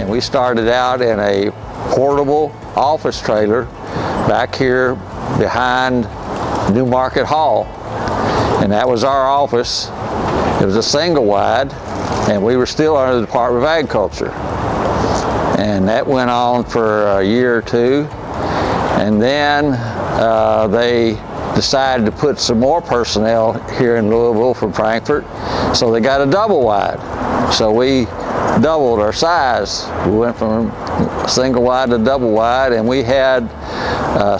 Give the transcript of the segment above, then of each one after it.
And we started out in a portable office trailer back here behind New Market Hall. And that was our office. It was a single wide, and we were still under the Department of Agriculture. And that went on for a year or two. And then they decided to put some more personnel here in Louisville from Frankfort, so they got a double wide. So we doubled our size. We went from single wide to double wide, and we had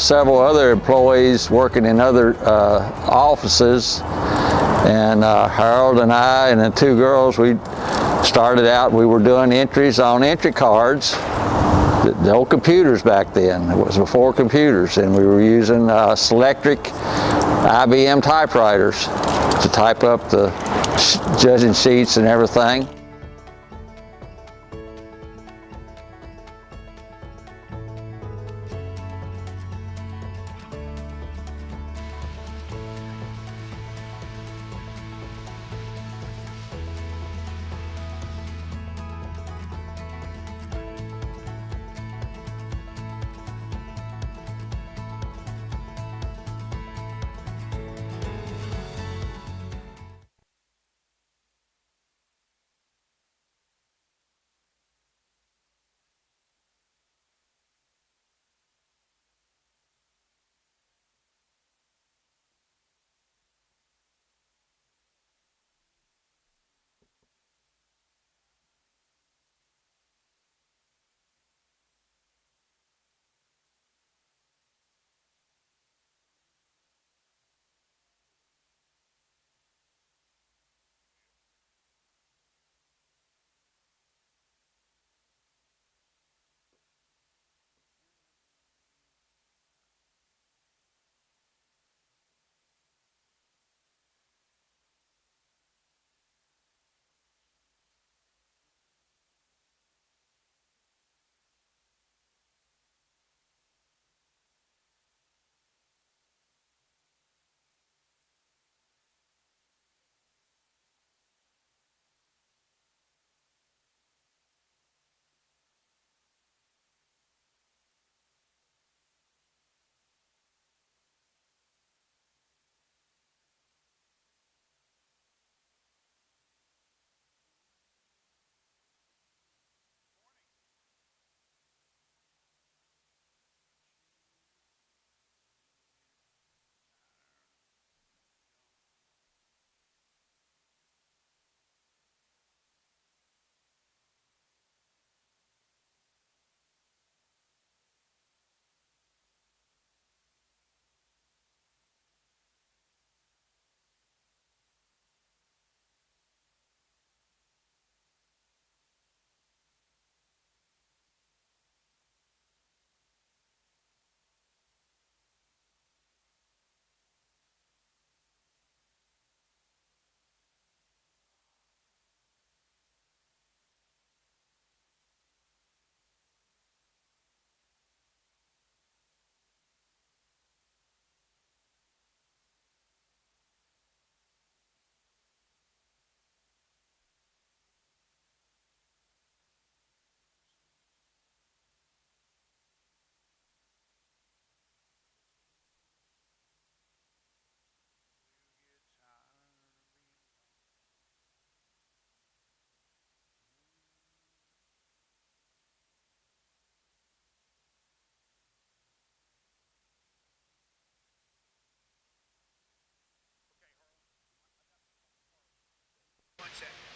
several other employees working in other offices. And Harold and I and the two girls, we started out, we were doing entries on entry cards. The old computers back then, it was before computers, and we were using Selectric IBM typewriters to type up the judging sheets and everything.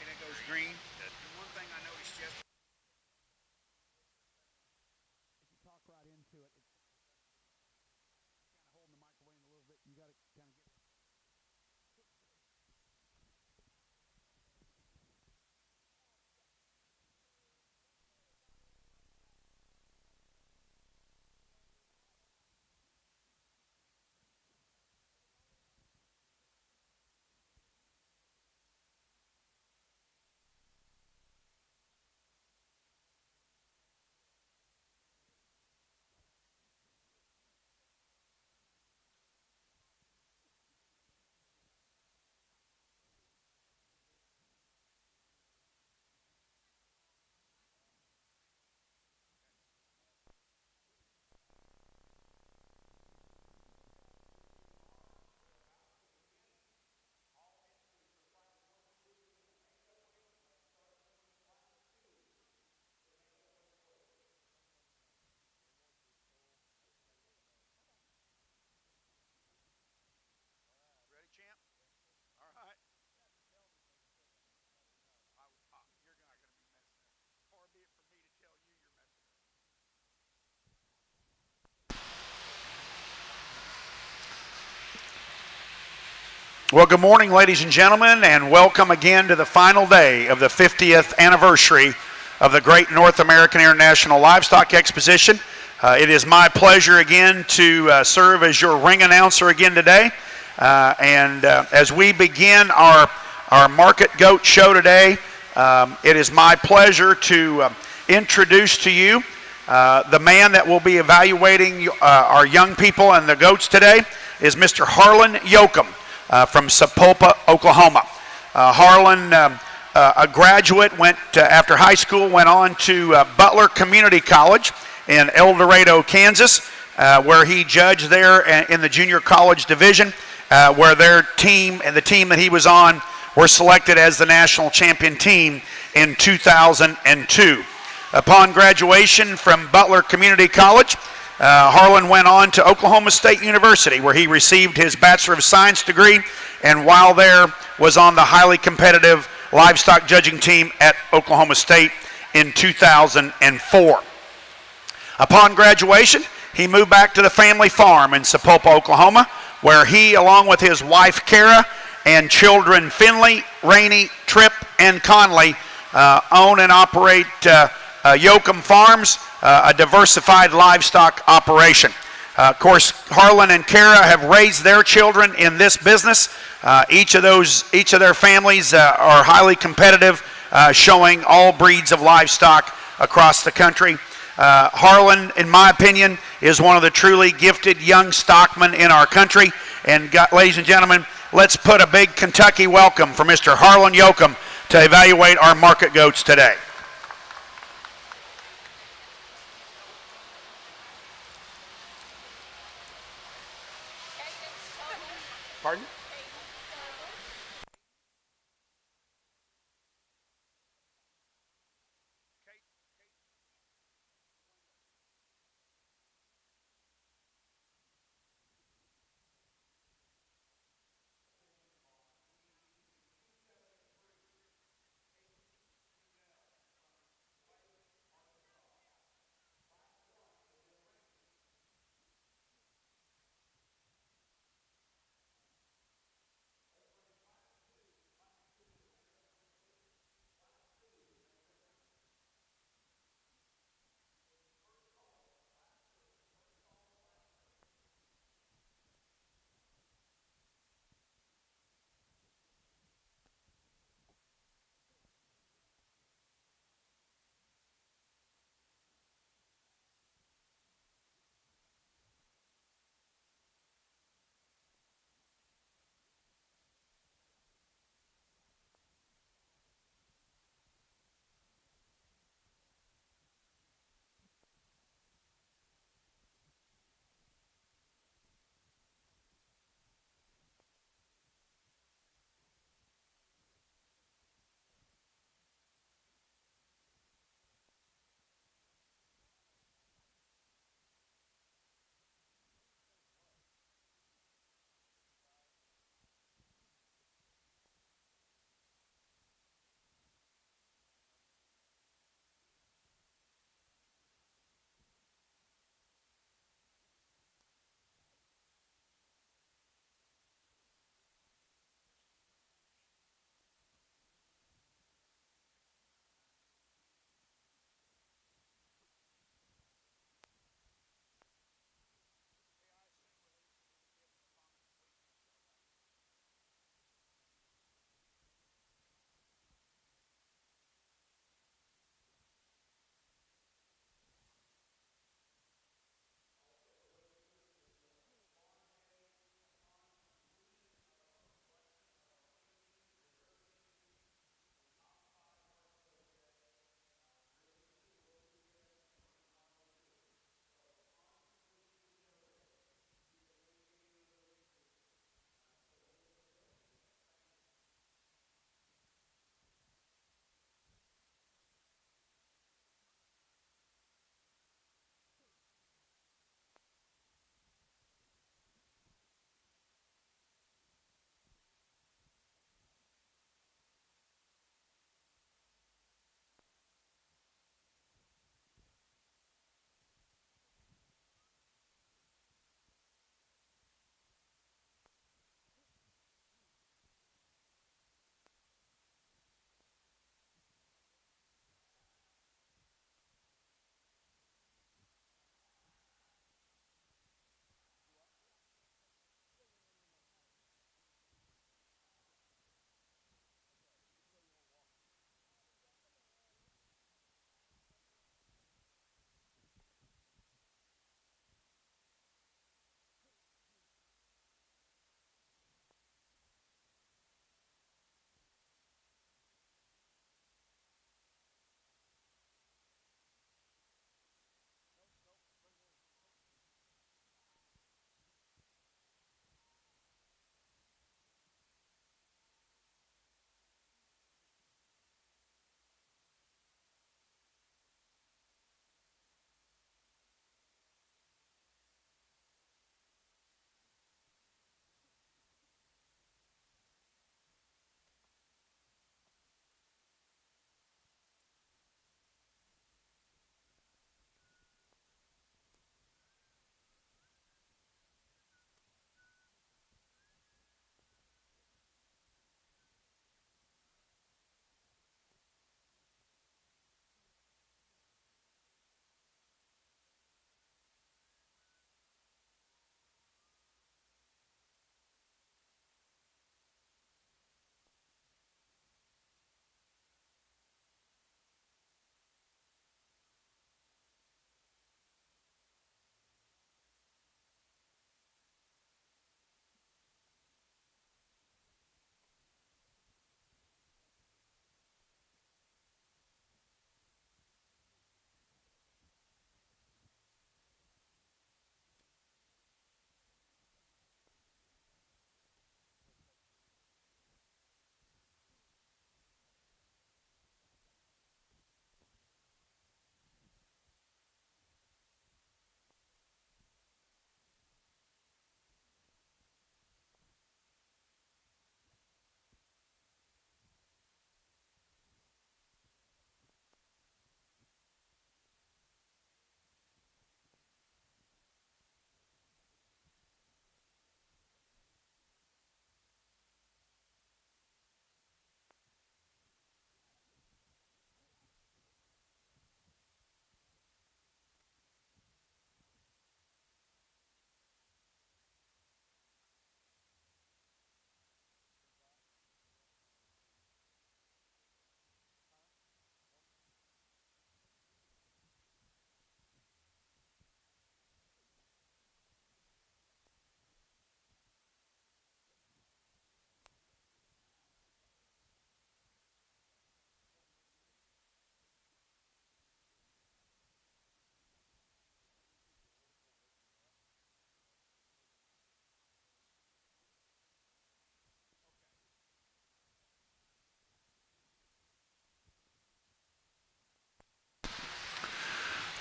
And it goes green. And one thing I noticed yesterday. If you talk right into it, it's kind of holding the microphone in a little bit. You got to kind of get. Well, good morning, ladies and gentlemen, and welcome again to the final day of the 50th anniversary of the Great North American International Livestock Exposition. It is my pleasure again to serve as your ring announcer again today. As we begin our market goat show today, it is my pleasure to introduce to you the man that will be evaluating our young people and the goats today is Mr. Harlan Yoakum from Sapulpa, Oklahoma. Harlan, a graduate, after high school, went on to Butler Community College in El Dorado, Kansas, where he judged there in the junior college division, where their team and the team that he was on were selected as the national champion team in 2002. Upon graduation from Butler Community College, Harlan went on to Oklahoma State University, where he received his Bachelor of Science degree, and while there was on the highly competitive livestock judging team at Oklahoma State in 2004. Upon graduation, he moved back to the family farm in Sapulpa, Oklahoma, where he, along with his wife Kara and children Finley, Rainey, Tripp, and Conley, own and operate Yoakum Farms, a diversified livestock operation. Of course, Harlan and Kara have raised their children in this business. Each of their families are highly competitive, showing all breeds of livestock across the country. Harlan, in my opinion, is one of the truly gifted young stockmen in our country. And ladies and gentlemen, let's put a big Kentucky welcome for Mr. Harlan Yoakum to evaluate our market goats today. Pardon?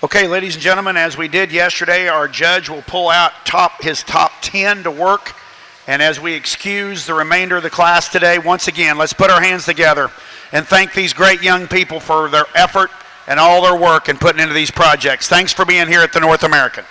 Okay, ladies and gentlemen, as we did yesterday, our judge will pull out his top 10 to work. And as we excuse the remainder of the class today, once again, let's put our hands together and thank these great young people for their effort and all their work in putting into these projects. Thanks for being here at the North American.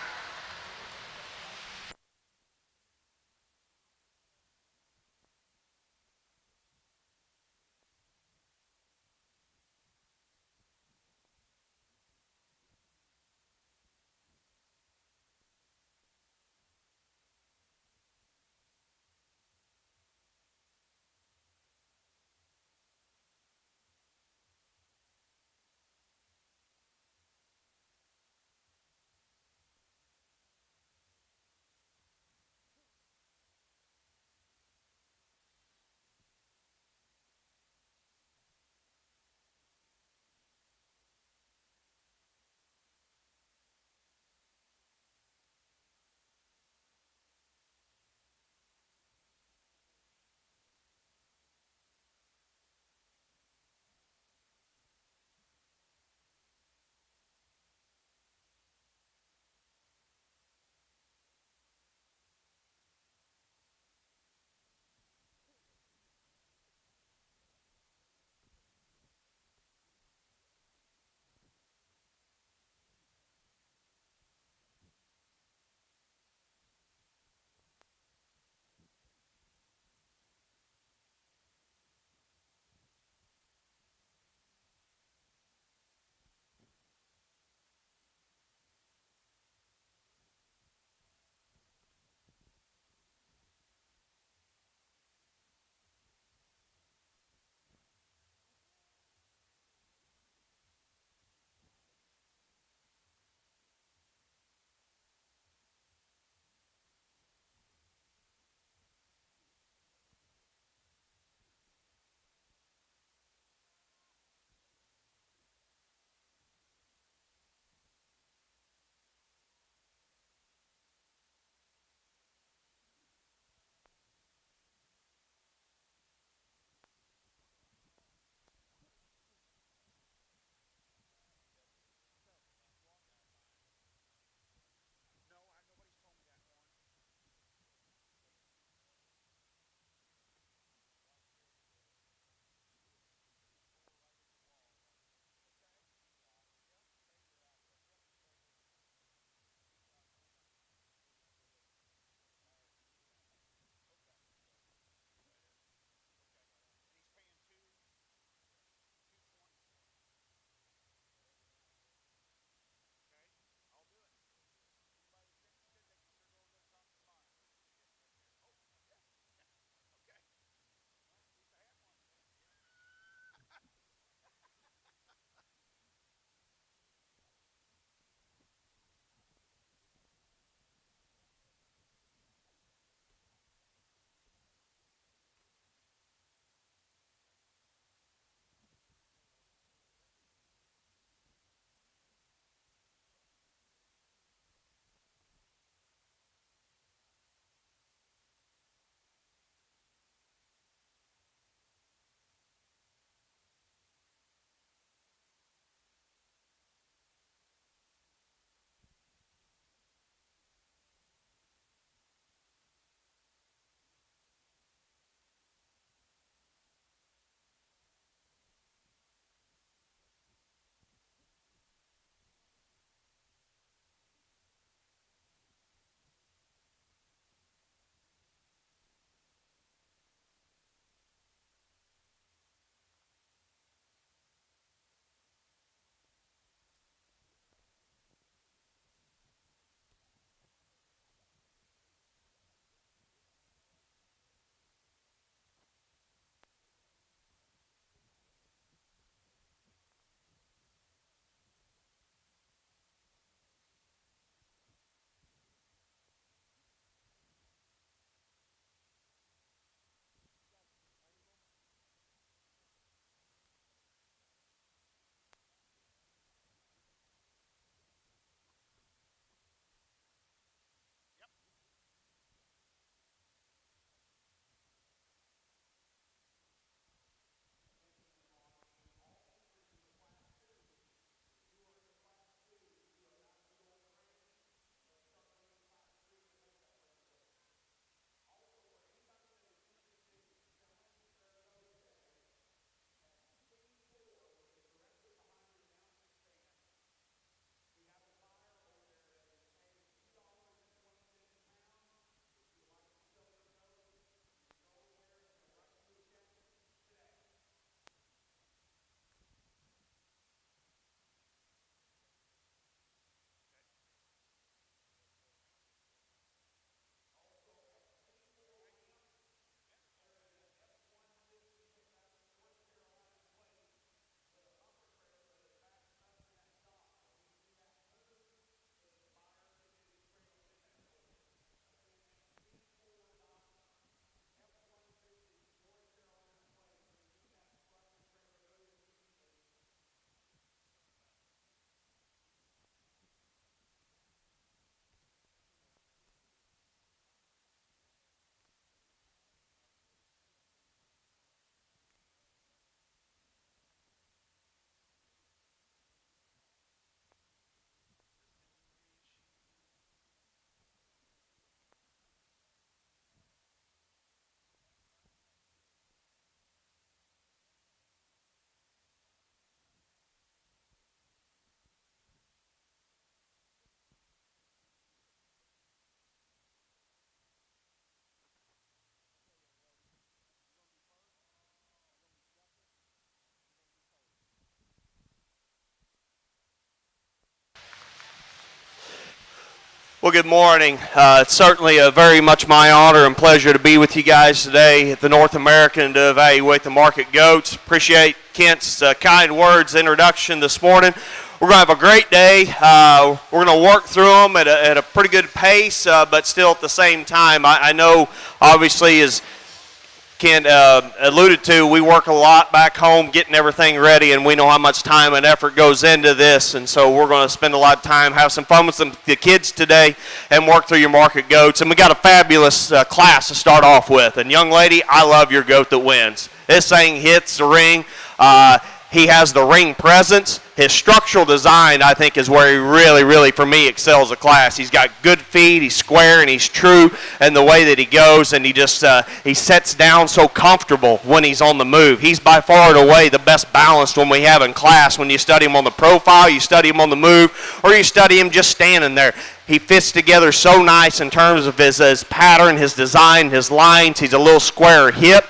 Well, good morning. It's certainly very much my honor and pleasure to be with you guys today at the North American to evaluate the market goats. Appreciate Kent's kind words, introduction this morning. We're going to have a great day. We're going to work through them at a pretty good pace, but still at the same time, I know obviously as Kent alluded to, we work a lot back home getting everything ready, and we know how much time and effort goes into this, and so we're going to spend a lot of time, have some fun with the kids today, and work through your market goats. And we got a fabulous class to start off with. And young lady, I love your goat that wins. This thing hits the ring. He has the ring presence. His structural design, I think, is where he really, for me, excels a class. He's got good feet, he's square, and he's true in the way that he goes, and he just he sets down so comfortable when he's on the move. He's by far and away the best balanced one we have in class. When you study him on the profile, you study him on the move, or you study him just standing there. He fits together so nice in terms of his pattern, his design, his lines. He's a little square hip.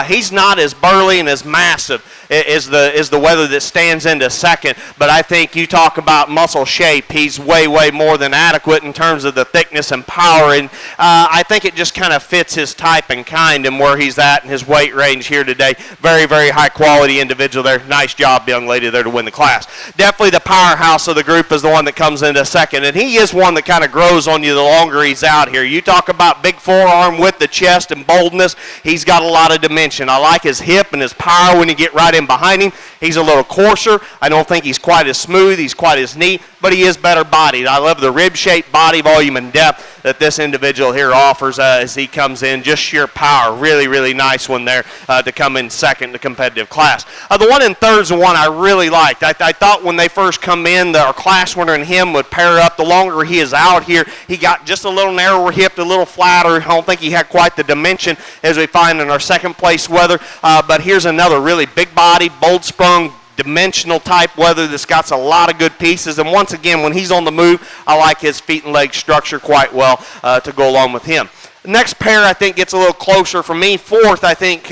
He's not as burly and as massive is the weather that stands into second, but I think you talk about muscle shape, he's way more than adequate in terms of the thickness and power, and I think it just kind of fits his type and kind and where he's at in his weight range here today. Very high quality individual there. Nice job, young lady, there to win the class. Definitely the powerhouse of the group is the one that comes into second, and he is one that kind of grows on you the longer he's out here. You talk about big forearm with the chest and boldness, he's got a lot of dimension. I like his hip and his power when you get right in behind him. He's a little coarser. I don't think he's quite as smooth, he's quite as neat, but he is better bodied. I love the rib shape, body volume, and depth that this individual here offers as he comes in. Just sheer power. Really nice one there to come in second in the competitive class. The one in third is the one I really liked. I thought when they first come in, our class winner and him would pair up. The longer he is out here, he got just a little narrower hipped, a little flatter. I don't think he had quite the dimension as we find in our second place weather. But here's another really big body, bold sprung, dimensional type weather that's got a lot of good pieces, and once again when he's on the move, I like his feet and leg structure quite well to go along with him. Next pair I think gets a little closer for me. Fourth, I think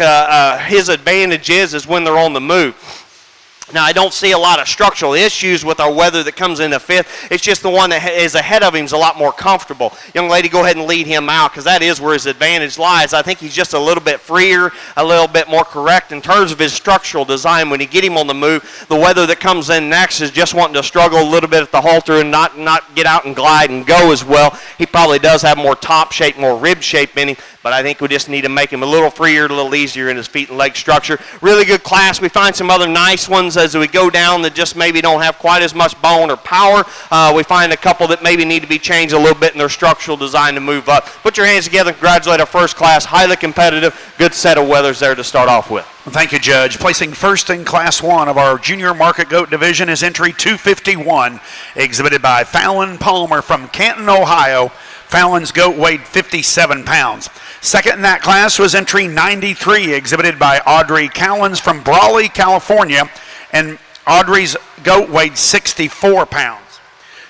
his advantage is when they're on the move. Now, I don't see a lot of structural issues with our weather that comes into fifth. It's just the one that is ahead of him is a lot more comfortable. Young lady, go ahead and lead him out because that is where his advantage lies. I think he's just a little bit freer, a little bit more correct in terms of his structural design. When you get him on the move, the weather that comes in next is just wanting to struggle a little bit at the halter and not get out and glide and go as well. He probably does have more top shape, more rib shape in him, but I think we just need to make him a little freer, a little easier in his feet and leg structure. Really good class. We find some other nice ones as we go down that just maybe don't have quite as much bone or power. We find a couple that maybe need to be changed a little bit in their structural design to move up. Put your hands together and congratulate our first class. Highly competitive. Good set of weathers there to start off with. Thank you, Judge. Placing first in Class 1 of our Junior Market Goat Division is entry 251, exhibited by Fallon Palmer from Canton, Ohio. Fallon's goat weighed 57 pounds. Second in that class was entry 93, exhibited by Audrey Cowens from Brawley, California, and Audrey's goat weighed 64 pounds.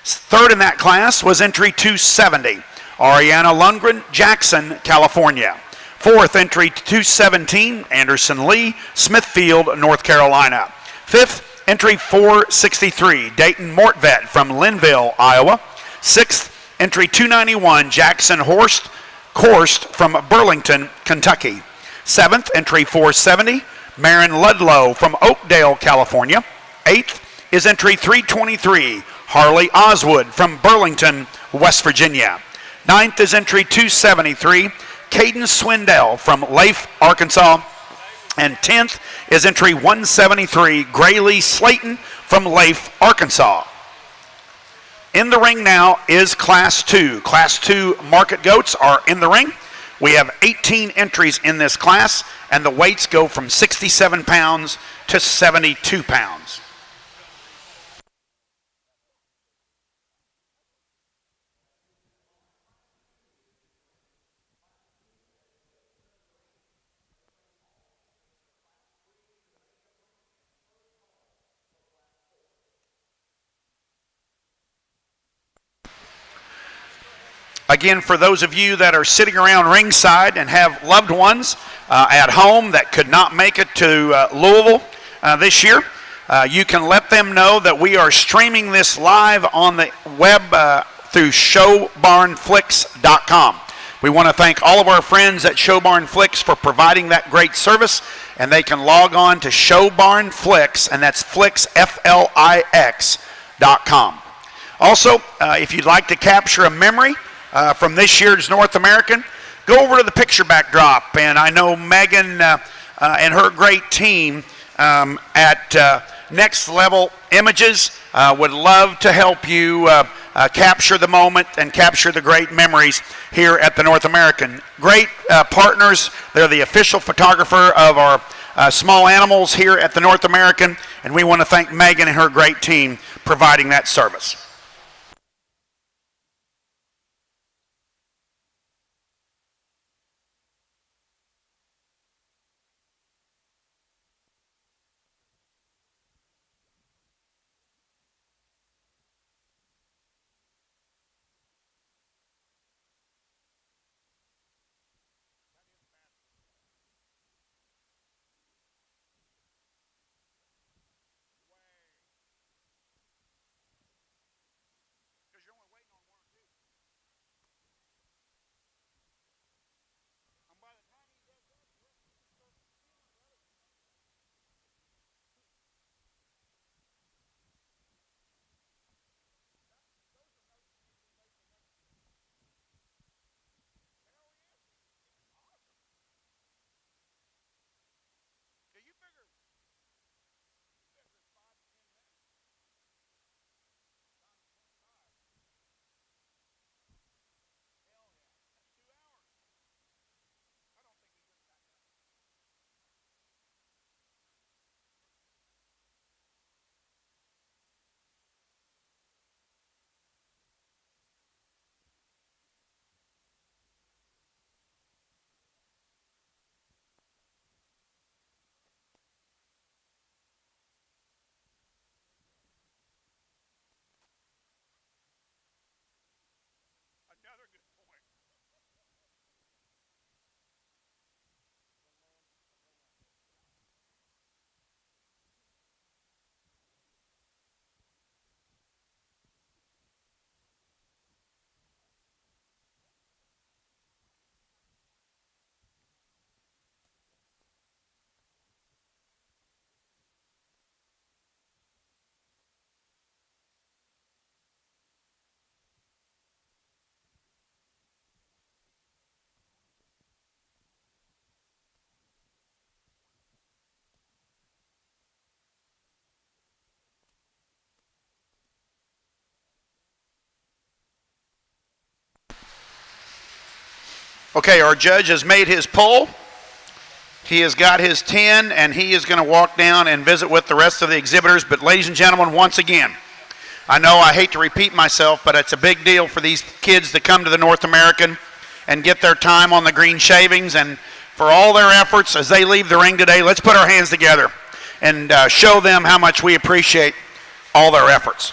Third in that class was entry 270, Ariana Lundgren, Jackson, California. Fourth, entry 217, Anderson Lee, Smithfield, North Carolina. Fifth, entry 463, Dayton Mortvet from Linville, Iowa. Sixth, entry 291, Jackson Korst from Burlington, Kentucky. Seventh, entry 470, Marin Ludlow from Oakdale, California. Eighth is entry 323, Harley Oswood from Burlington, West Virginia. Ninth is entry 273, Caden Swindell from Leif, Arkansas. And 10th is entry 173, Grayley Slayton from Leif, Arkansas. In the ring now is Class 2. Class 2 market goats are in the ring. We have 18 entries in this class, and the weights go from 67 pounds to 72 pounds. Again, for those of you that are sitting around ringside and have loved ones at home that could not make it to Louisville this year, you can let them know that we are streaming this live on the web through showbarnflix.com. We want to thank all of our friends at Show Barn Flix for providing that great service, and they can log on to Show Barn Flix, and that's Flix, Flix.com. Also, if you'd like to capture a memory from this year's North American, go over to the picture backdrop, and I know Megan and her great team at Next Level Images would love to help you capture the moment and capture the great memories here at the North American. Great partners. They're the official photographer of our small animals here at the North American, and we want to thank Megan and her great team providing that service. Okay, our judge has made his poll. He has got his 10, and he is going to walk down and visit with the rest of the exhibitors. But ladies and gentlemen, once again, I know I hate to repeat myself, but it's a big deal for these kids to come to the North American and get their time on the green shavings. And for all their efforts as they leave the ring today, let's put our hands together and show them how much we appreciate all their efforts.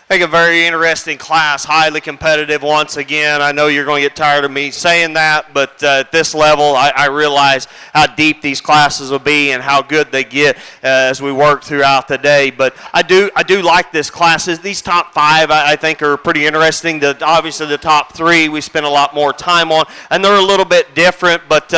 I think a very interesting class, highly competitive once again. I know you're going to get tired of me saying that, but at this level, I realize how deep these classes will be and how good they get as we work throughout the day. But I do like this classes. These top five, I think, are pretty interesting. Obviously, the top three we spend a lot more time on, and they're a little bit different. But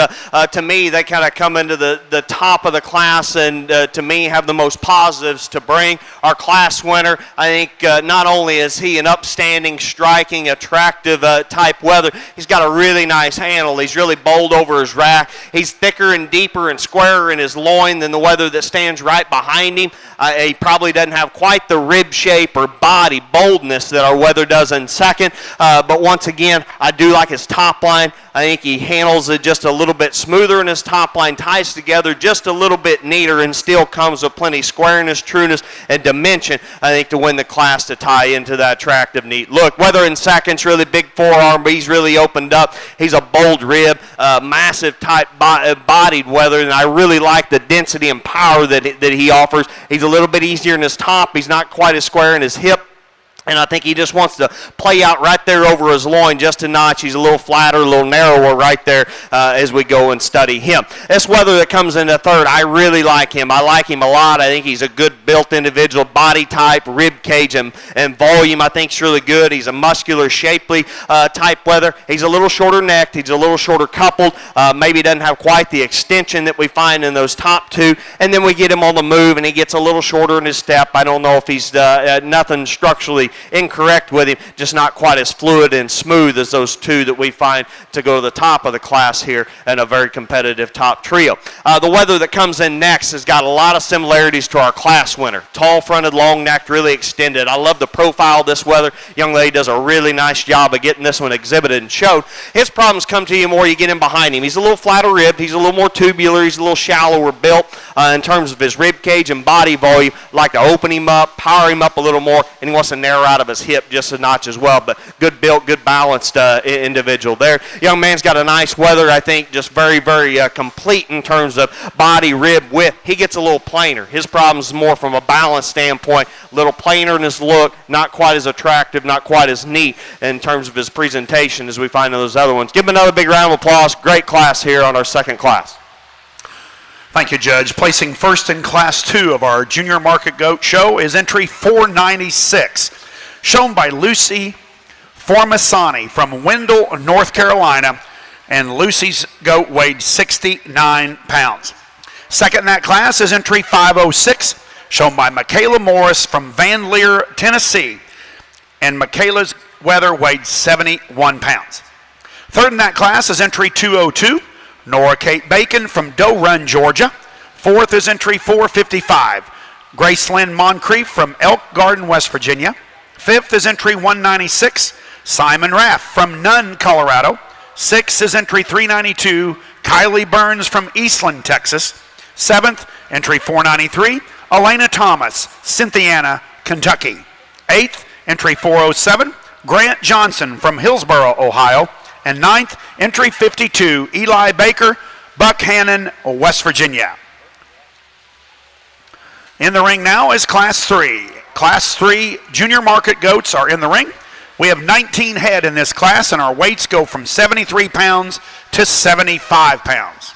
to me, they kind of come into the top of the class, and to me, have the most positives to bring. Our class winner, I think, not only is he an upstanding, striking, attractive type weather, he's got a really nice handle. He's really bowled over his rack. He's thicker and deeper and squarer in his loin than the weather that stands right behind him. He probably doesn't have quite the rib shape or body boldness that our weather does in second. But once again, I do like his top line. I think he handles it just a little bit smoother, and his top line ties together just a little bit neater and still comes with plenty squareness, trueness, and dimension, I think, to win the class to tie into that attractive, neat look. Weather in second's really big forearm, but he's really opened up. He's a bold rib, massive type bodied weather, and I really like the density and power that he offers. He's a little bit easier in his top. He's not quite as square in his hip. And I think he just wants to play out right there over his loin just a notch. He's a little flatter, a little narrower right there as we go and study him. This weather that comes into third, I really like him. I like him a lot. I think he's a good built individual, body type, rib cage, and volume. I think he's really good. He's a muscular, shapely type weather. He's a little shorter necked. He's a little shorter coupled. Maybe doesn't have quite the extension that we find in those top two. And then we get him on the move, and he gets a little shorter in his step. I don't know if he's nothing structurally incorrect with him, just not quite as fluid and smooth as those two that we find to go to the top of the class here in a very competitive top trio. The weather that comes in next has got a lot of similarities to our class winner. Tall fronted, long necked, really extended. I love the profile of this weather. Young lady does a really nice job of getting this one exhibited and showed. His problems come to you more you get in behind him. He's a little flatter ribbed. He's a little more tubular. He's a little shallower built in terms of his rib cage and body volume. Like to open him up, power him up a little more, and he wants to narrow out of his hip just a notch as well. But good built, good balanced individual there. Young man's got a nice weather, I think, just very, very complete in terms of body, rib, width. He gets a little plainer. His problem's more from a balance standpoint, a little plainer in his look, not quite as attractive, not quite as neat in terms of his presentation as we find in those other ones. Give him another big round of applause. Great class here on our second class. Thank you, Judge. Placing first in Class 2 of our Junior Market Goat Show is entry 496, shown by Lucy Formasani from Wendell, North Carolina, and Lucy's goat weighed 69 pounds. Second in that class is entry 506, shown by Michaela Morris from Van Leer, Tennessee, and Michaela's weather weighed 71 pounds. Third in that class is entry 202, Nora Kate Bacon from Doe Run, Georgia. Fourth is entry 455, Grace Lynn Moncrief from Elk Garden, West Virginia. Fifth is entry 196, Simon Raff from Nunn, Colorado. Sixth is entry 392, Kylie Burns from Eastland, Texas. Seventh, entry 493, Elena Thomas, Cynthiana, Kentucky. Eighth, entry 407, Grant Johnson from Hillsboro, Ohio. And ninth, entry 52, Eli Baker, Buckhannon, West Virginia. In the ring now is Class 3. Class 3 Junior Market Goats are in the ring. We have 19 head in this class, and our weights go from 73 pounds to 75 pounds.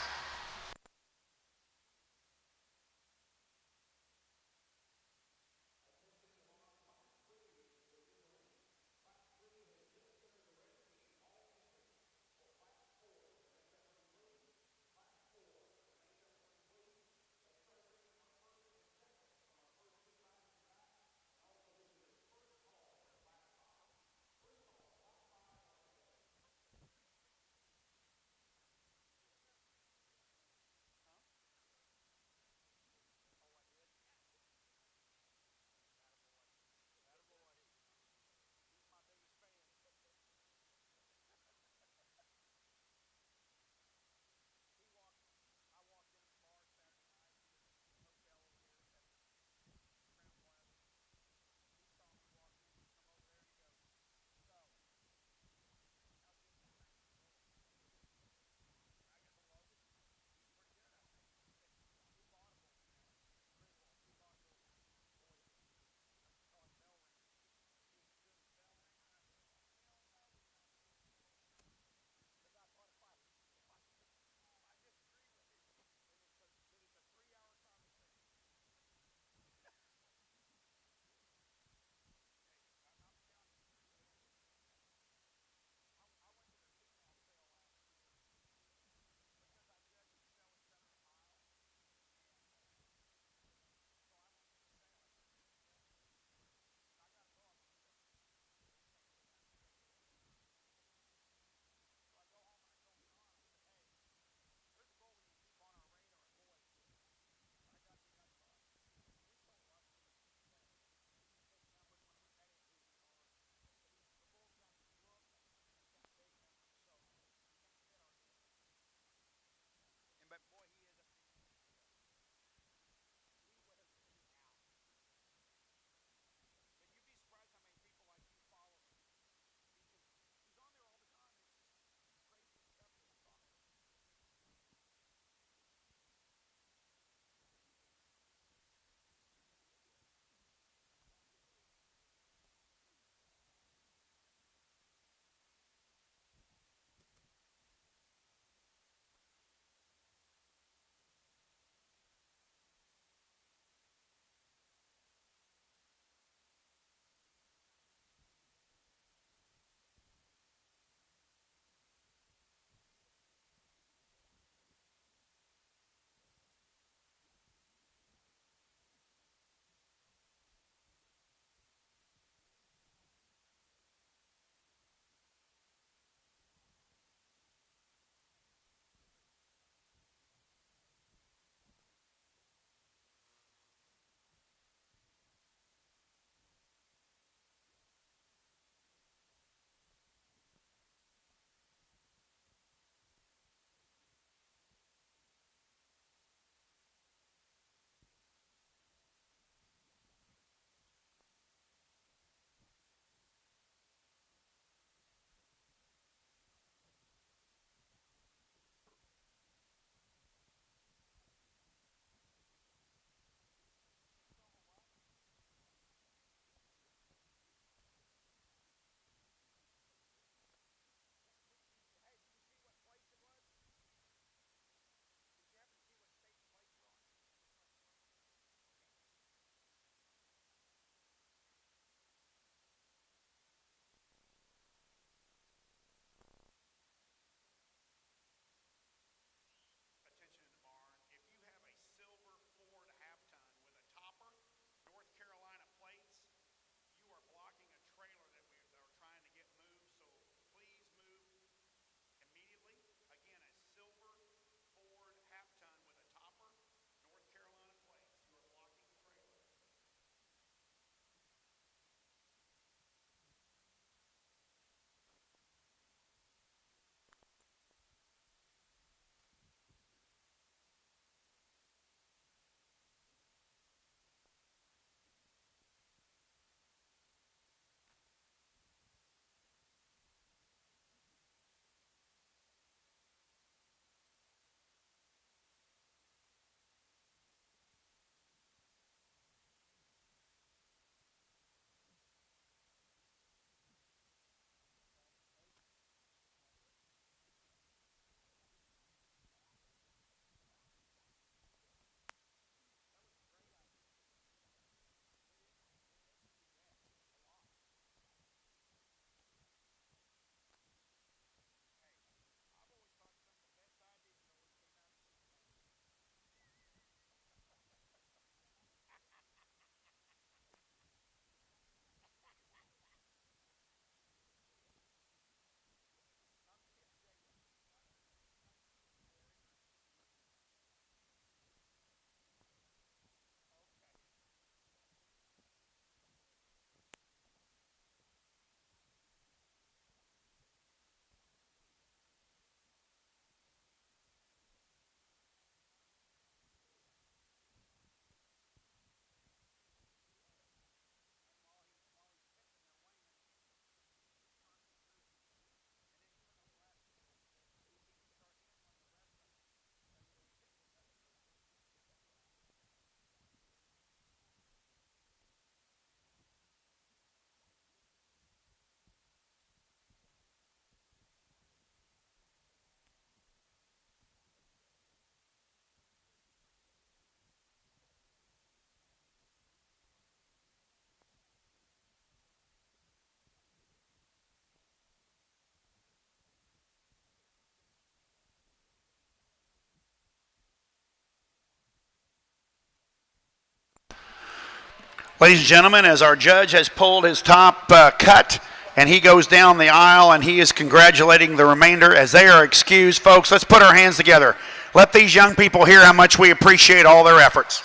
Ladies and gentlemen, as our judge has pulled his top cut and he goes down the aisle and he is congratulating the remainder as they are excused, folks, let's put our hands together. Let these young people hear how much we appreciate all their efforts.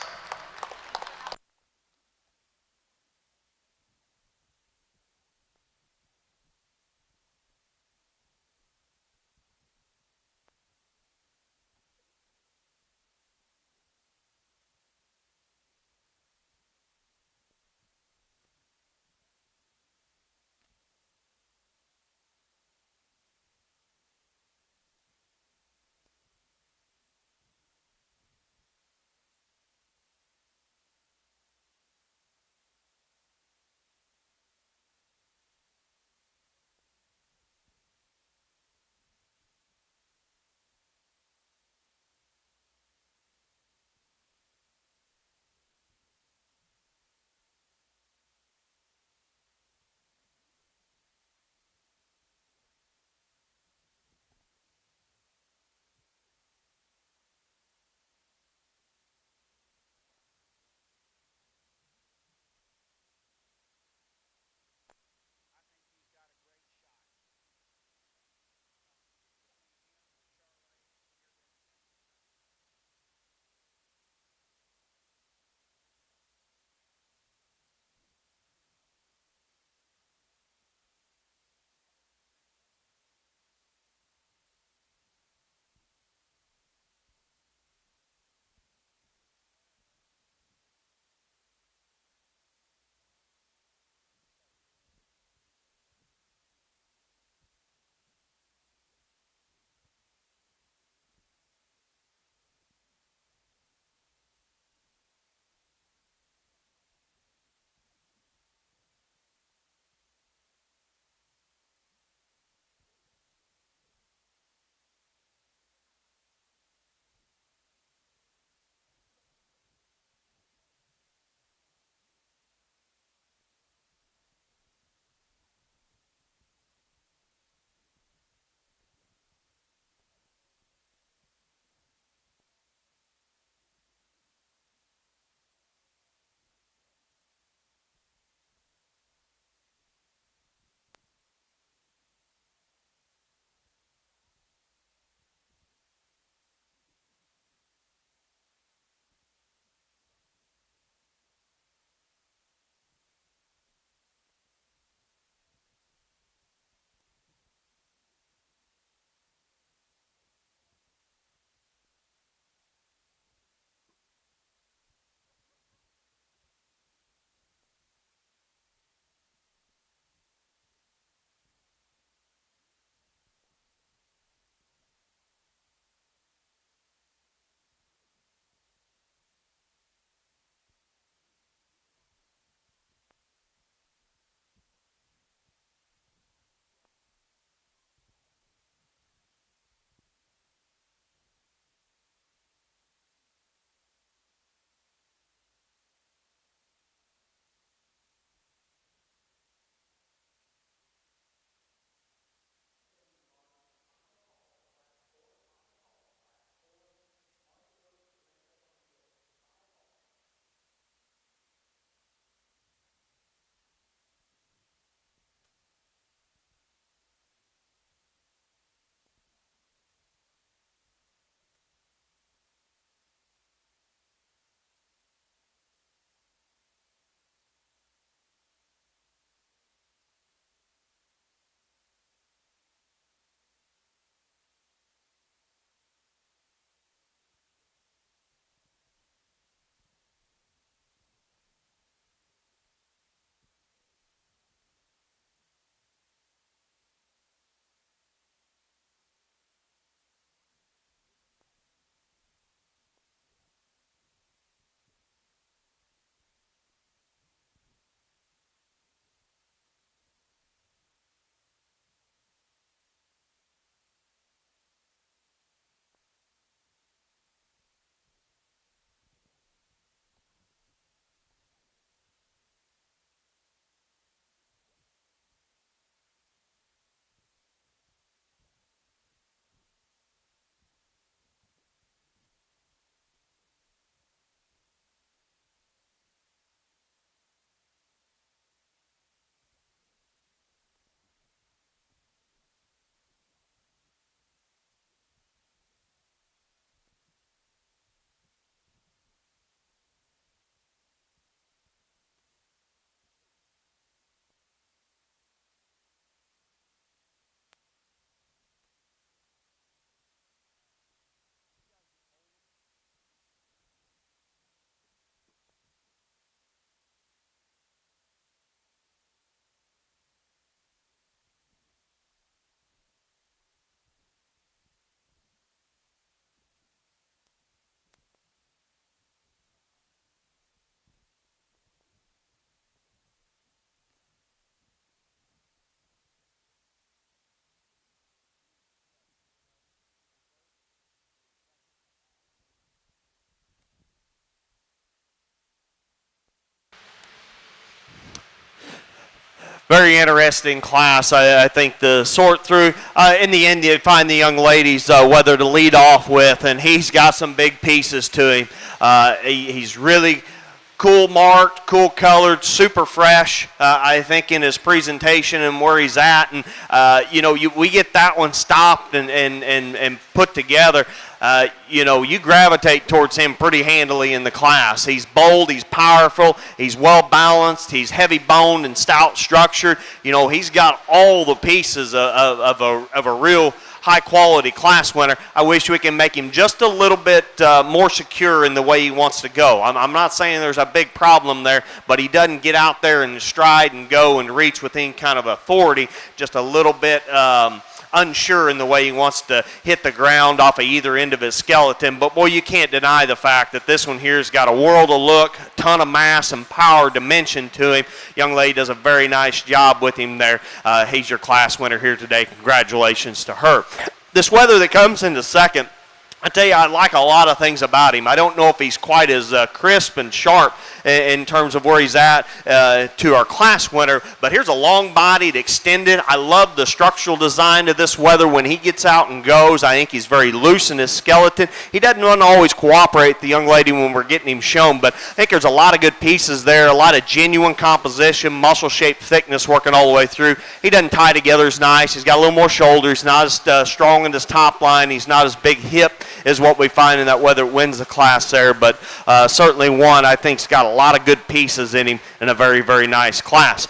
Very interesting class. I think the sort through, in the end, you find the young ladies whether to lead off with, and he's got some big pieces to him. He's really cool marked, cool colored, super fresh, I think, in his presentation and where he's at. And, we get that one stopped and put together. You gravitate towards him pretty handily in the class. He's bold, he's powerful, he's well balanced, he's heavy boned and stout structured. He's got all the pieces of a real high quality class winner. I wish we can make him just a little bit more secure in the way he wants to go. I'm not saying there's a big problem there, but he doesn't get out there and stride and go and reach with any kind of authority, just a little bit unsure in the way he wants to hit the ground off of either end of his skeleton. But boy, you can't deny the fact that this one here's got a world of look, a ton of mass and power dimension to him. Young lady does a very nice job with him there. He's your class winner here today. Congratulations to her. This weather that comes into second, I tell you, I like a lot of things about him. I don't know if he's quite as crisp and sharp in terms of where he's at to our class winner, but here's a long-bodied, extended. I love the structural design of this weather when he gets out and goes. I think he's very loose in his skeleton. He doesn't always cooperate, the young lady, when we're getting him shown, but I think there's a lot of good pieces there, a lot of genuine composition, muscle-shaped thickness working all the way through. He doesn't tie together as nice. He's got a little more shoulder. He's not as strong in his top line. He's not as big hip is what we find in that weather wins the class there, but certainly one I think's got a lot of good pieces in him in a very, very nice class.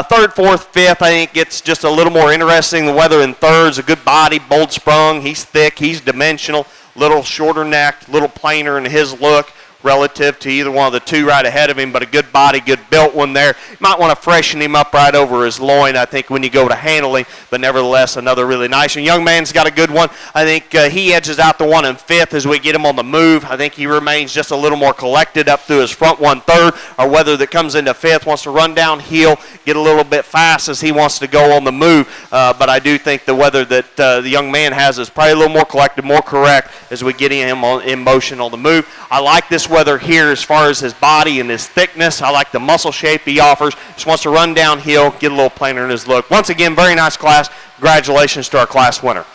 Third, fourth, fifth, I think gets just a little more interesting. The weather in third's a good body, bold sprung. He's thick, he's dimensional, little shorter neck, little plainer in his look relative to either one of the two right ahead of him, but a good body, good built one there. You might want to freshen him up right over his loin, I think, when you go to handle him, but nevertheless, another really nice. And young man's got a good one. I think he edges out the one in fifth as we get him on the move. I think he remains just a little more collected up through his front 1/3. Our weather that comes into fifth wants to run downhill, get a little bit fast as he wants to go on the move, but I do think the weather that the young man has is probably a little more collected, more correct as we get him in motion on the move. I like this weather here as far as his body and his thickness. I like the muscle shape he offers. Just wants to run downhill, get a little plainer in his look. Once again, very nice class. Congratulations to our class winner.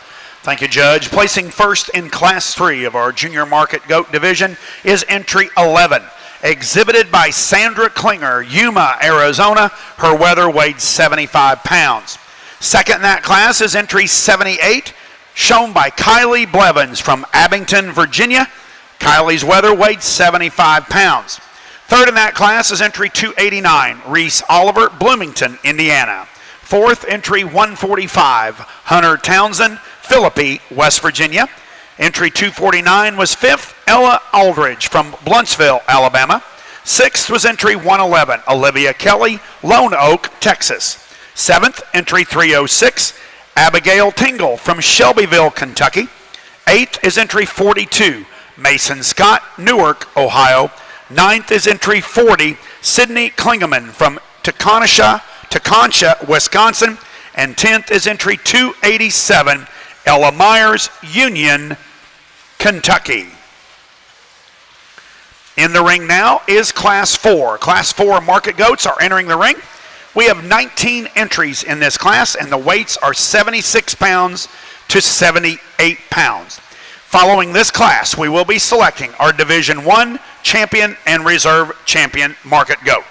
Thank you, Judge. Placing first in Class 3 of our Junior Market Goat Division is entry 11. Exhibited by Sandra Klinger, Yuma, Arizona. Her weather weighed 75 pounds. Second in that class is entry 78, shown by Kylie Blevins from Abington, Virginia. Kylie's weather weighed 75 pounds. Third in that class is entry 289, Reese Oliver, Bloomington, Indiana. Fourth, entry 145, Hunter Townsend, Philippi, West Virginia. Entry 249 was fifth, Ella Aldridge from Bluntsville, Alabama. Sixth was entry 111, Olivia Kelly, Lone Oak, Texas. Seventh, entry 306, Abigail Tingle from Shelbyville, Kentucky. Eighth is entry 42, Mason Scott, Newark, Ohio. Ninth is entry 40, Sydney Klingeman from Teconcia, Wisconsin. And 10th is entry 287, Ella Myers, Union, Kentucky. In the ring now is Class 4. Class 4 market goats are entering the ring. We have 19 entries in this class, and the weights are 76 pounds to 78 pounds. Following this class, we will be selecting our Division I champion and reserve champion market goat.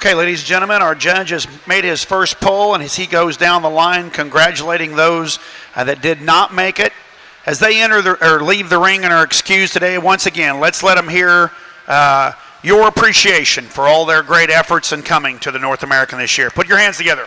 Okay, ladies and gentlemen, our judge has made his first poll, and as he goes down the line congratulating those that did not make it, as they enter or leave the ring and are excused today, once again, let's let them hear your appreciation for all their great efforts in coming to the North American this year. Put your hands together.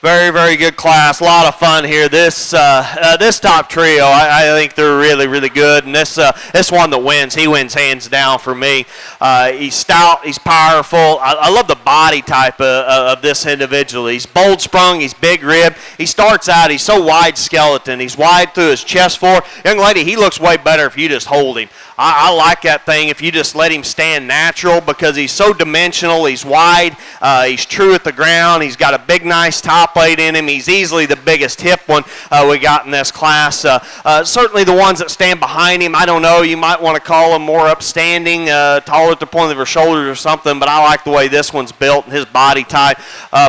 Very, very good class. A lot of fun here. This top trio, I think they're really, really good. And this one that wins, he wins hands down for me. He's stout. He's powerful. I love the body type of this individual. He's bold sprung. He's big rib. He starts out, he's so wide skeleton. He's wide through his chest floor. Young lady, he looks way better if you just hold him. I like that thing if you just let him stand natural because he's so dimensional. He's wide. He's true at the ground. He's got a big, nice top weight in him. He's easily the biggest hip one we got in this class. Certainly the ones that stand behind him, I don't know, you might want to call them more upstanding, taller at the point of their shoulders or something, but I like the way this one's built and his body type.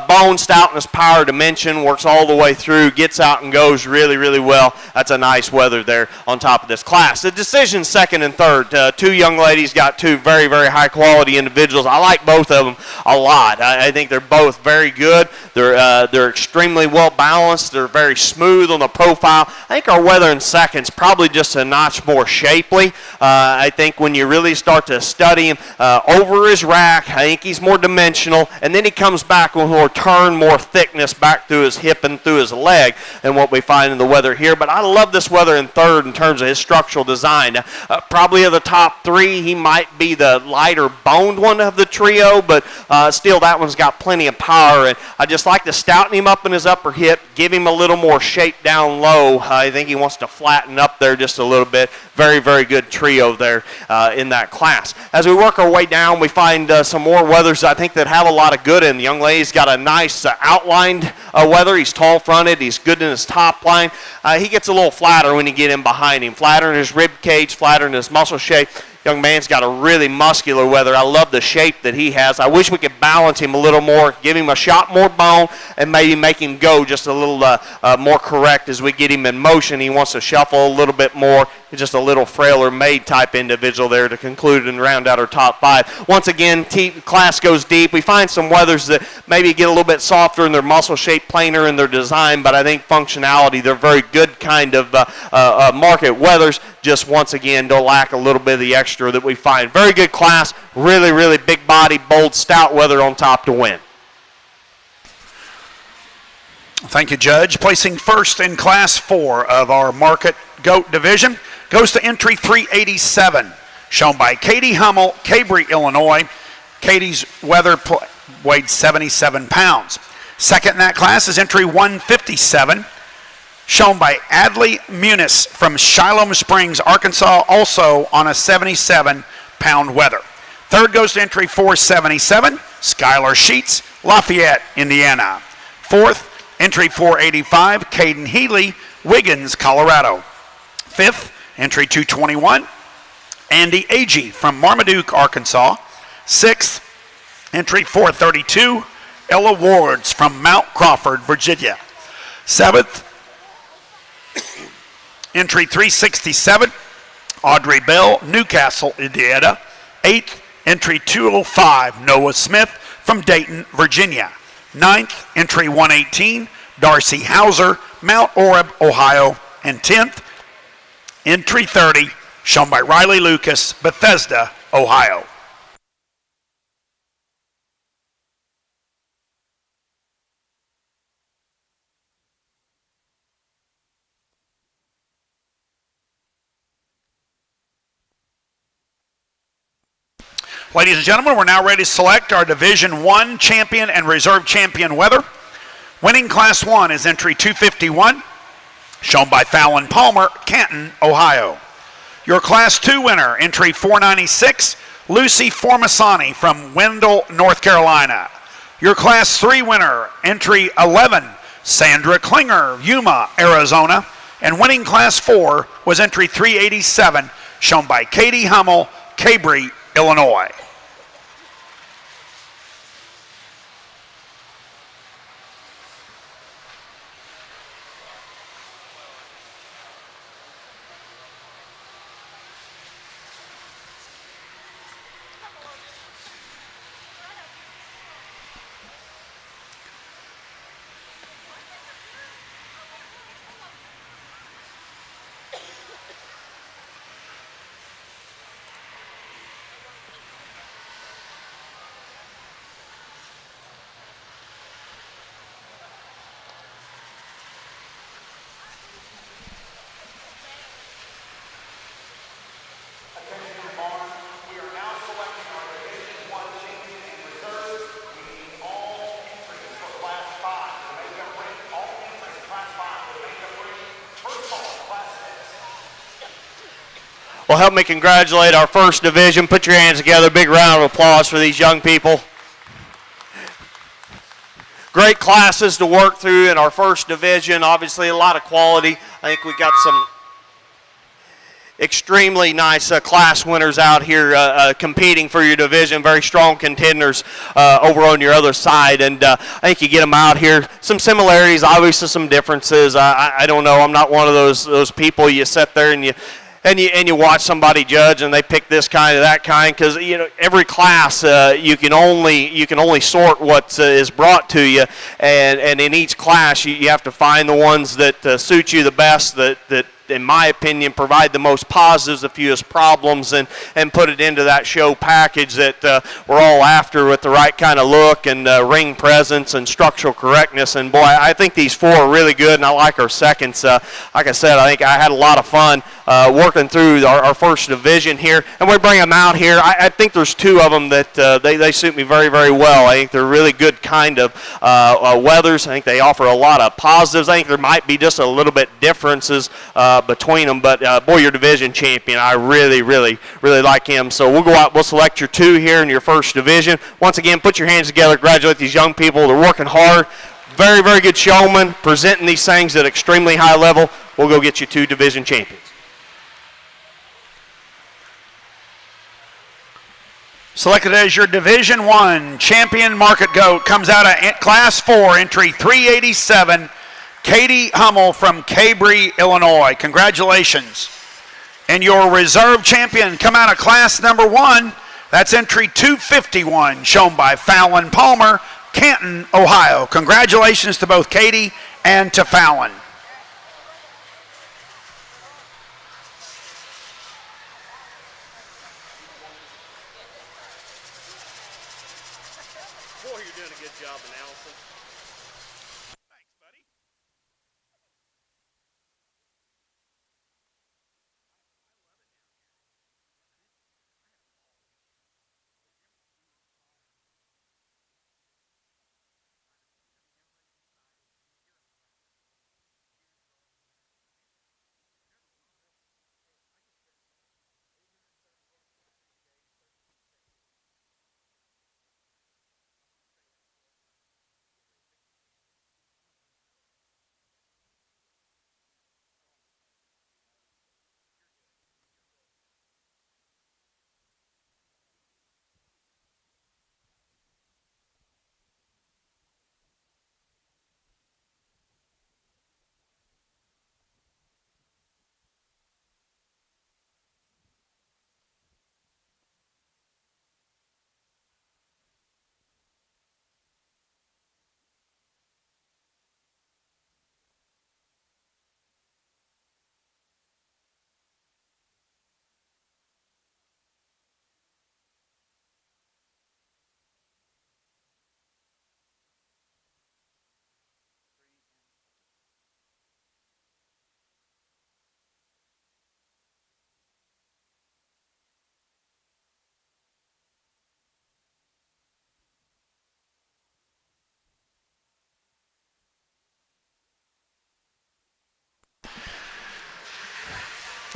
Bone, stoutness, power, dimension, works all the way through, gets out and goes really, really well. That's a nice weather there on top of this class. The decision second and third. Two young ladies got two very, very high-quality individuals. I like both of them a lot. I think they're both very good. They're extremely well-balanced. They're very smooth on the profile. I think our weather in second's probably just a notch more shapely. I think when you really start to study him over his rack, I think he's more dimensional, and then he comes back with more turn, more thickness back through his hip and through his leg than what we find in the weather here. But I love this weather in third in terms of his structural design. Probably of the top three, he might be the lighter boned one of the trio, but still that one's got plenty of power, and I just like to stouten him up in his upper hip, give him a little more shape down low. I think he wants to flatten up there just a little bit. Very, very good trio there in that class. As we work our way down, we find some more weathers I think that have a lot of good in. The young lady's got a nice outlined weather. He's tall fronted. He's good in his top line. He gets a little flatter when you get in behind him. Flatter in his rib cage, flatter in his muscle shape. Young man's got a really muscular weather. I love the shape that he has. I wish we could balance him a little more, give him a shot more bone, and maybe make him go just a little more correct as we get him in motion. He wants to shuffle a little bit more. He's just a little frailer made type individual there to conclude and round out our top five. Once again, class goes deep. We find some weathers that maybe get a little bit softer in their muscle shape, plainer in their design, but I think functionality, they're very good kind of market weathers. Just once again, don't lack a little bit of the extra that we find. Very good class, really, really big body, bold, stout weather on top to win. Thank you, Judge. Placing first in Class 4 of our Market Goat Division goes to entry 387, shown by Katie Hummel, Cabri, Illinois. Katie's weather weighed 77 pounds. Second in that class is entry 157, shown by Adley Muniz from Shiloh Springs, Arkansas, also on a 77-pound weather. Third goes to entry 477, Skylar Sheets, Lafayette, Indiana. Fourth, entry 485, Caden Healy, Wiggins, Colorado. Fifth, entry 221, Andy Agee from Marmaduke, Arkansas. Sixth, entry 432, Ella Wards from Mount Crawford, Virginia. Seventh, entry 367, Audrey Bell, Newcastle, Indiana. Eighth, entry 205, Noah Smith from Dayton, Virginia. Ninth, entry 118, Darcy Hauser, Mount Orab, Ohio. And 10th, entry 30, shown by Riley Lucas, Bethesda, Ohio. Ladies and gentlemen, we're now ready to select our Division I champion and reserve champion weather. Winning Class 1 is entry 251, shown by Fallon Palmer, Canton, Ohio. Your Class 2 winner, entry 496, Lucy Formasani from Wendell, North Carolina. Your Class 3 winner, entry 11, Sandra Klinger, Yuma, Arizona. And winning Class 4 was entry 387, shown by Katie Hummel, Cabri, Illinois. Well, help me congratulate our first division. Put your hands together. Big round of applause for these young people. Great classes to work through in our first division. Obviously, a lot of quality. I think we got some extremely nice class winners out here competing for your division. Very strong contenders over on your other side, and I think you get them out here. Some similarities, obviously some differences. I don't know. I'm not one of those people you sit there and you watch somebody judge and they pick this kind or that kind, because every class you can only sort what is brought to you, and in each class you have to find the ones that suit you the best, that in my opinion provide the most positives, the fewest problems, and put it into that show package that we're all after, with the right kind of look and ring presence and structural correctness. And boy, I think these four are really good, and I like our seconds. Like I said, I think I had a lot of fun working through our first division here, and we bring them out here. I think there's two of them that they suit me very, very well. I think they're really good kind of weathers. I think they offer a lot of positives. I think there might be just a little bit differences between them, but boy, your division champion, I really, really, really like him. So we'll go out, we'll select your two here in your first division. Once again, put your hands together, congratulate these young people. They're working hard, very, very good showmen, presenting these things at extremely high level. We'll go get you two division champions. Selected as your Division 1 champion market goat comes out of Class 4, entry 387, Katie Hummel from Cabry, Illinois. Congratulations. And your reserve champion come out of class number 1. That's entry 251, shown by Fallon Palmer, Canton, Ohio. Congratulations to both Katie and to Fallon. Boy, you're doing a good job announcing.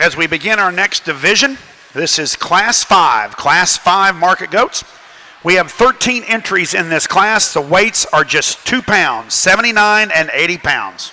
As we begin our next division, this is Class 5 market goats. We have 13 entries in this class. The weights are just 2 pounds, 79 and 80 pounds.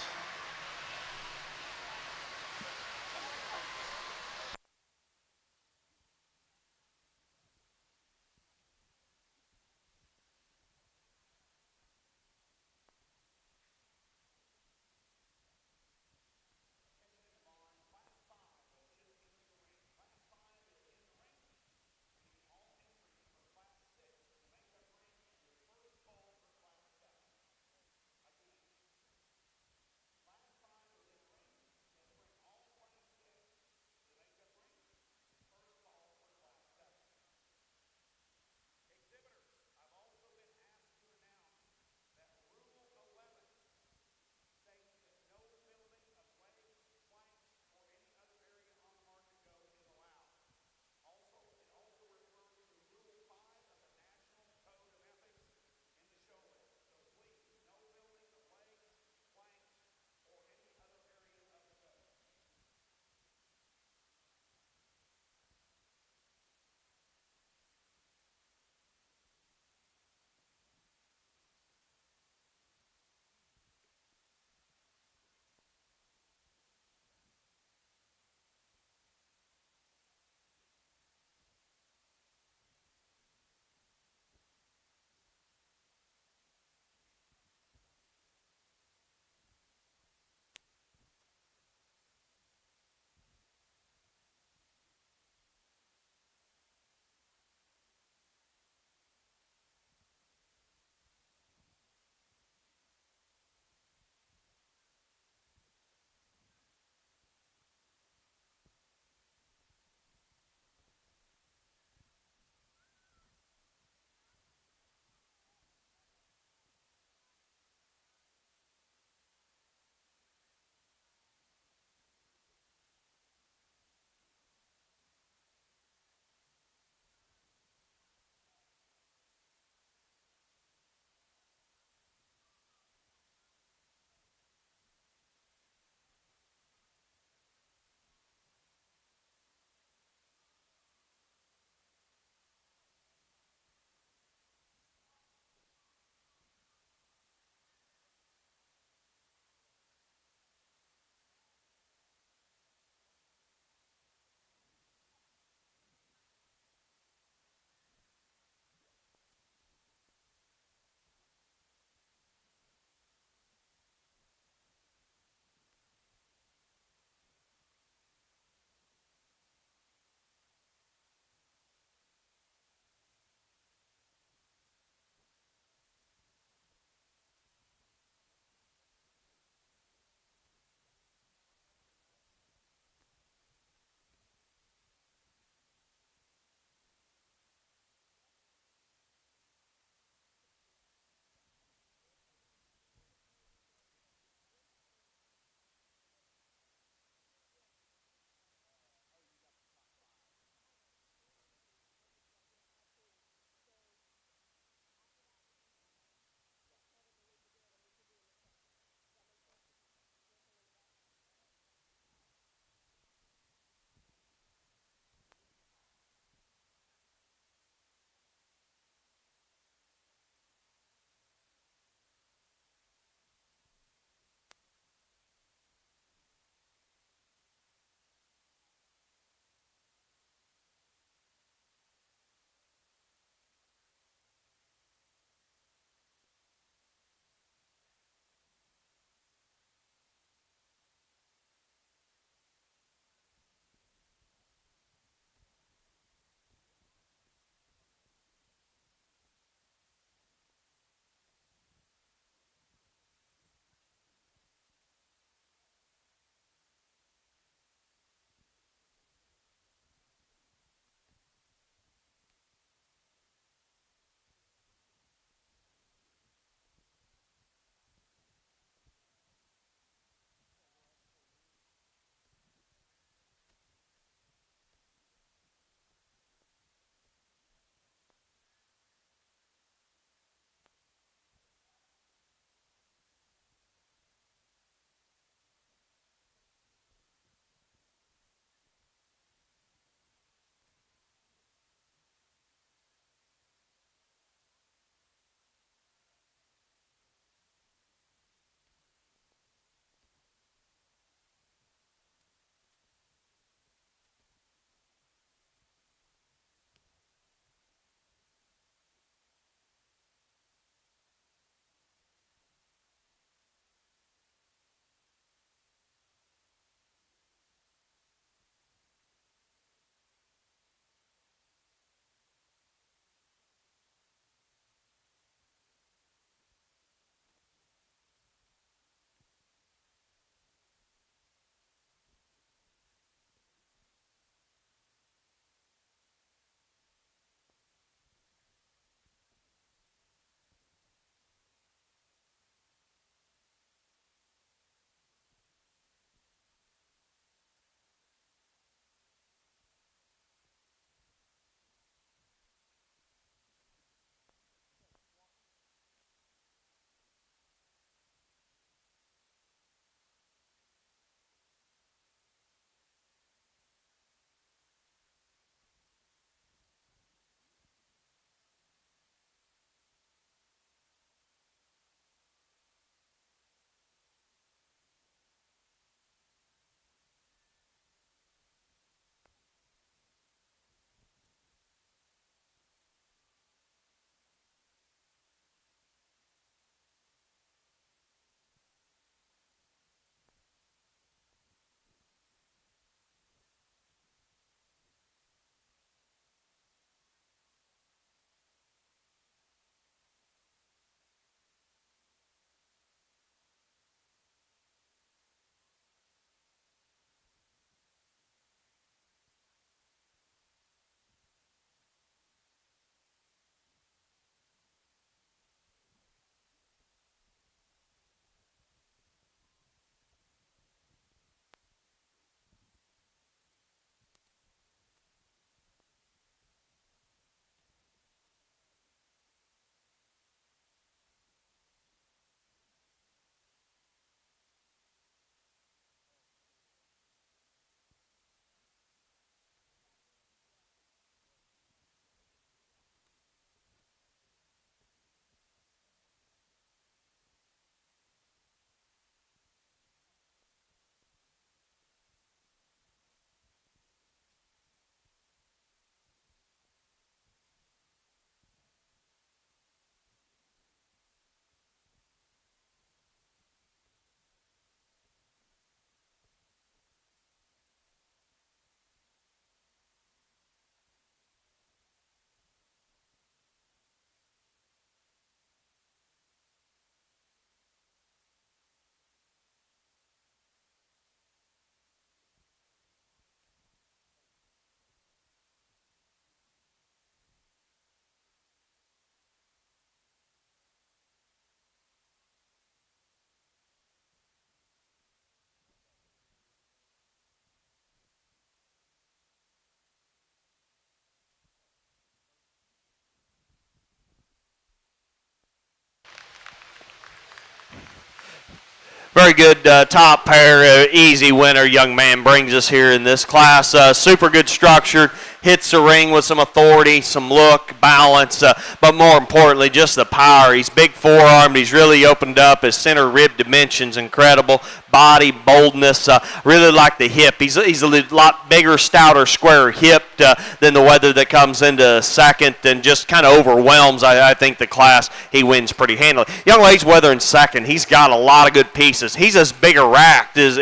Very good top pair, easy winner young man brings us here in this class. Super good structured, hits the ring with some authority, some look, balance, but more importantly, just the power. He's big forearmed. He's really opened up. His center rib dimension's incredible. Body, boldness, really like the hip. He's a lot bigger, stouter, squarer hipped than the weather that comes into second and just kind of overwhelms, I think, the class. He wins pretty handily. Young lady's weather in second. He's got a lot of good pieces. He's as big a racked as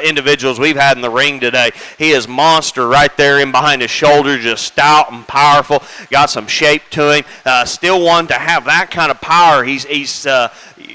individuals we've had in the ring today. He is monster right there in behind his shoulder, just stout and powerful. Got some shape to him. Still one to have that kind of power. He's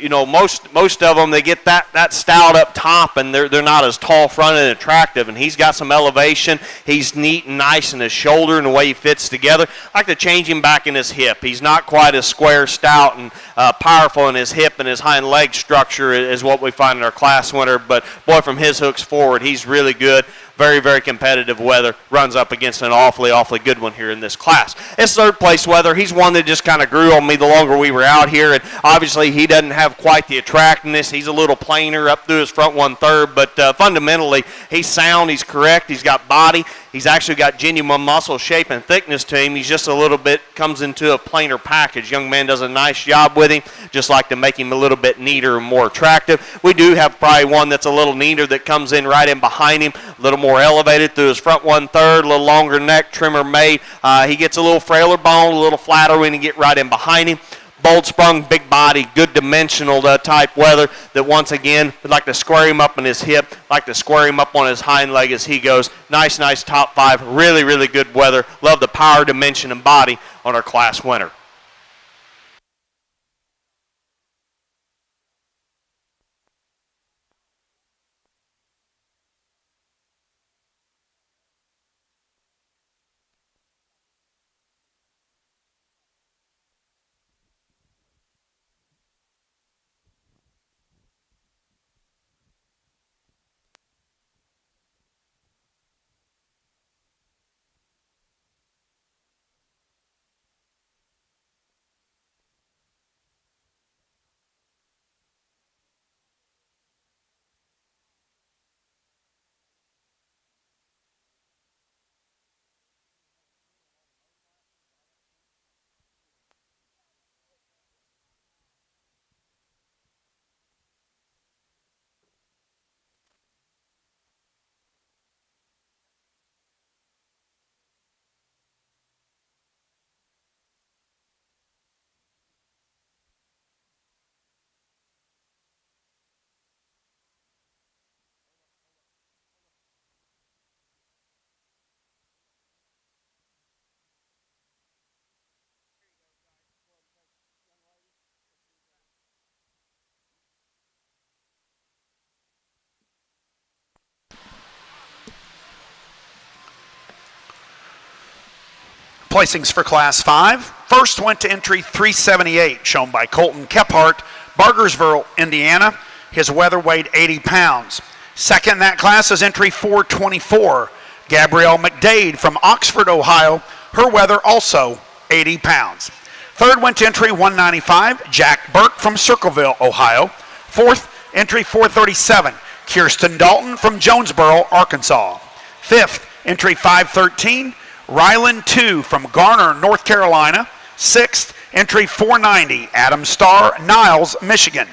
most of them, they get that stout up top and they're not as tall fronted and attractive, and he's got some elevation. He's neat and nice in his shoulder and the way he fits together. I like to change him back in his hip. He's not quite as square, stout, and powerful in his hip and his hind leg structure as what we find in our class winner, but boy, from his hooks forward, he's really good. Very, very competitive weather. Runs up against an awfully good one here in this class. His third place weather, he's one that just kind of grew on me the longer we were out here, and obviously he doesn't have quite the attractiveness. He's a little plainer up through his front 1/3, but fundamentally he's sound, he's correct, he's got body. He's actually got genuine muscle shape and thickness to him. He's just a little bit, comes into a plainer package. Young man does a nice job with him, just like to make him a little bit neater and more attractive. We do have probably one that's a little neater that comes in right in behind him, a little more elevated through his front 1/3, a little longer neck, trimmer made. He gets a little frailer bone, a little flatter when you get right in behind him. Bold sprung, big body, good dimensional type weather that once again, we'd like to square him up in his hip, like to square him up on his hind leg as he goes. Nice top five, really good weather. Love the power, dimension, and body on our class winner. Placings for Class 5. First went to entry 378, shown by Colton Kephart, Bargersville, Indiana. His weather weighed 80 pounds. Second in that class is entry 424, Gabrielle McDade from Oxford, Ohio. Her weather also 80 pounds. Third went to entry 195, Jack Burke from Circleville, Ohio. Fourth, entry 437, Kirsten Dalton from Jonesboro, Arkansas. Fifth, entry 513, Ryland 2 from Garner, North Carolina. Sixth, entry 490, Adam Starr, Niles, Michigan.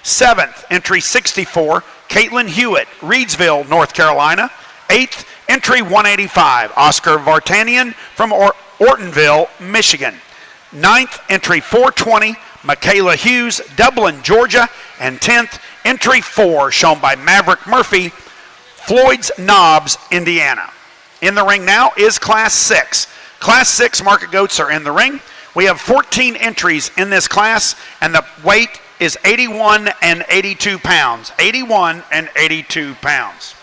Seventh, entry 64, Caitlin Hewitt, Reedsville, North Carolina. Eighth, entry 185, Oscar Vartanian from Ortonville, Michigan. Ninth, entry 420, Michaela Hughes, Dublin, Georgia. And 10th, entry 4, shown by Maverick Murphy, Floyd's Knobs, Indiana. In the ring now is Class 6. Class 6 market goats are in the ring. We have 14 entries in this class, and the weight is 81 and 82 pounds. 81 and 82 pounds.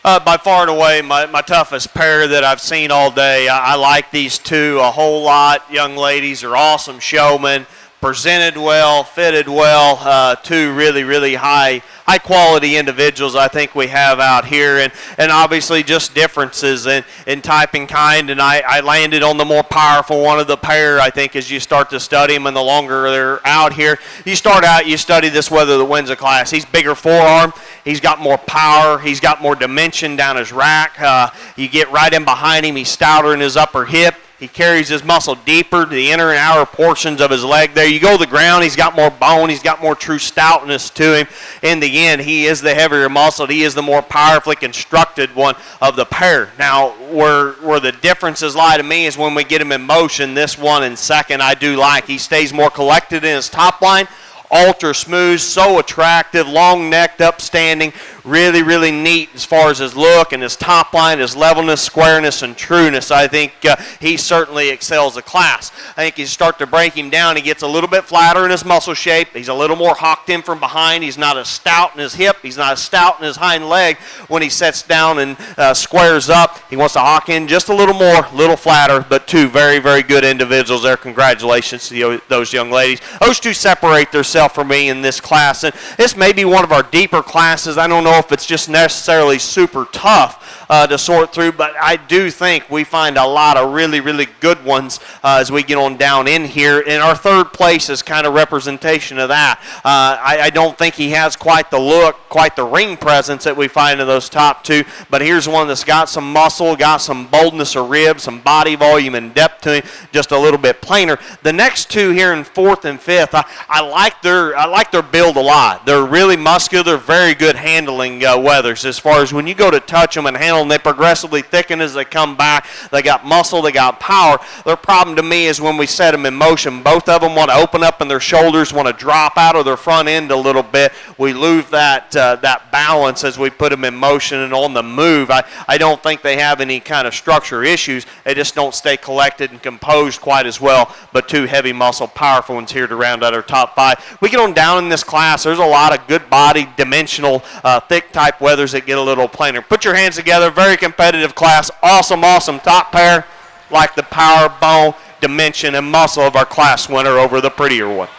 By far and away, my toughest pair that I've seen all day. I like these two a whole lot. Young ladies are awesome showmen, presented well, fitted well. Two really high quality individuals I think we have out here, and obviously just differences in type and kind, and I landed on the more powerful one of the pair. I think as you start to study them and the longer they're out here, you study this whether that wins a class. He's bigger forearm, he's got more power, he's got more dimension down his rack. You get right in behind him, he's stouter in his upper hip. He carries his muscle deeper to the inner and outer portions of his leg there. You go to the ground, he's got more bone, he's got more true stoutness to him. In the end, he is the heavier muscle. He is the more powerfully constructed one of the pair. Now, where the differences lie to me is when we get him in motion. This one in second I do like. He stays more collected in his top line. Ultra smooth, so attractive, long-necked, upstanding, really neat as far as his look and his top line, his levelness, squareness, and trueness. I think he certainly excels the class. I think you start to break him down, he gets a little bit flatter in his muscle shape. He's a little more hawked in from behind. He's not as stout in his hip. He's not as stout in his hind leg. When he sets down and squares up, he wants to hawk in just a little more, little flatter, but two very good individuals there. Congratulations to those young ladies. Those two separate themselves for me in this class, and this may be one of our deeper classes. I don't know if it's just necessarily super tough to sort through, but I do think we find a lot of really good ones as we get on down in here, and our third place is kind of representation of that. I don't think he has quite the look, quite the ring presence that we find in those top two, but here's one that's got some muscle, got some boldness of ribs, some body volume and depth to him, just a little bit plainer. The next two here in fourth and fifth, I like their build a lot. They're really muscular, very good handling weathers. As far as when you go to touch them and handle them, they progressively thicken as they come back. They got muscle, they got power. Their problem to me is when we set them in motion, both of them want to open up in their shoulders, want to drop out of their front end a little bit. We lose that balance as we put them in motion and on the move. I don't think they have any kind of structure issues. They just don't stay collected and composed quite as well, but two heavy muscle, powerful ones here to round out our top five. We get on down in this class, there's a lot of good body, dimensional, thick type weathers that get a little plainer. Put your hands together, very competitive class, awesome top pair, like the power, bone, dimension, and muscle of our class winner over the prettier one.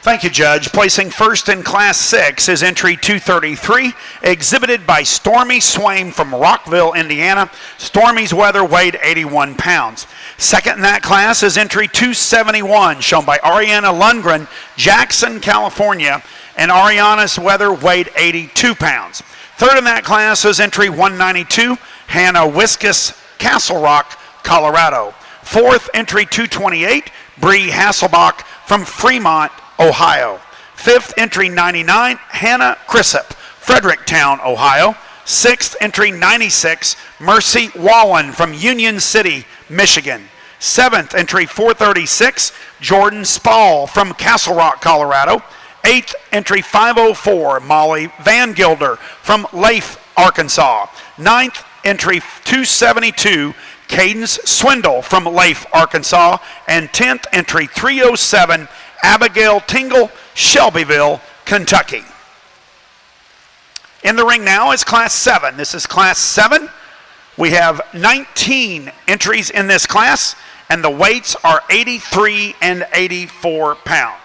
Thank you, Judge. Placing first in Class 6 is entry 233, exhibited by Stormy Swain from Rockville, Indiana. Stormy's weather weighed 81 pounds. Second in that class is entry 271, shown by Ariana Lundgren, Jackson, California, and Ariana's weather weighed 82 pounds. Third in that class is entry 192, Hannah Wiskus, Castle Rock, Colorado. Fourth, entry 228, Bree Hasselbach from Fremont, Ohio. Fifth, entry 99, Hannah Crisip, Fredericktown, Ohio. Sixth, entry 96, Mercy Wallen from Union City, Michigan. Seventh, entry 436, Jordan Spall from Castle Rock, Colorado. Eighth, entry 504, Molly Van Gilder from Leif, Arkansas. Ninth, entry 272, Cadence Swindle from Leif, Arkansas. And 10th, entry 307, Abigail Tingle, Shelbyville, Kentucky. In the ring now is Class 7. This is Class 7. We have 19 entries in this class, and the weights are 83 and 84 pounds.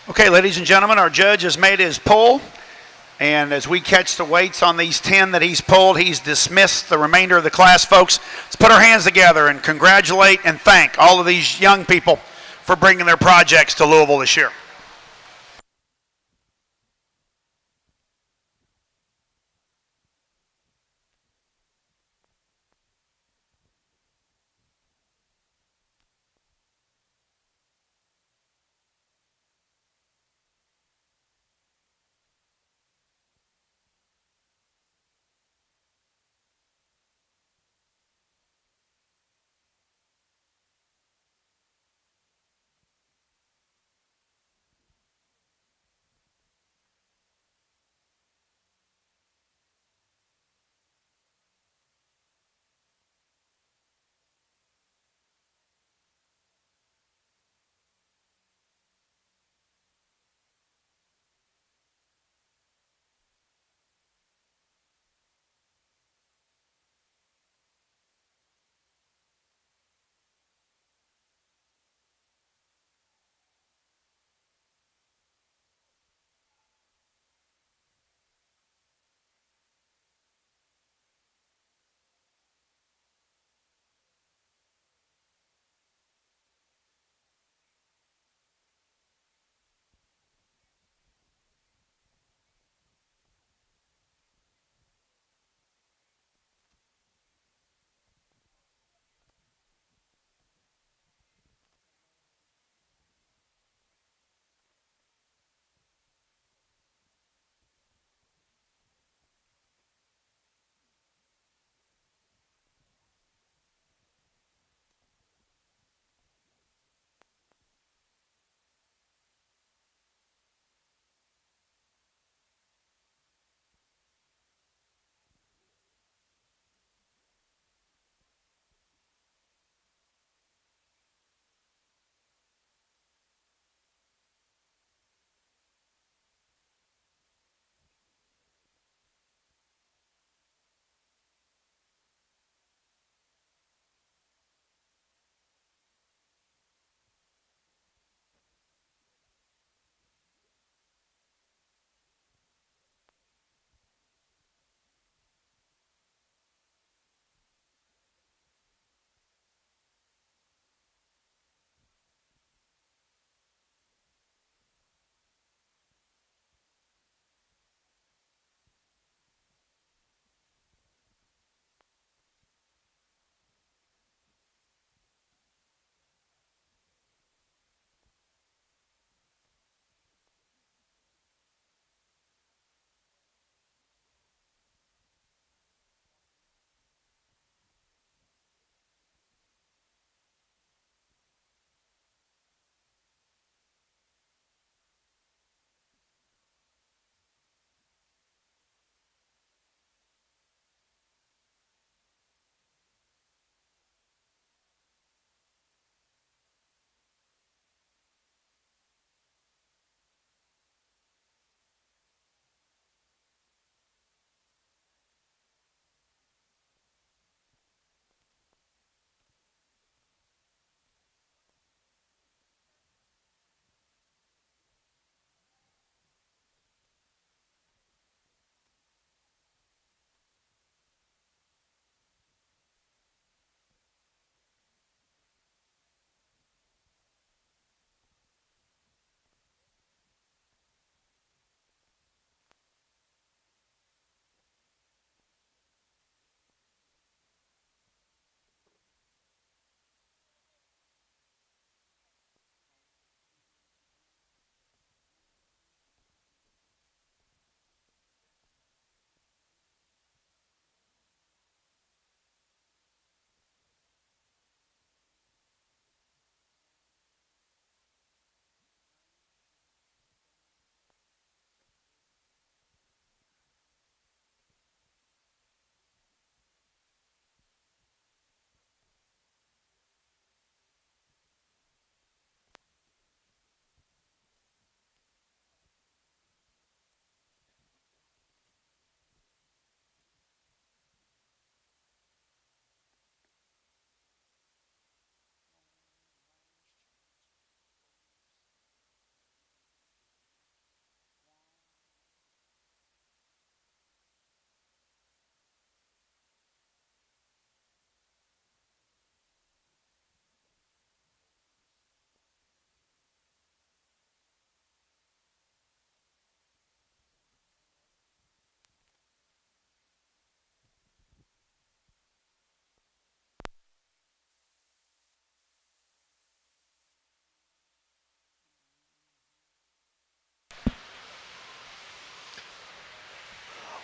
Okay, ladies and gentlemen, our judge has made his pull. And as we catch the weights on these 10 that he's pulled, he's dismissed the remainder of the class. Folks, let's put our hands together and congratulate and thank all of these young people for bringing their projects to Louisville this year.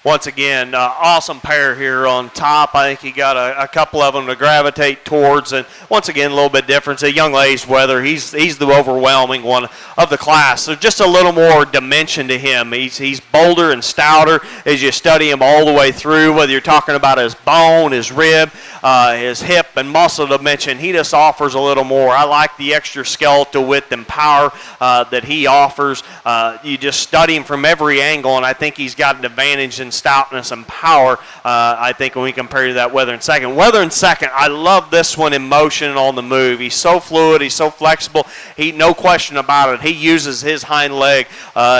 once again, awesome pair here on top. I think he got a couple of them to gravitate towards, and once again, a little bit different. So young Lace Weather, he's the overwhelming one of the class. So just a little more dimension to him. He's bolder and stouter as you study him all the way through, whether you're talking about his bone, his rib, his hip and muscle dimension. He just offers a little more. I like the extra skeletal width and power that he offers. You just study him from every angle, and I think he's got an advantage in stoutness and power, I think, when we compare to that Weather in second. Weather in second, I love this one in motion and on the move. He's so fluid. He's so flexible. No question about it. He uses his hind leg,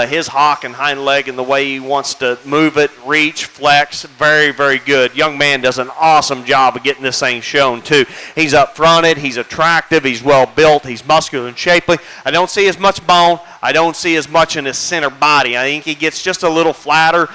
his hock and hind leg in the way he wants to move it, reach, flex. Very, very good. Young man does an awesome job of getting this thing shown, too. He's up-fronted. He's attractive. He's well-built. He's muscular and shapely. I don't see as much bone. I don't see as much in his center body. I think he gets just a little flatter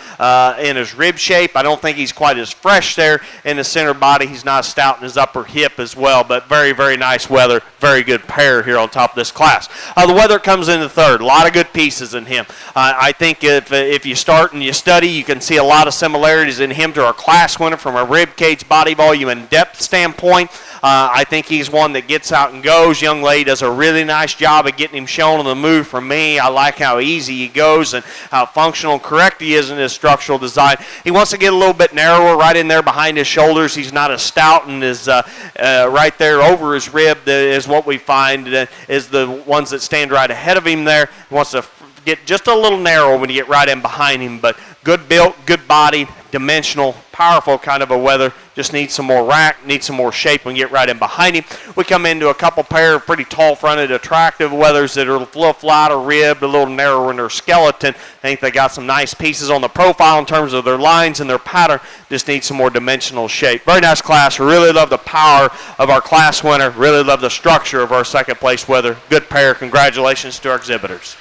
in his rib shape. I don't think he's quite as fresh there in the center body. He's not stout in his upper hip as well, but very, very nice Weather. Very good pair here on top of this class. The Weather comes in the third. A lot of good pieces in him. I think if you start and you study, you can see a lot of similarities in him to our class winner from a rib cage, body volume, and depth standpoint. I think he's one that gets out and goes. Young Lady does a really nice job of getting him shown on the move for me. I like how easy he goes and how functional and correct he is in his structural design. He wants to get a little bit narrower right in there behind his shoulders. He's not as stout and as right there over his rib is what we find is the ones that stand right ahead of him there. He wants to get just a little narrow when you get right in behind him, but good built, good body, dimensional, powerful kind of a Weather. Just needs some more rack, needs some more shape when you get right in behind him. We come into a couple pair of pretty tall-fronted, attractive Weathers that are a little flatter ribbed, a little narrower in their skeleton. I think they got some nice pieces on the profile in terms of their lines and their pattern. Just need some more dimensional shape. Very nice class. Really love the power of our class winner. Really love the structure of our second-place Weather. Good pair. Congratulations to our exhibitors.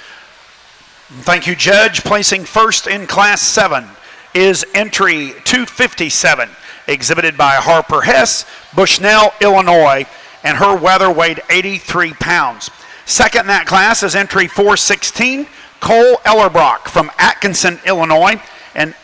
Thank you, Judge. Placing first in Class 7 is entry 257, exhibited by Harper Hess, Bushnell, Illinois, and her Weather weighed 83 pounds. Second in that class is entry 416, Cole Ellerbrock from Atkinson, Illinois, and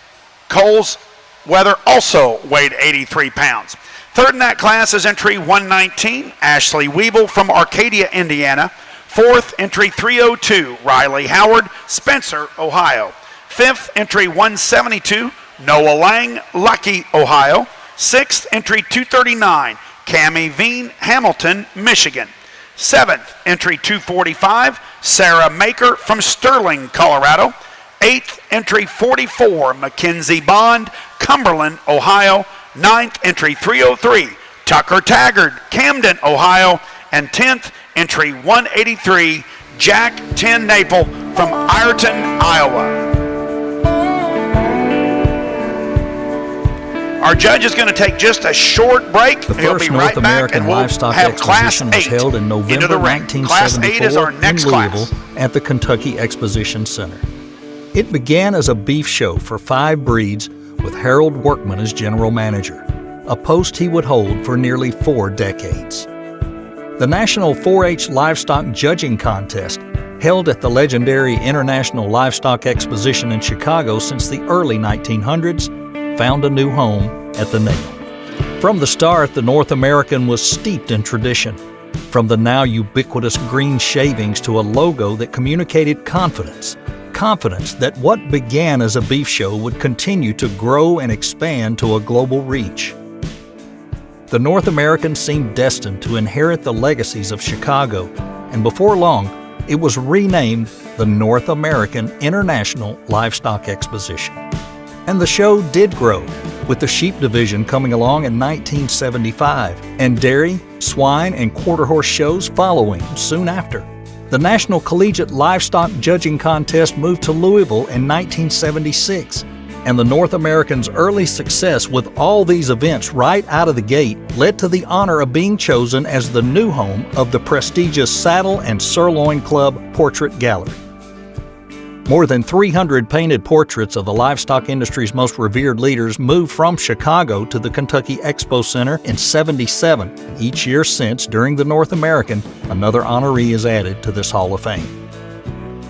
Cole's Weather also weighed 83 pounds. Third in that class is entry 119, Ashley Weeble from Arcadia, Indiana. Fourth, entry 302, Riley Howard, Spencer, Ohio. Fifth, entry 172, Noah Lang, Lucky, Ohio. Sixth, entry 239, Cammie Veen, Hamilton, Michigan. Seventh, entry 245, Sarah Maker from Sterling, Colorado. Eighth, entry 44, Mackenzie Bond, Cumberland, Ohio. Ninth, entry 303, Tucker Taggart, Camden, Ohio. And 10th, entry 183, Jack 10 Naple from Ireton, Iowa. Our judge is going to take just a short break. The first North American Livestock Exposition was held in November 1974 in Louisville at the Kentucky Exposition Center. It began as a beef show for 5 breeds with Harold Workman as general manager, a post he would hold for nearly 4 decades. The National 4-H Livestock Judging Contest, held at the legendary International Livestock Exposition in Chicago since the early 1900s, found a new home at the NAILE. From the start, the North American was steeped in tradition, from the now ubiquitous green shavings to a logo that communicated confidence that what began as a beef show would continue to grow and expand to a global reach. The North American seemed destined to inherit the legacies of Chicago, and before long, it was renamed the North American International Livestock Exposition. And the show did grow, with the sheep division coming along in 1975, and dairy, swine, and quarter horse shows following soon after. The National Collegiate Livestock Judging Contest moved to Louisville in 1976, and the North American's early success with all these events right out of the gate led to the honor of being chosen as the new home of the prestigious Saddle and Sirloin Club Portrait Gallery. More than 300 painted portraits of the livestock industry's most revered leaders moved from Chicago to the Kentucky Expo Center in '77. Each year since, during the North American, another honoree is added to this Hall of Fame.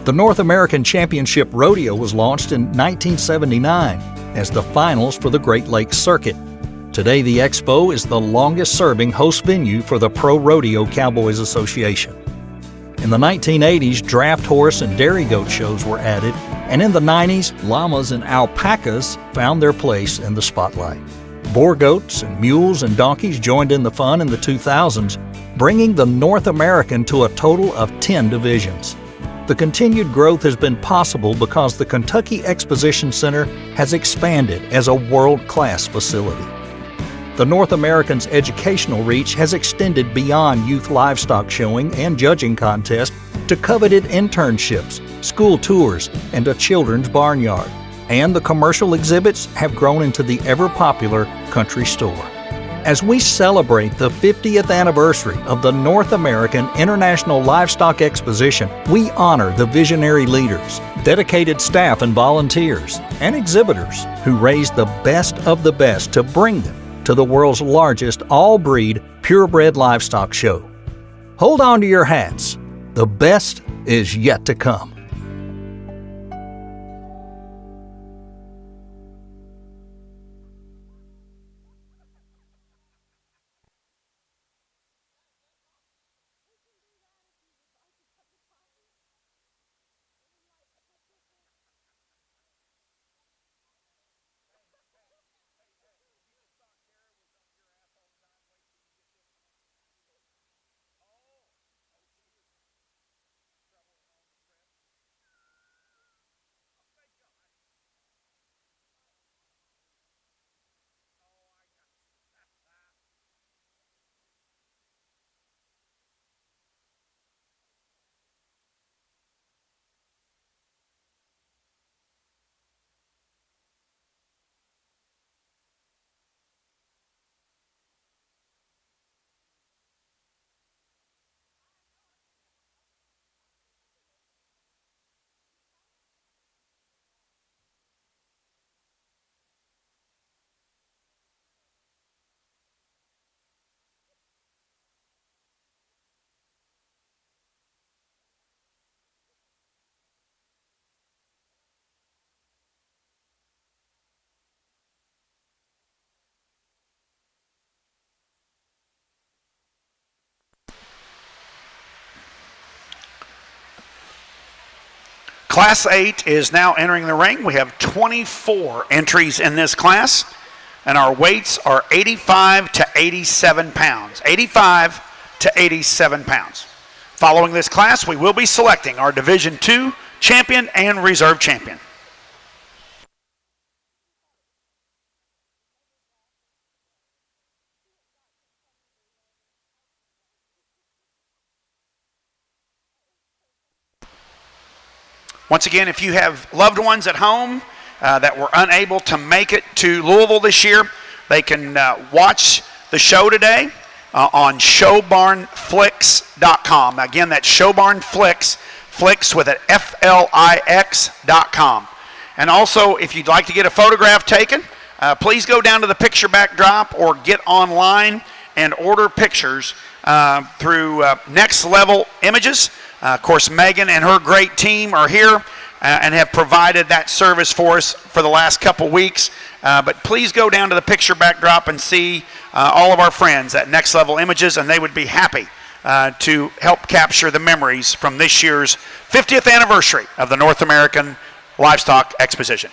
The North American Championship Rodeo was launched in 1979, as the finals for the Great Lakes Circuit. Today, the Expo is the longest-serving host venue for the Pro Rodeo Cowboys Association. In the 1980s, draft horse and dairy goat shows were added, and in the 90s, llamas and alpacas found their place in the spotlight. Boar goats and mules and donkeys joined in the fun in the 2000s, bringing the North American to a total of 10 divisions. The continued growth has been possible because the Kentucky Exposition Center has expanded as a world-class facility. The North American's educational reach has extended beyond youth livestock showing and judging contests to coveted internships, school tours, and a children's barnyard. And the commercial exhibits have grown into the ever-popular country store. As we celebrate the 50th anniversary of the North American International Livestock Exposition, we honor the visionary leaders, dedicated staff and volunteers, and exhibitors who raised the best of the best to bring them to the world's largest all-breed, purebred livestock show. Hold on to your hats. The best is yet to come. Class 8 is now entering the ring. We have 24 entries in this class, and our weights are 85 to 87 pounds. 85 to 87 pounds. Following this class, we will be selecting our Division II champion and reserve champion. Once again, if you have loved ones at home that were unable to make it to Louisville this year, they can watch the show today on showbarnflix.com. Again, that's showbarnflix, Flix with an Flix.com. And also, if you'd like to get a photograph taken, please go down to the picture backdrop or get online and order pictures through Next Level Images. Of course, Megan and her great team are here and have provided that service for us for the last couple weeks. But please go down to the picture backdrop and see all of our friends at Next Level Images, and they would be happy to help capture the memories from this year's 50th anniversary of the North American Livestock Exposition.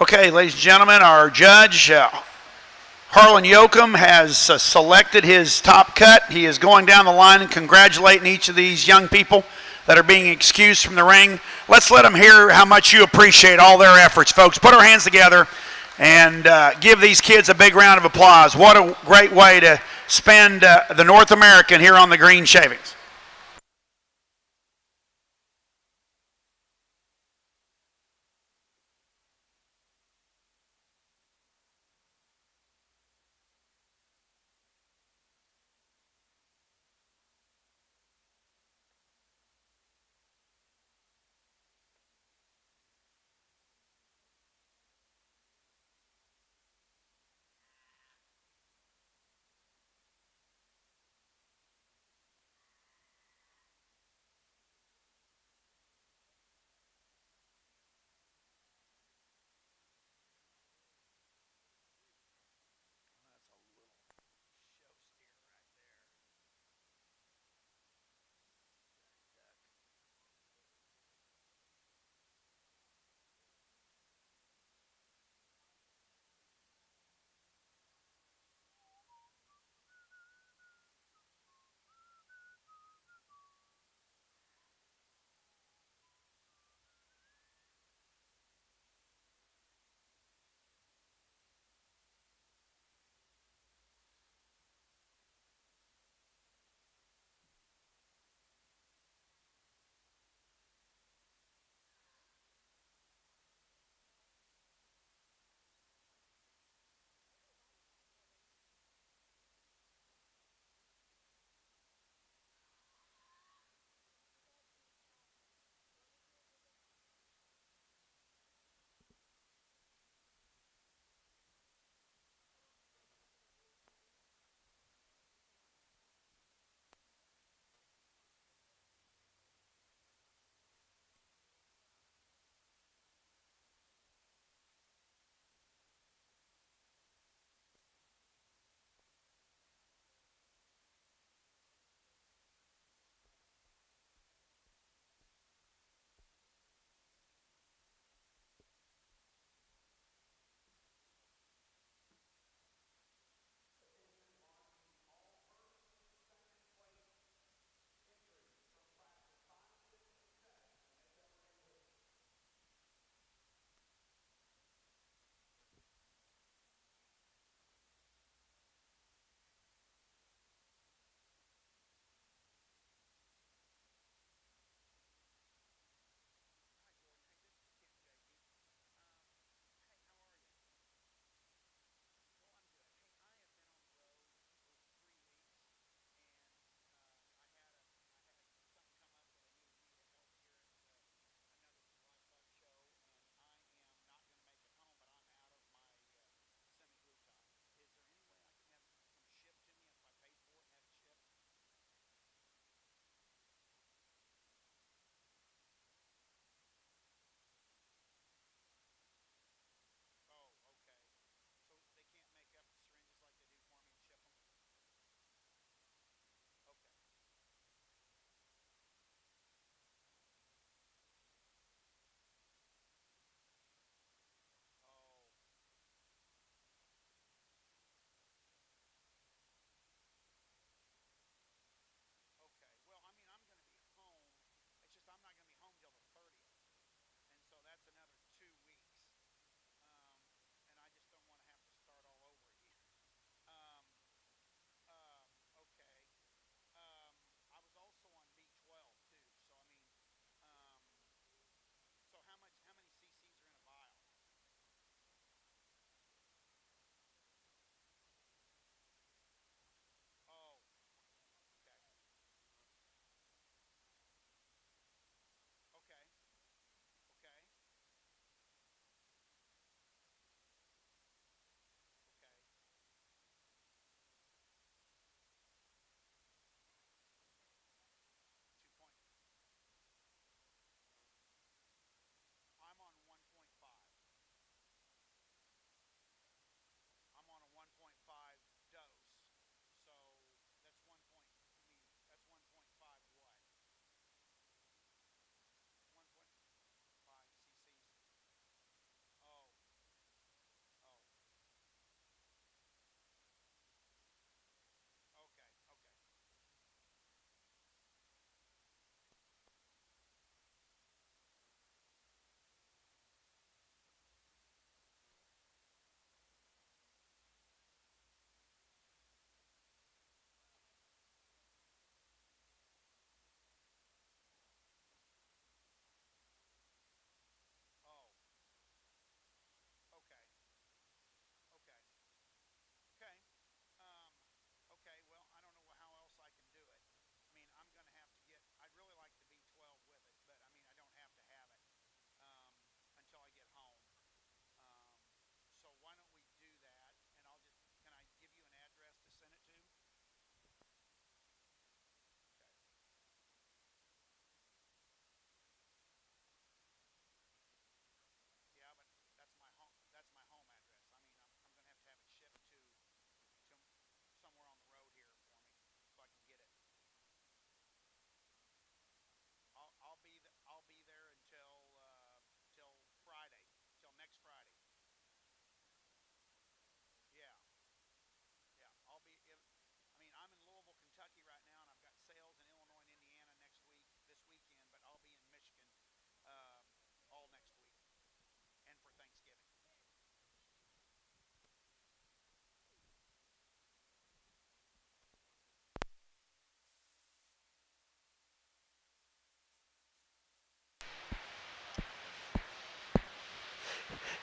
Okay, ladies and gentlemen, our judge, Harlan Yoakum, has selected his top cut. He is going down the line and congratulating each of these young people that are being excused from the ring. Let's let them hear how much you appreciate all their efforts, folks. Put our hands together and give these kids a big round of applause. What a great way to spend the North American here on the green shavings.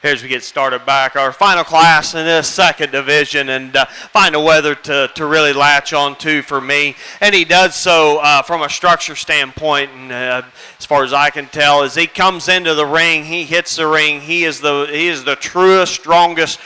here as we get started back. Our final class in this second division, and find a weather to really latch on to for me. And he does so from a structure standpoint, and as far as I can tell, as he comes into the ring, he hits the ring. He is the truest, strongest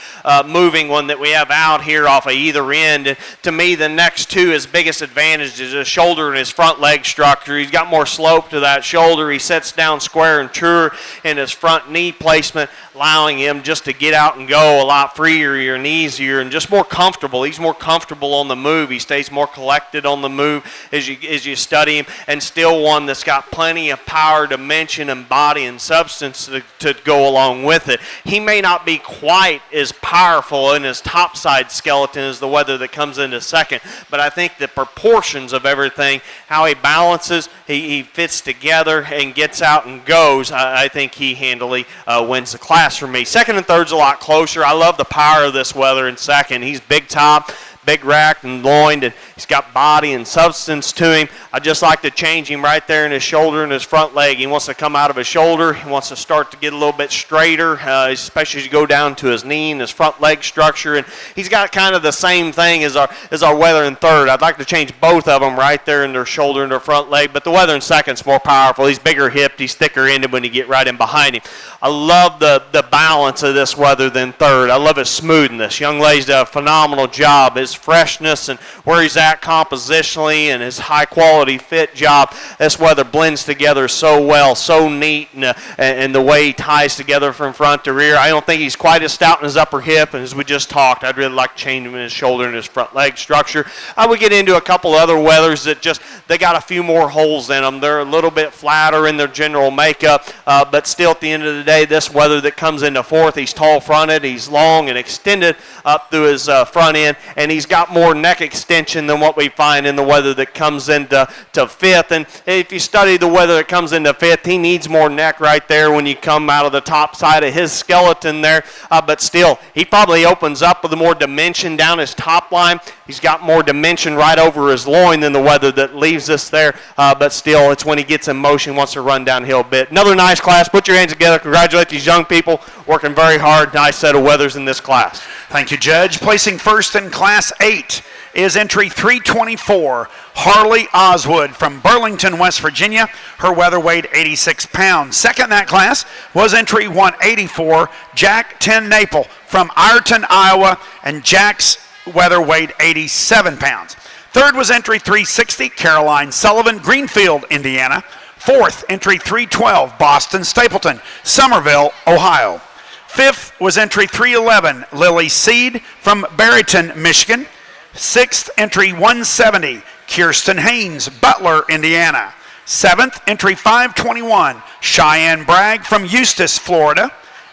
moving one that we have out here off of either end. And to me, the next two, his biggest advantage is his shoulder and his front leg structure. He's got more slope to that shoulder. He sets down square and truer in his front knee placement, allowing him just to get out and go a lot freer and easier and just more comfortable. He's more comfortable on the move. He stays more collected on the move as you study him, and still one that's got plenty of power, dimension, and body and substance to go along with it. He may not be quite as powerful in his topside skeleton as the weather that comes into second, but I think the proportions of everything, how he balances, he fits together and gets out and goes, I think he handily wins the class for me. Second and third's a lot closer. I love the power of this weather in second. He's big top, big racked and loined, and he's got body and substance to him. I just like to change him right there in his shoulder and his front leg. He wants to come out of his shoulder. He wants to start to get a little bit straighter, especially as you go down to his knee and his front leg structure. And he's got kind of the same thing as our weather in third. I'd like to change both of them right there in their shoulder and their front leg, but the weather in second's more powerful. He's bigger hipped. He's thicker ended when you get right in behind him. I love the balance of this weather than third. I love his smoothness. Young lady's done a phenomenal job. His freshness and where he's at compositionally and his high quality fit job. This weather blends together so well, so neat, and the way he ties together from front to rear. I don't think he's quite as stout in his upper hip, and as we just talked, I'd really like to change him in his shoulder and his front leg structure. I would get into a couple other weathers that they got a few more holes in them. They're a little bit flatter in their general makeup, but still at the end of the day, this weather that comes into fourth, he's tall fronted, he's long and extended up through his front end, and he's got more neck extension than what we find in the weather that comes into fifth. And if you study the weather that comes into fifth, he needs more neck right there when you come out of the top side of his skeleton there, but still, he probably opens up with more dimension down his top line. He's got more dimension right over his loin than the weather that leaves us there, but still, it's when he gets in motion, wants to run downhill a bit. Another nice class. Put your hands together. Congratulate these young people working very hard. Nice set of weathers in this class. Thank you, Judge. Placing first in Class 8 is entry 324, Harley Oswood from Burlington, West Virginia. Her weather weighed 86 pounds. Second in that class was entry 184, Jack 10 Naple from Ireton, Iowa, and Jack's weather weighed 87 pounds. Third was entry 360, Caroline Sullivan, Greenfield, Indiana. Fourth, entry 312, Boston Stapleton, Somerville, Ohio. Fifth was entry 311, Lily Seed from Barryton, Michigan. Sixth, entry 170, Kirsten Haynes, Butler, Indiana. Seventh, entry 521, Cheyenne Bragg from Eustis, Florida.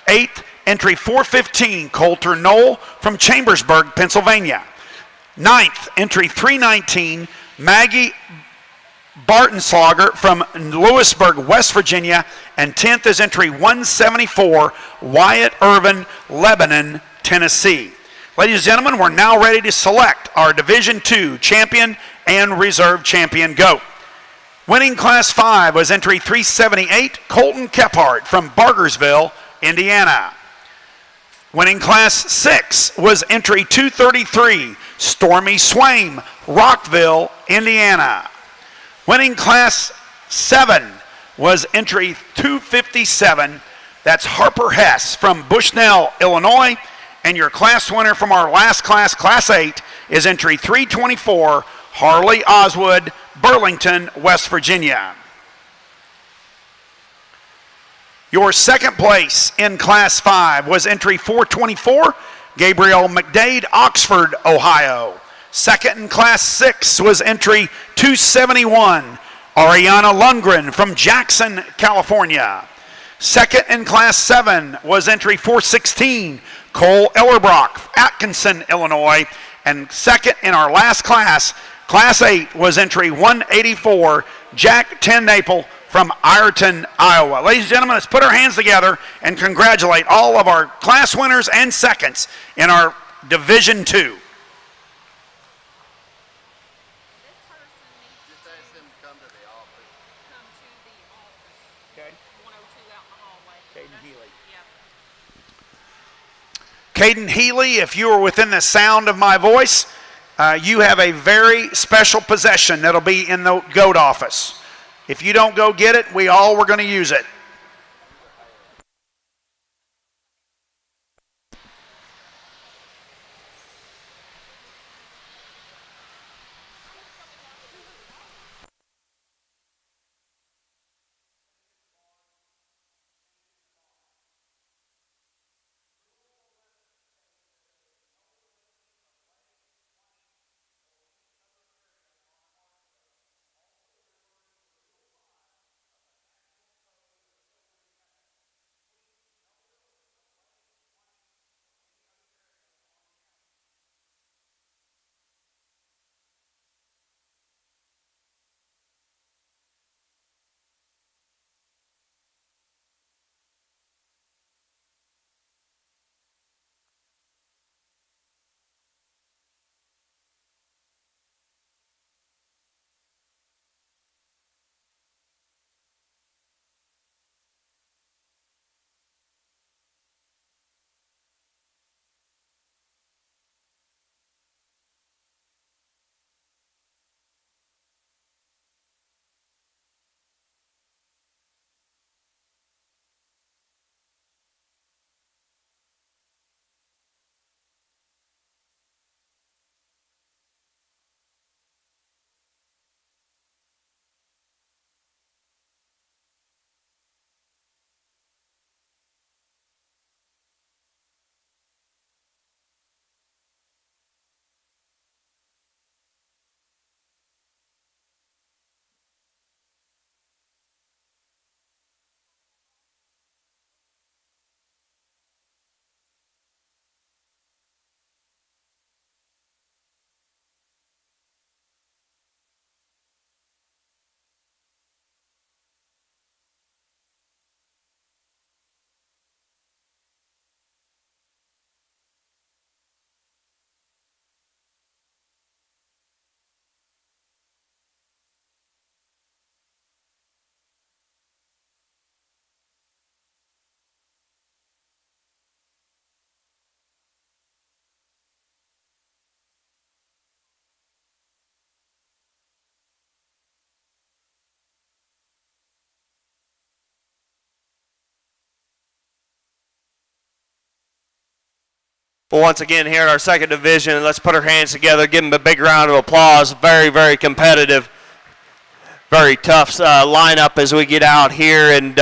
Eighth, entry 415, Coulter Knoll from Chambersburg, Pennsylvania. Ninth, entry 319, Maggie Bartenslager from Lewisburg, West Virginia. And 10th is entry 174, Wyatt Irvin, Lebanon, Tennessee. Ladies and gentlemen, we're now ready to select our Division II champion and reserve champion goat. Winning Class 5 was entry 378, Colton Kephart from Bargersville, Indiana. Winning Class 6 was entry 233, Stormy Swaim, Rockville, Indiana. Winning Class 7 was entry 257, that's Harper Hess from Bushnell, Illinois. And your class winner from our last class, Class 8, is entry 324, Harley Oswood, Burlington, West Virginia. Your second place in Class 5 was entry 424, Gabriel McDade, Oxford, Ohio. Second in Class 6 was entry 271, Ariana Lundgren from Jackson, California. Second in Class 7 was entry 416, Cole Ellerbrock, Atkinson, Illinois. And second in our last class, Class 8, was entry 184, Jack 10 Naple from Ireton, Iowa. Ladies and gentlemen, let's put our hands together and congratulate all of our class winners and seconds in our Division II. Caden Healy, if you are within the sound of my voice, you have a very special possession that'll be in the goat office. If you don't go get it, we all were going to use it. Well, once again, here in our second division, let's put our hands together, give them a big round of applause. Very, very competitive, very tough lineup as we get out here, and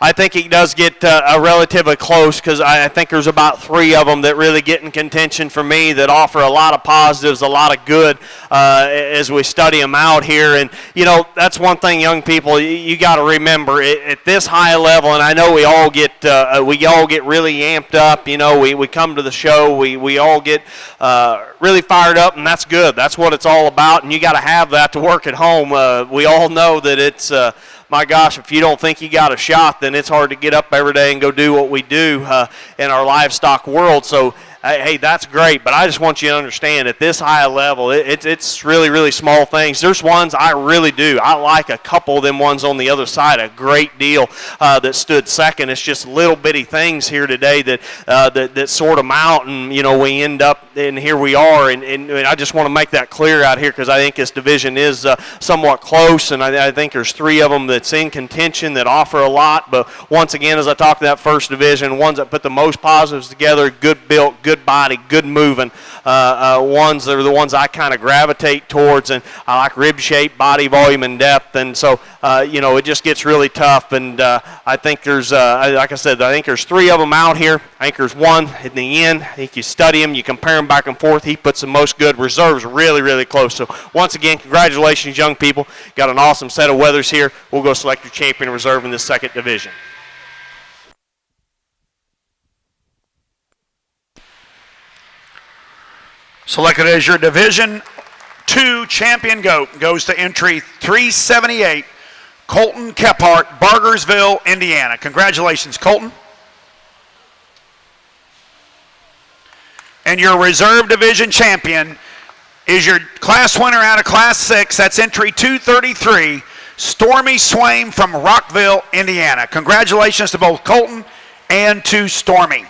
I think it does get a relatively close because I think there's about 3 of them that really get in contention for me that offer a lot of positives, a lot of good as we study them out here. And, you know, that's one thing, young people, you got to remember at this high level, and I know we all get really amped up. You know, we come to the show, we all get really fired up, and that's good. That's what it's all about, and you got to have that to work at home. We all know that it's my gosh, if you don't think you got a shot, then it's hard to get up every day and go do what we do in our livestock world. So, hey, that's great, but I just want you to understand at this high level, it's really, really small things. There's ones I really do. I like a couple of them ones on the other side a great deal that stood second. It's just little bitty things here today that sort them out, and, you know, we end up, and here we are, and I just want to make that clear out here because I think this division is somewhat close, and I think there's 3 of them that's in contention that offer a lot, but once again, as I talked to that first division, ones that put the most positives together, good built, good body, good moving, ones that are the ones I kind of gravitate towards, and I like rib shape, body volume, and depth, and so, you know, it just gets really tough, and I think there's, like I said, I think there's 3 of them out here. I think there's one in the end. I think you study them, you compare them back and forth, he puts the most good. Reserves really, really close. So once again, congratulations, young people. Got an awesome set of weathers here. We'll go select your champion reserve in this second division. Selected as your Division 2 champion goat goes to entry 378, Colton Kephart, Bargersville, Indiana. Congratulations, Colton. And your reserve division champion is your class winner out of class 6. That's entry 233, Stormy Swaim from Rockville, Indiana. Congratulations to both Colton and to Stormy.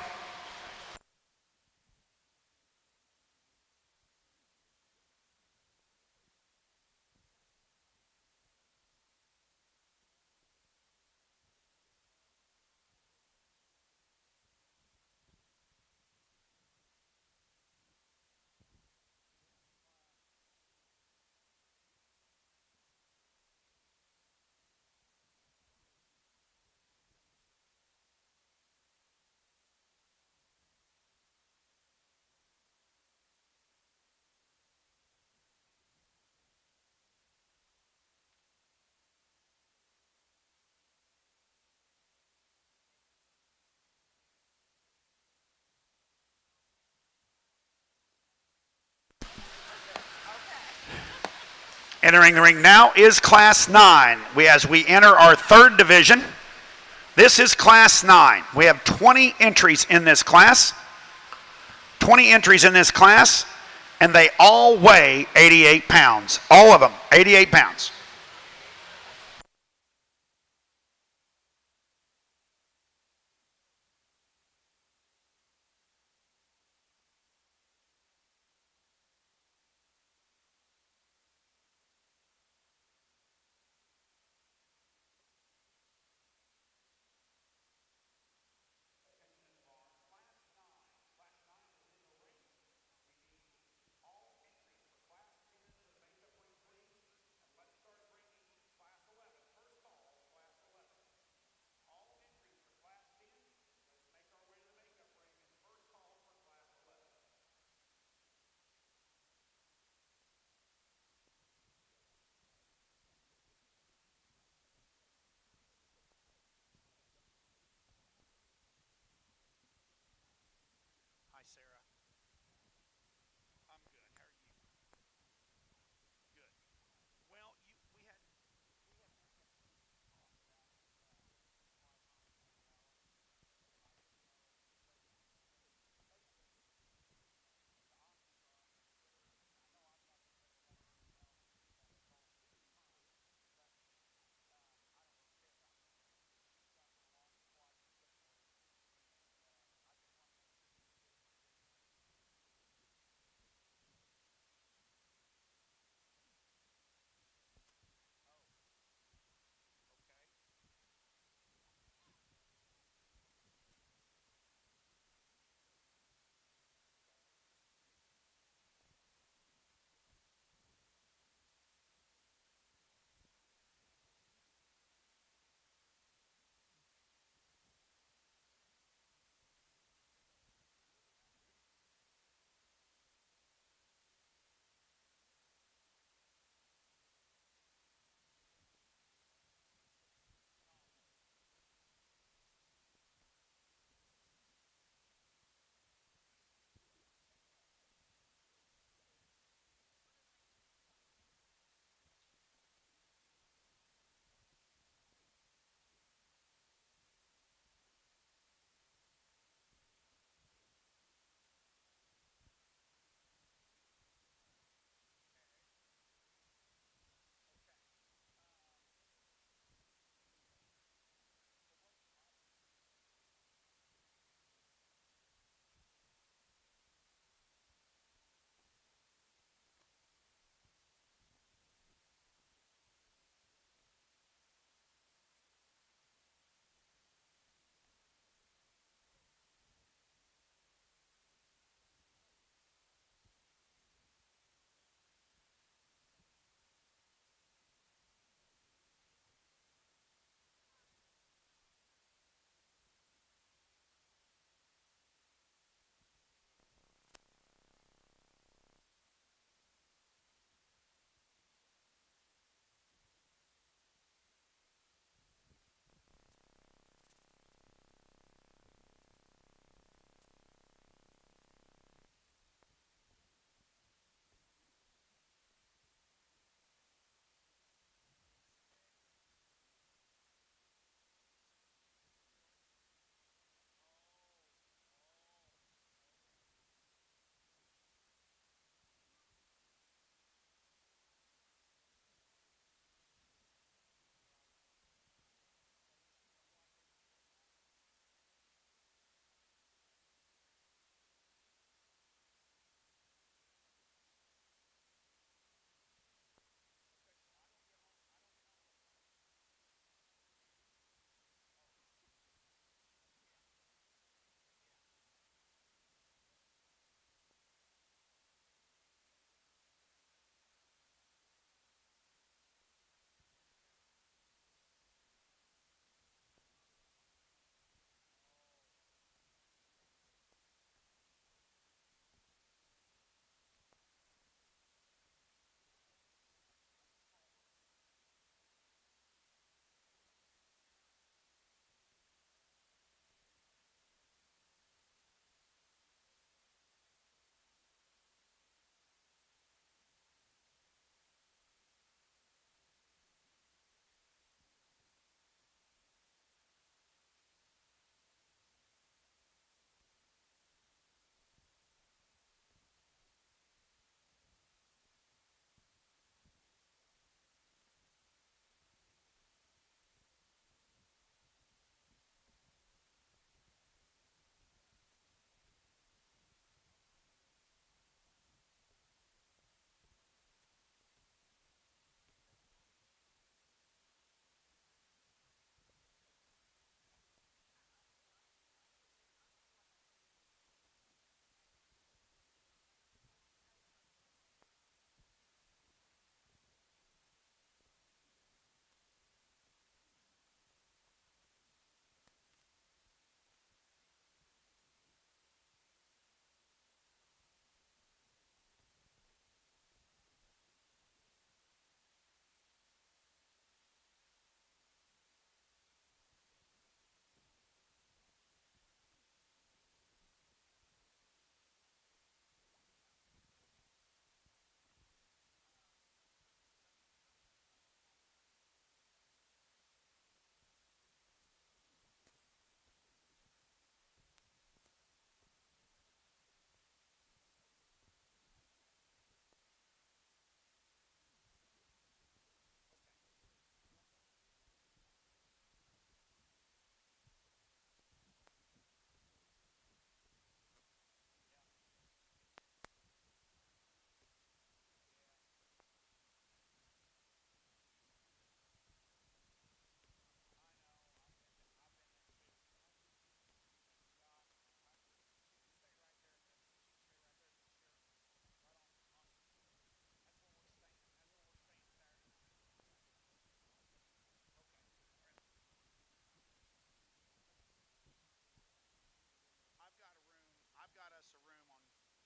Entering the ring now is Class 9. As we enter our third division, this is Class 9. We have 20 entries in this class. 20 entries in this class, and they all weigh 88 pounds. All of them, 88 pounds.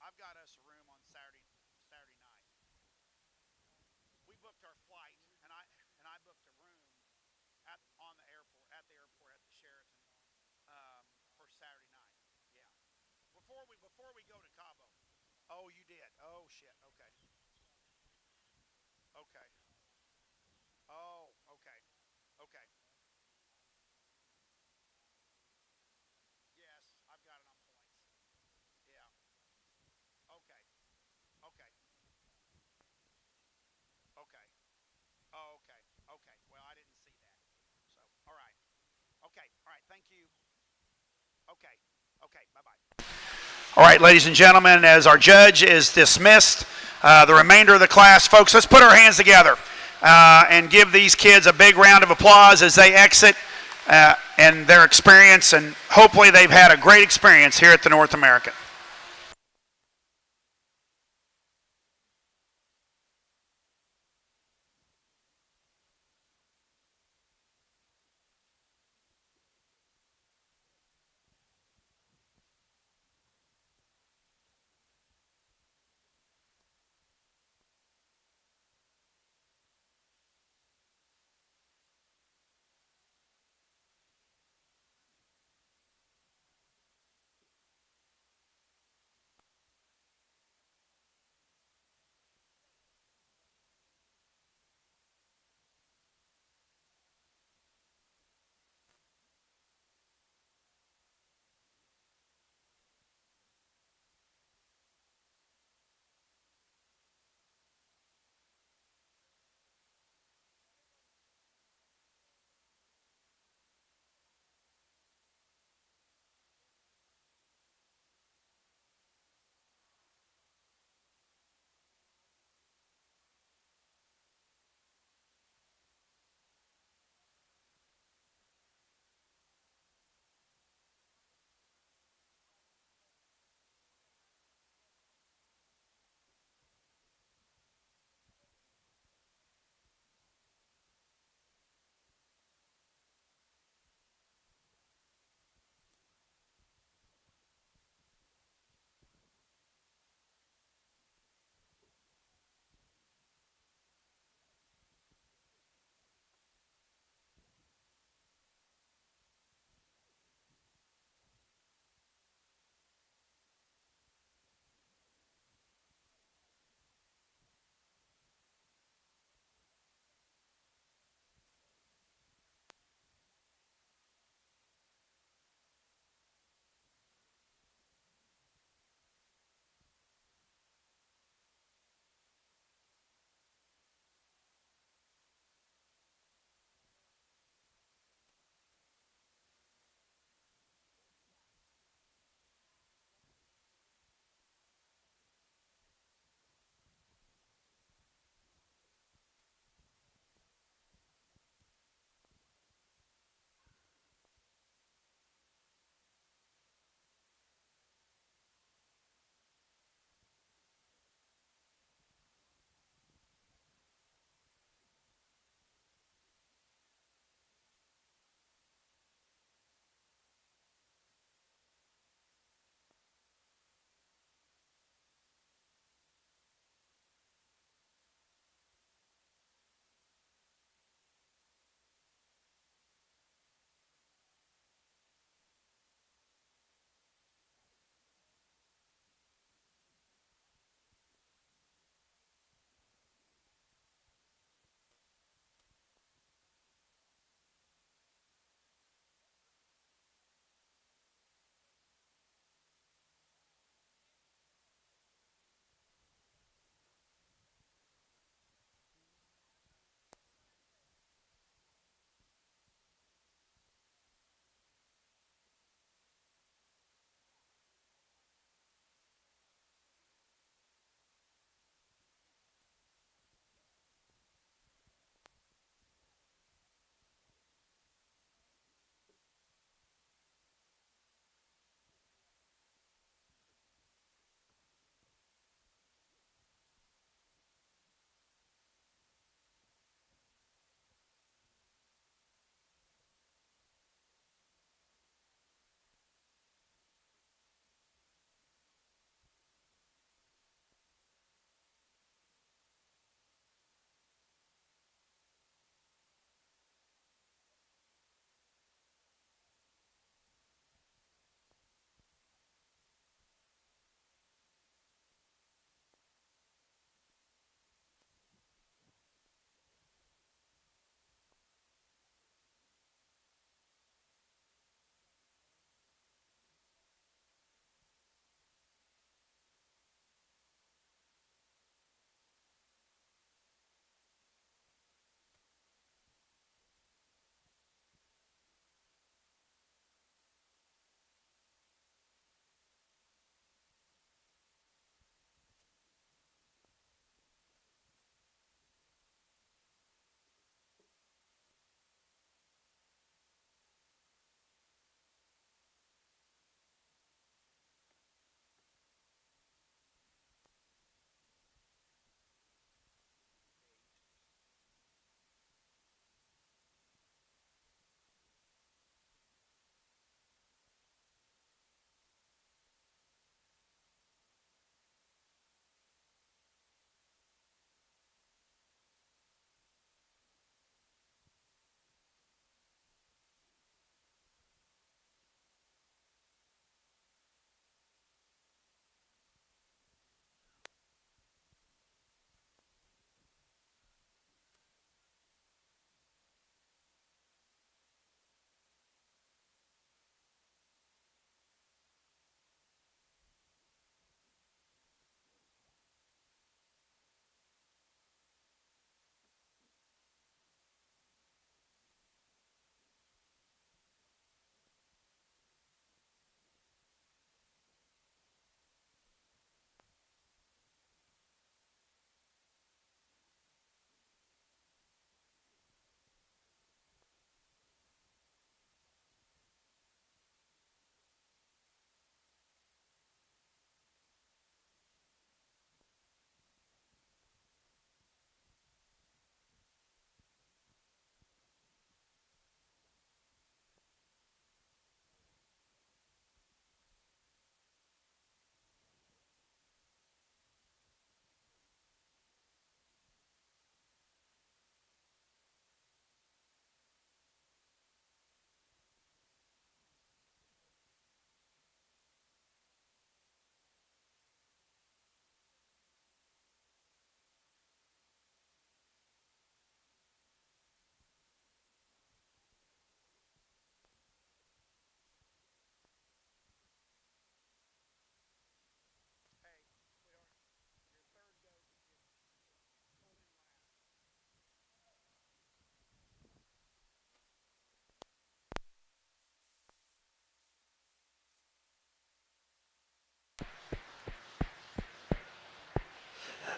I've got us a room on Saturday night. We booked our flight, and I booked a room at the airport at the Sheraton for Saturday night. Yeah. Before we go to Cabo. Oh, you did. Oh shit. Okay. Okay. Oh, okay. Okay. Yes, I've got it on points. Yeah. Okay. Okay. Okay. Oh, okay. Okay. Well, I didn't see that. So, all right. Okay. All right. Thank you. Okay. Okay. Bye-bye. All right, ladies and gentlemen, as our judge is dismissed, the remainder of the class, folks, let's put our hands together and give these kids a big round of applause as they exit and their experience, and hopefully they've had a great experience here at the North American.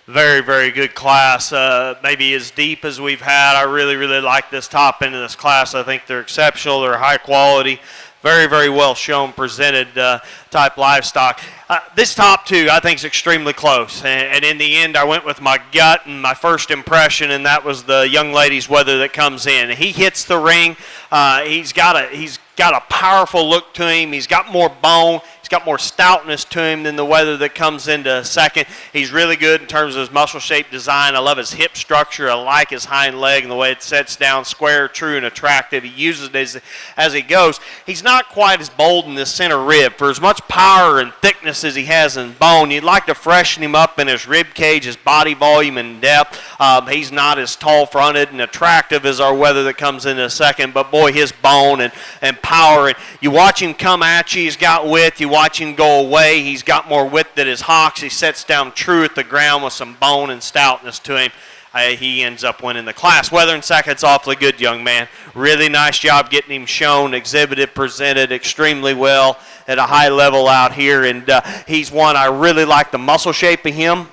Very, very good class. Maybe as deep as we've had. I really, really like this top end of this class. I think they're exceptional. They're high quality. Very, very well shown, presented type livestock. This top two, I think, is extremely close. And in the end, I went with my gut and my first impression, and that was the young lady's wether that comes in. He hits the ring. He's got a powerful look to him. He's got more bone. He's got more stoutness to him than the wether that comes into second. He's really good in terms of his muscle shape design. I love his hip structure. I like his hind leg and the way it sets down square, true, and attractive. He uses it as he goes. He's not quite as bold in the center rib. For as much power and thickness as he has in bone, you'd like to freshen him up in his rib cage, his body volume and depth. He's not as tall-fronted and attractive as our wether that comes into second, but boy, his bone and power. And you watch him come at you. He's got width. You watch him go away. He's got more width than his hocks. He sets down true at the ground with some bone and stoutness to him. He ends up winning the class. Wether in second's awfully good, young man. Really nice job getting him shown, exhibited, presented extremely well at a high level out here. And he's one, I really like the muscle shape of him.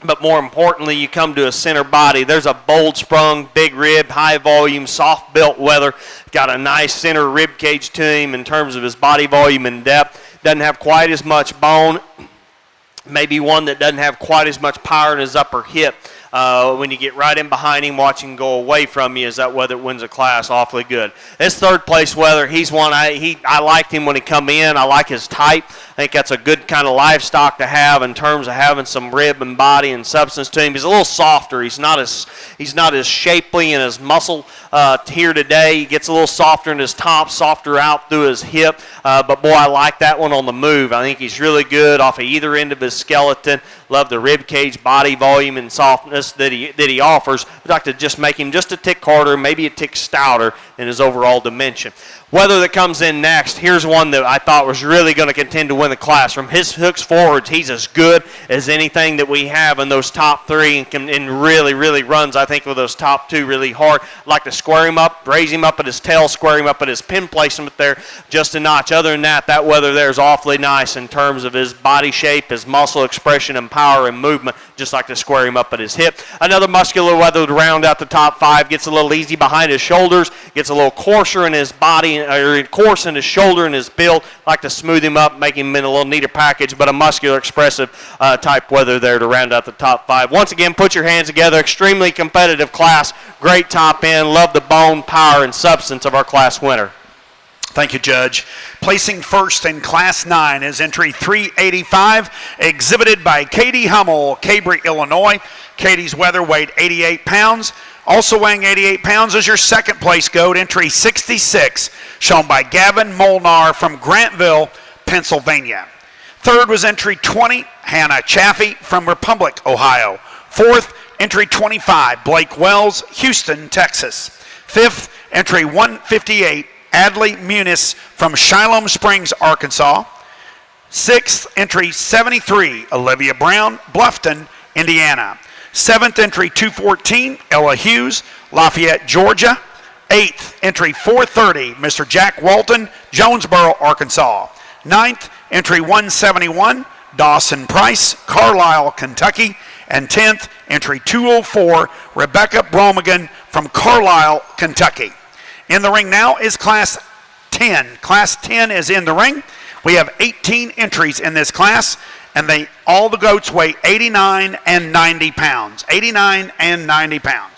But more importantly, you come to a center body. There's a bold sprung, big rib, high volume, soft built wether. Got a nice center rib cage to him in terms of his body volume and depth. Doesn't have quite as much bone. Maybe one that doesn't have quite as much power in his upper hip. When you get right in behind him, watch him go away from you, is that wether wins a class awfully good. This third place wether, he's one, I liked him when he come in. I like his type. I think that's a good kind of livestock to have in terms of having some rib and body and substance to him. He's a little softer. He's not as shapely in his muscle here today. He gets a little softer in his top, softer out through his hip. But boy, I like that one on the move. I think he's really good off of either end of his skeleton. Love the rib cage, body volume, and softness that he offers. I'd like to just make him just a tick harder, maybe a tick stouter in his overall dimension. Wether that comes in next, here's one that I thought was really going to contend to win the class. From his hooks forwards, he's as good as anything that we have in those top three, and really, really runs, I think, with those top two really hard. I'd like to square him up, raise him up at his tail, square him up at his pin placement there just a notch. Other than that wether there is awfully nice in terms of his body shape, his muscle expression, and power and movement. Just like to square him up at his hip. Another muscular wether to round out the top five. Gets a little easy behind his shoulders, gets a little coarser in his body, or coarse in his shoulder and his build. Like to smooth him up, make him in a little neater package, but a muscular, expressive type wether there to round out the top five. Once again, put your hands together. Extremely competitive class. Great top end. Love the bone, power, and substance of our class winner. Thank you, Judge. Placing first in Class 9 is entry 385, exhibited by Katie Hummel, Cabry, Illinois. Katie's wether weighed 88 pounds. Also weighing 88 pounds is your second place goat, entry 66, shown by Gavin Molnar from Grantville, Pennsylvania. Third was entry 20, Hannah Chaffee from Republic, Ohio. Fourth, entry 25, Blake Wells, Houston, Texas. Fifth, entry 158, Adley Muniz from Shiloh Springs, Arkansas. Sixth, entry 73, Olivia Brown, Bluffton, Indiana. Seventh, entry 214, Ella Hughes, Lafayette, Georgia. Eighth, entry 430, Mr. Jack Walton, Jonesboro, Arkansas. Ninth, entry 171, Dawson Price, Carlisle, Kentucky. And 10th, entry 204, Rebecca Bromigan from Carlisle, Kentucky. In the ring now is Class 10. Class 10 is in the ring. We have 18 entries in this class, and all the goats weigh 89 and 90 pounds. 89 and 90 pounds.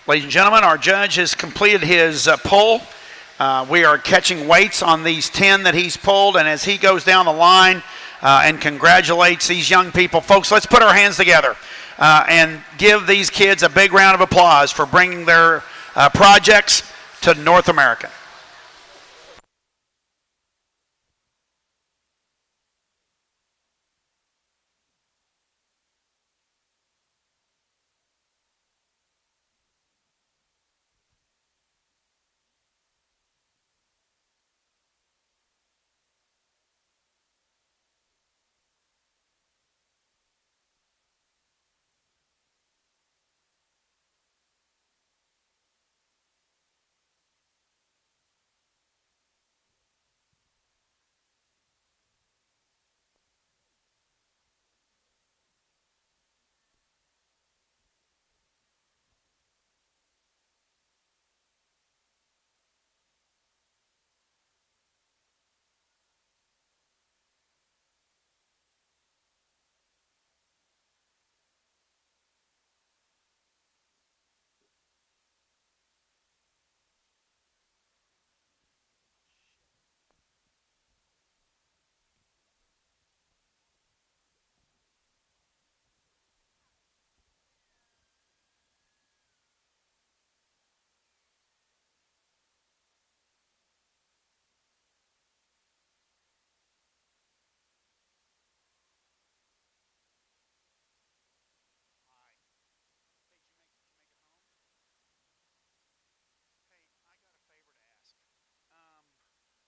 Ladies and gentlemen, our judge has completed his pull. We are catching weights on these 10 that he's pulled, and as he goes down the line and congratulates these young people, folks, let's put our hands together and give these kids a big round of applause for bringing their projects to North America.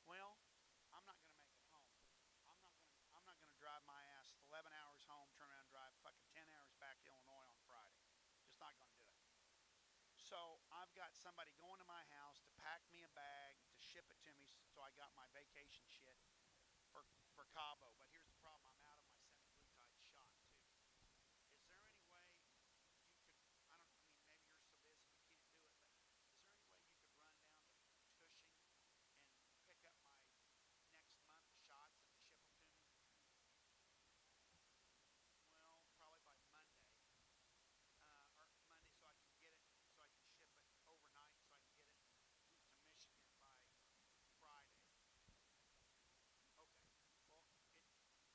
Well, I'm not going to make it home. I'm not going to drive my ass 11 hours home, turn around and drive fucking 10 hours back to Illinois on Friday. Just not going to do it. So I've got somebody going to my house to pack me a bag to ship it to me, so I got my vacation shit for Cabo. But here's the problem: I'm out of my semi-glutide shot too. Is there any way you could? I don't. I mean, maybe you're so busy you can't do it. But is there any way you could run down to Cushing and pick up my next month's shots and ship them to me? Well, probably by Monday, or Monday, so I can get it, so I can ship it overnight, so I can get it to Michigan by Friday. Okay. Well,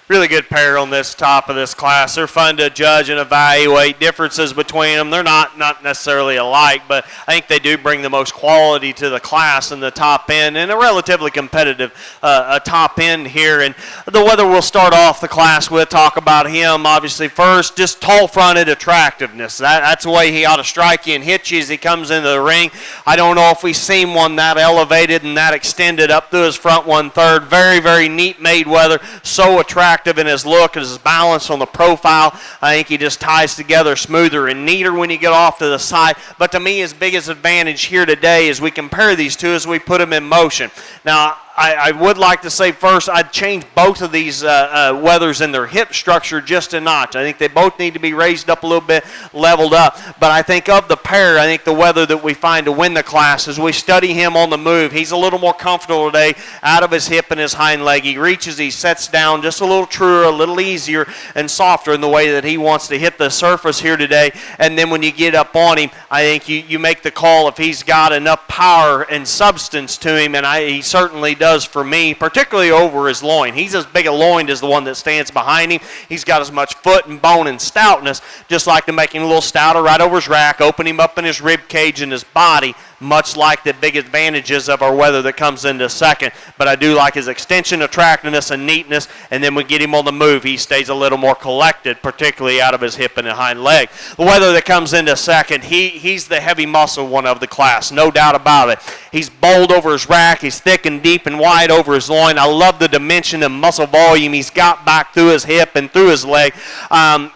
Really good pair on this top of this class. They're fun to judge and evaluate. Differences between them, they're not necessarily alike, but I think they do bring the most quality to the class in the top end, and a relatively competitive top end here. And the weather we'll start off the class with, talk about him obviously first, just tall-fronted attractiveness. That's the way he ought to strike you and hit you as he comes into the ring. I don't know if we've seen one that elevated and that extended up through his front 1/3. Very, very neat made weather, so attractive in his look and his balance on the profile. I think he just ties together smoother and neater when you get off to the side. But to me, his biggest advantage here today as we compare these two is we put them in motion. Now, I would like to say first I'd change both of these weathers in their hip structure just a notch. I think they both need to be raised up a little bit, leveled up. But I think of the pair, I think the weather that we find to win the class is we study him on the move. He's a little more comfortable today out of his hip and his hind leg. He reaches, he sets down just a little truer, a little easier and softer in the way that he wants to hit the surface here today. And then when you get up on him, I think you make the call if he's got enough power and substance to him, and he certainly does for me, particularly over his loin. He's as big a loin as the one that stands behind him. He's got as much foot and bone and stoutness, just like to make him a little stouter right over his rack, open him up in his rib cage and his body, much like the big advantages of our weather that comes into second. But I do like his extension, attractiveness, and neatness, and then we get him on the move. He stays a little more collected, particularly out of his hip and the hind leg. The weather that comes into second, he's the heavy muscle one of the class, no doubt about it. He's bold over his rack. He's thick and deep and wide over his loin. I love the dimension and muscle volume he's got back through his hip and through his leg.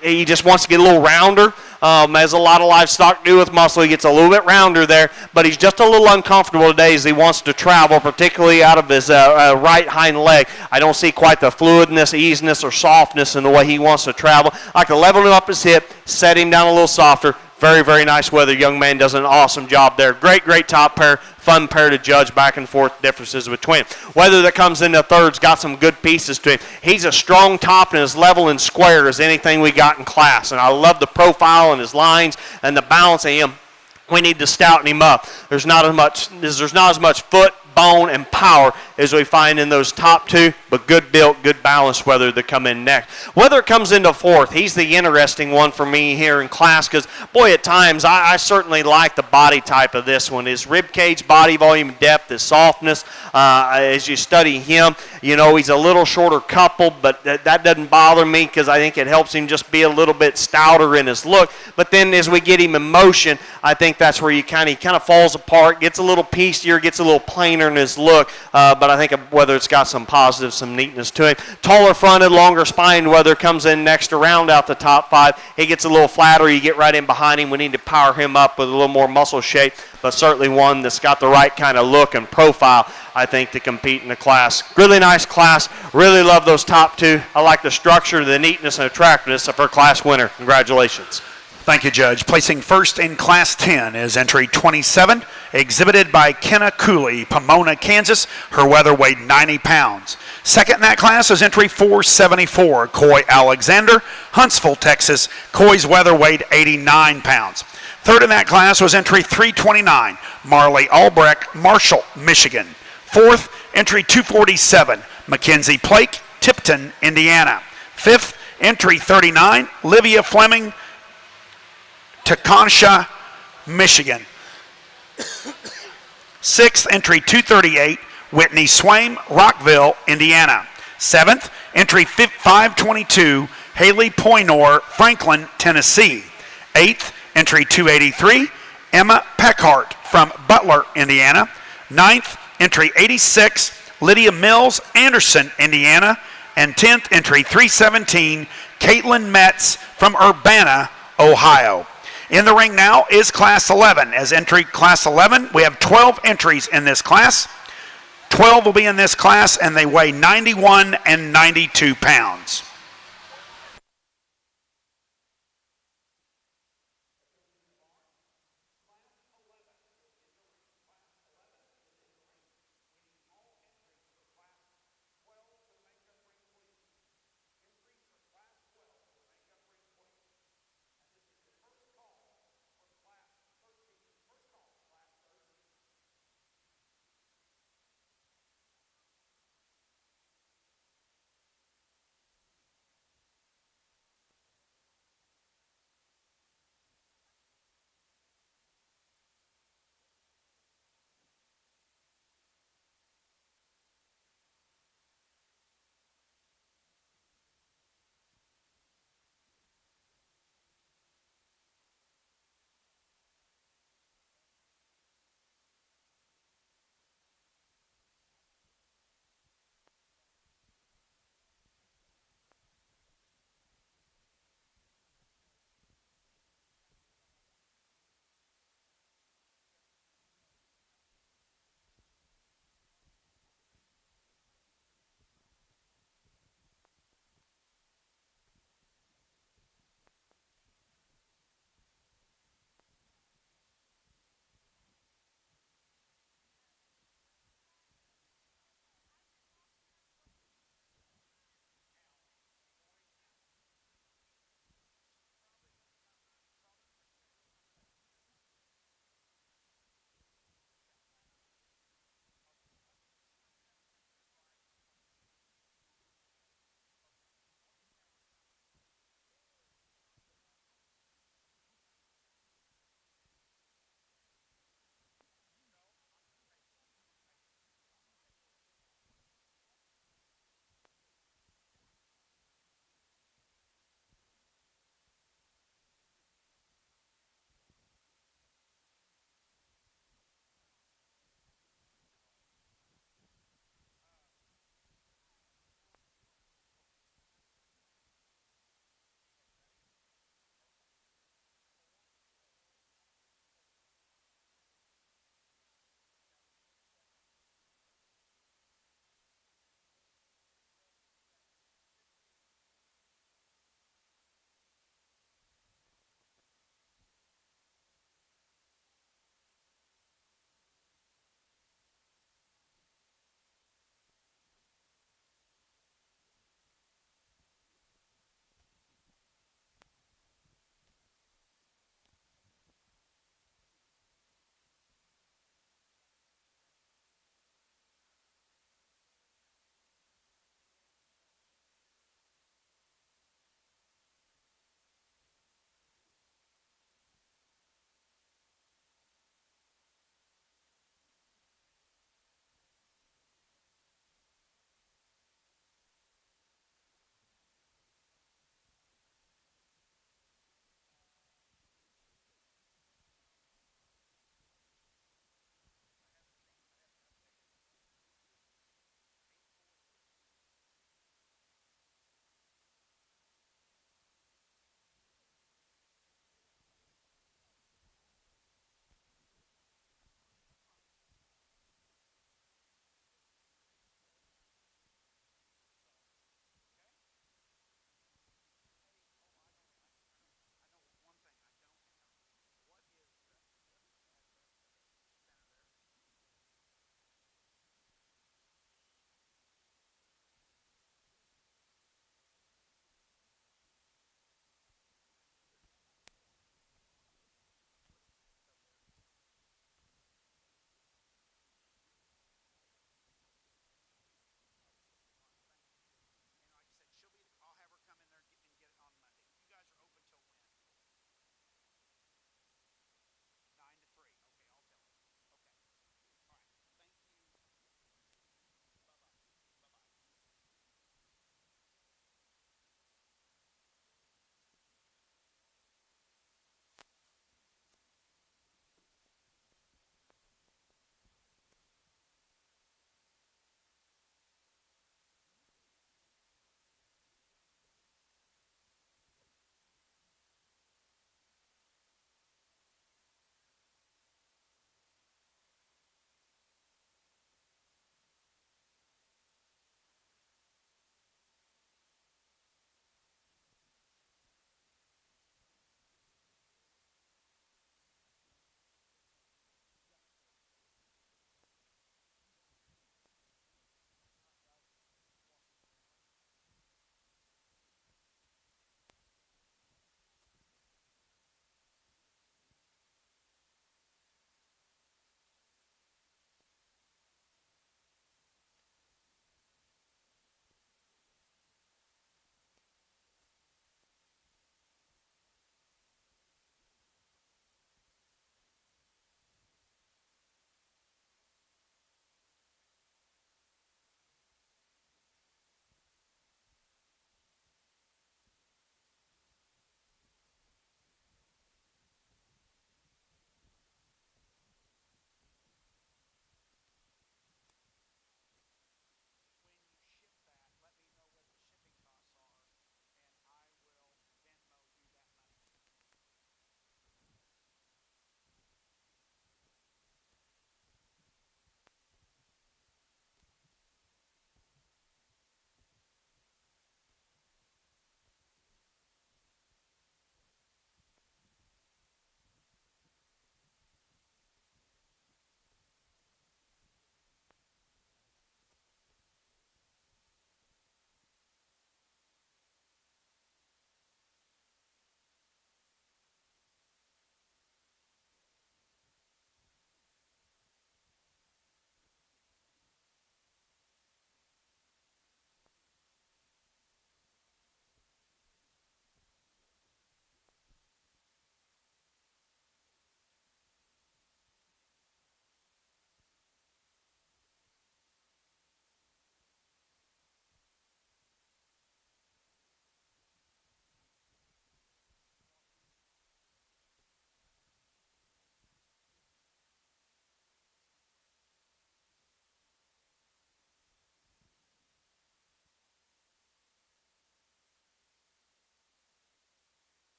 He just wants to get a little rounder. As a lot of livestock do with muscle, he gets a little bit rounder there, but he's just a little uncomfortable today as he wants to travel, particularly out of his right hind leg. I don't see quite the fluidness, easiness, or softness in the way he wants to travel. I like to level him up his hip, set him down a little softer. Very, very nice weather. Young man does an awesome job there. Great, great top pair. Fun pair to judge, back and forth differences between them. Weather that comes into third's got some good pieces to him. He's a strong top and as level and square as anything we got in class. And I love the profile and his lines and the balance of him. We need to stouten him up. There's not as much foot, bone, and power as we find in those top two, but good built, good balanced weather that come in next. Weather comes into fourth. He's the interesting one for me here in class because, boy, at times I certainly like the body type of this one. His rib cage, body volume, depth, his softness. As you study him, you know, he's a little shorter coupled, but that doesn't bother me because I think it helps him just be a little bit stouter in his look. But then as we get him in motion, I think that's where he kind of falls apart, gets a little piecier, gets a little plainer in his look, but I think whether it's got some positive, some neatness to him. Taller fronted, longer spined weather comes in next to round out the top five. He gets a little flatter, you get right in behind him. We need to power him up with a little more muscle shape, but certainly one that's got the right kind of look and profile, I think, to compete in the class. Really nice class. Really love those top two. I like the structure, the neatness, and attractiveness of our class winner. Congratulations. Thank you, Judge. Placing first in Class 10 is entry 27, exhibited by Kenna Cooley, Pomona, Kansas. Her weather weighed 90 pounds. Second in that class is entry 474, Coy Alexander, Huntsville, Texas. Coy's weather weighed 89 pounds. Third in that class was entry 329, Marley Albrecht, Marshall, Michigan. Fourth, entry 247, Mackenzie Plake, Tipton, Indiana. Fifth, entry 39, Livia Fleming, Teconsha, Michigan. Sixth, entry 238, Whitney Swaim, Rockville, Indiana. Seventh, entry 522, Haley Poynor, Franklin, Tennessee. Eighth, entry 283, Emma Peckhart from Butler, Indiana. Ninth, entry 86, Lydia Mills, Anderson, Indiana. And 10th, entry 317, Caitlin Metz from Urbana, Ohio. In the ring now is Class 11. As entry Class 11, we have 12 entries in this class. 12 will be in this class, and they weigh 91 and 92 pounds.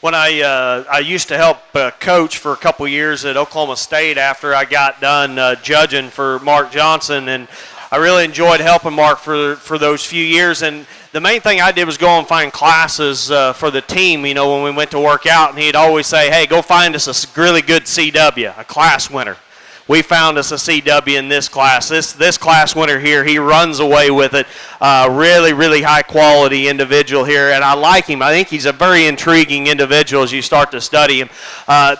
when I used to help coach for a couple years at Oklahoma State after I got done judging for Mark Johnson, and I really enjoyed helping Mark for those few years. And the main thing I did was go and find classes for the team, when we went to work out, and he'd always say, hey, go find us a really good CW, a class winner. We found us a CW in this class. This class winner here, he runs away with it. Really, really high quality individual here, and I like him. I think he's a very intriguing individual as you start to study him.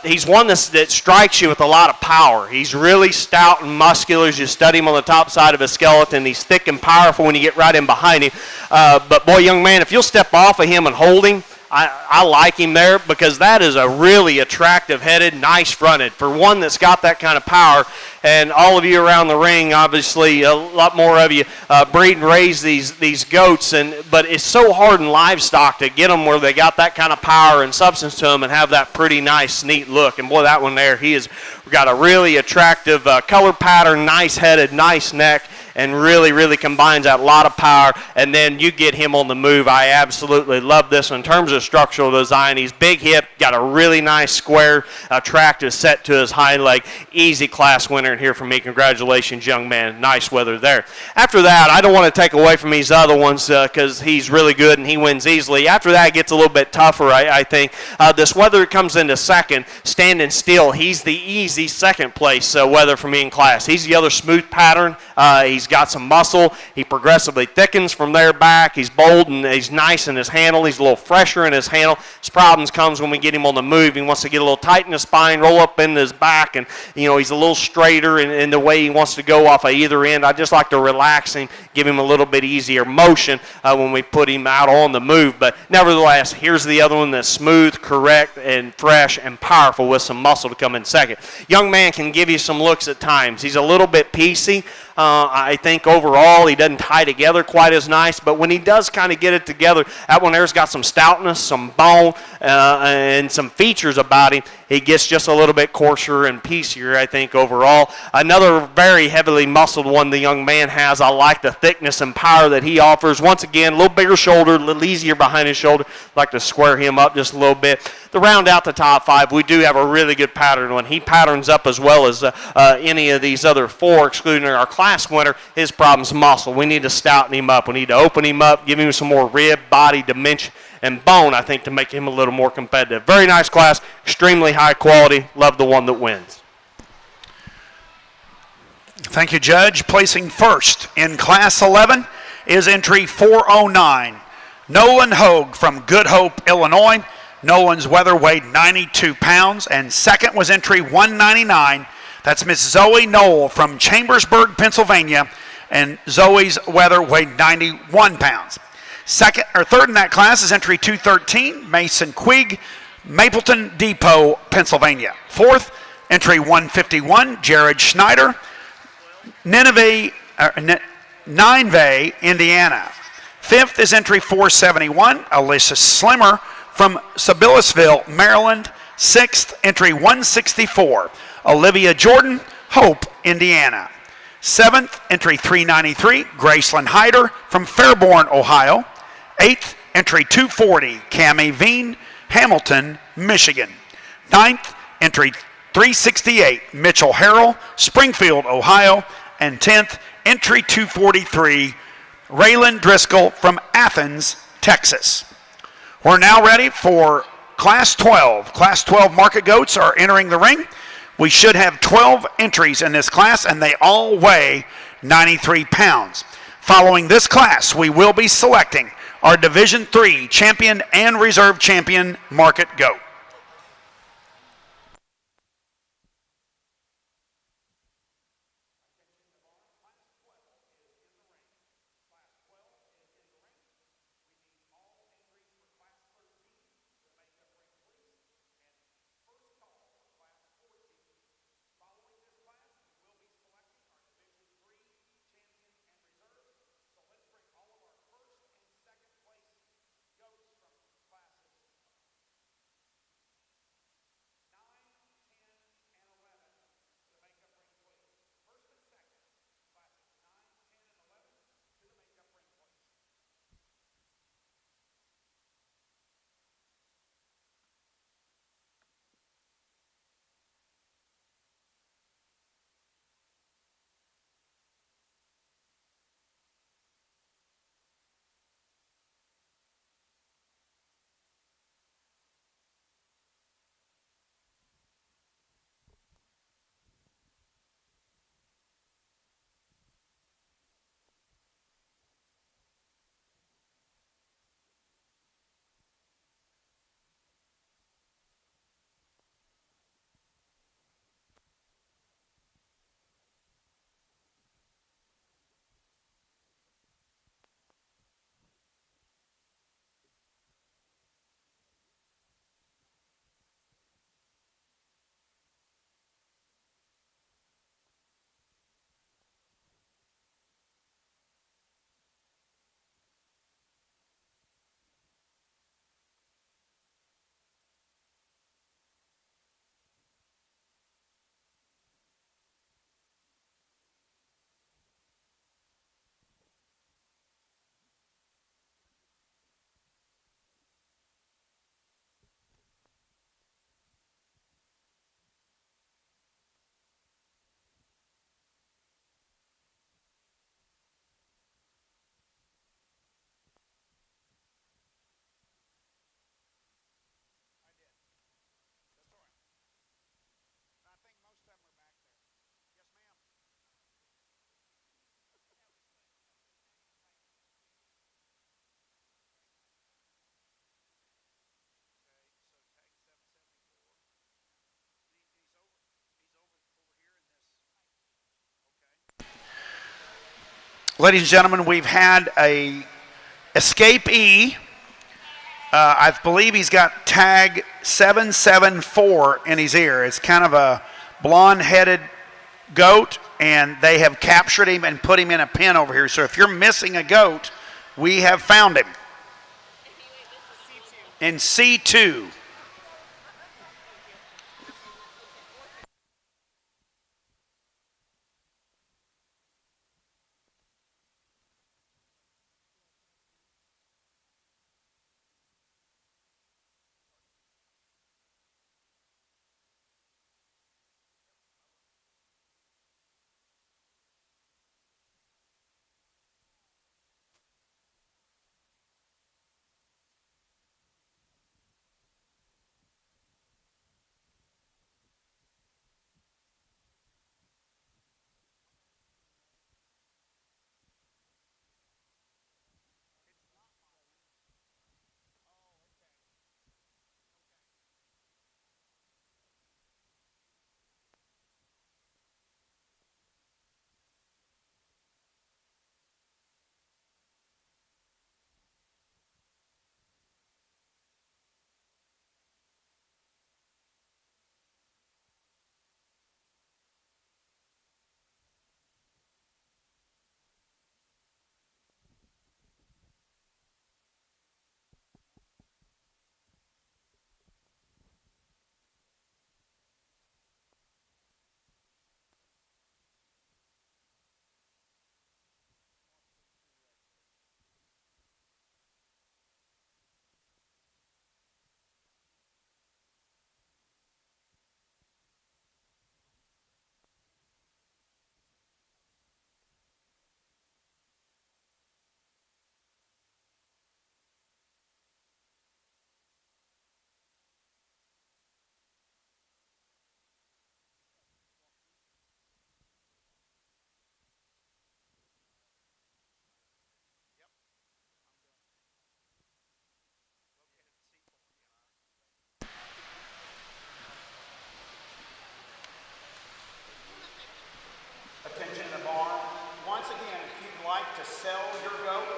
He's one that strikes you with a lot of power. He's really stout and muscular as you study him on the top side of his skeleton. He's thick and powerful when you get right in behind him. But boy, young man, if you'll step off of him and hold him, I like him there because that is a really attractive-headed, nice-fronted. For one that's got that kind of power, and all of you around the ring, obviously, a lot more of you breed and raise these goats, but it's so hard in livestock to get them where they got that kind of power and substance to them and have that pretty nice, neat look. And boy, that one there, he has got a really attractive color pattern, nice-headed, nice neck, and really, really combines that lot of power, and then you get him on the move. I absolutely love this one. In terms of structural design, he's big hip, got a really nice square, attractive set to his hind leg. Easy class winner in here for me. Congratulations, young man. Nice weather there. After that, I don't want to take away from these other ones because he's really good and he wins easily. After that, it gets a little bit tougher, I think. This weather comes into second, standing still. He's the easy second place weather for me in class. He's the other smooth pattern. He's got some muscle. He progressively thickens from there back. He's bold and he's nice in his handle. He's a little fresher in his handle. His problems comes when we get him on the move. He wants to get a little tight in his spine, roll up in his back, and he's a little straighter in the way he wants to go off of either end. I just like to relax him, give him a little bit easier motion when we put him out on the move. But nevertheless, here's the other one that's smooth, correct, and fresh and powerful with some muscle to come in second. Young man can give you some looks at times. He's a little bit piecey. I think overall he doesn't tie together quite as nice, but when he does kind of get it together, that one there's got some stoutness, some bone, and some features about him. He gets just a little bit coarser and piecier, I think, overall. Another very heavily muscled one the young man has. I like the thickness and power that he offers. Once again, a little bigger shoulder, a little easier behind his shoulder. Like to square him up just a little bit. To round out the top five, we do have a really good pattern one. He patterns up as well as any of these other four, excluding our class winner. His problem's muscle. We need to stouten him up. We need to open him up, give him some more rib, body, dimension, and bone, I think, to make him a little more competitive. Very nice class, extremely high quality. Love the one that wins. Thank you, Judge. Placing first in Class 11 is entry 409, Nolan Hogue from Good Hope, Illinois. Nolan's weather weighed 92 pounds, and second was entry 199. That's Miss Zoe Knoll from Chambersburg, Pennsylvania, and Zoe's weather weighed 91 pounds. Third in that class is entry 213, Mason Quigg, Mapleton Depot, Pennsylvania. Fourth, entry 151, Jared Schneider, Nineveh, Indiana. Fifth is entry 471, Alicia Slimmer from Sibyllsville, Maryland. Sixth, entry 164, Olivia Jordan, Hope, Indiana. Seventh, entry 393, Graceland Hyder from Fairborn, Ohio. Eighth, entry 240, Cammie Veen, Hamilton, Michigan. Ninth, entry 368, Mitchell Harrell, Springfield, Ohio. And 10th, entry 243, Raylan Driscoll from Athens, Texas. We're now ready for Class 12. Class 12 market goats are entering the ring. We should have 12 entries in this class, and they all weigh 93 pounds. Following this class, we will be selecting our Division III champion and reserve champion market goat. Ladies and gentlemen, we've had a escapee. I believe he's got tag 774 in his ear. It's kind of a blonde-headed goat, and they have captured him and put him in a pen over here. So if you're missing a goat, we have found him. In C2. Attention in the barn. Once again, if you'd like to sell your goat,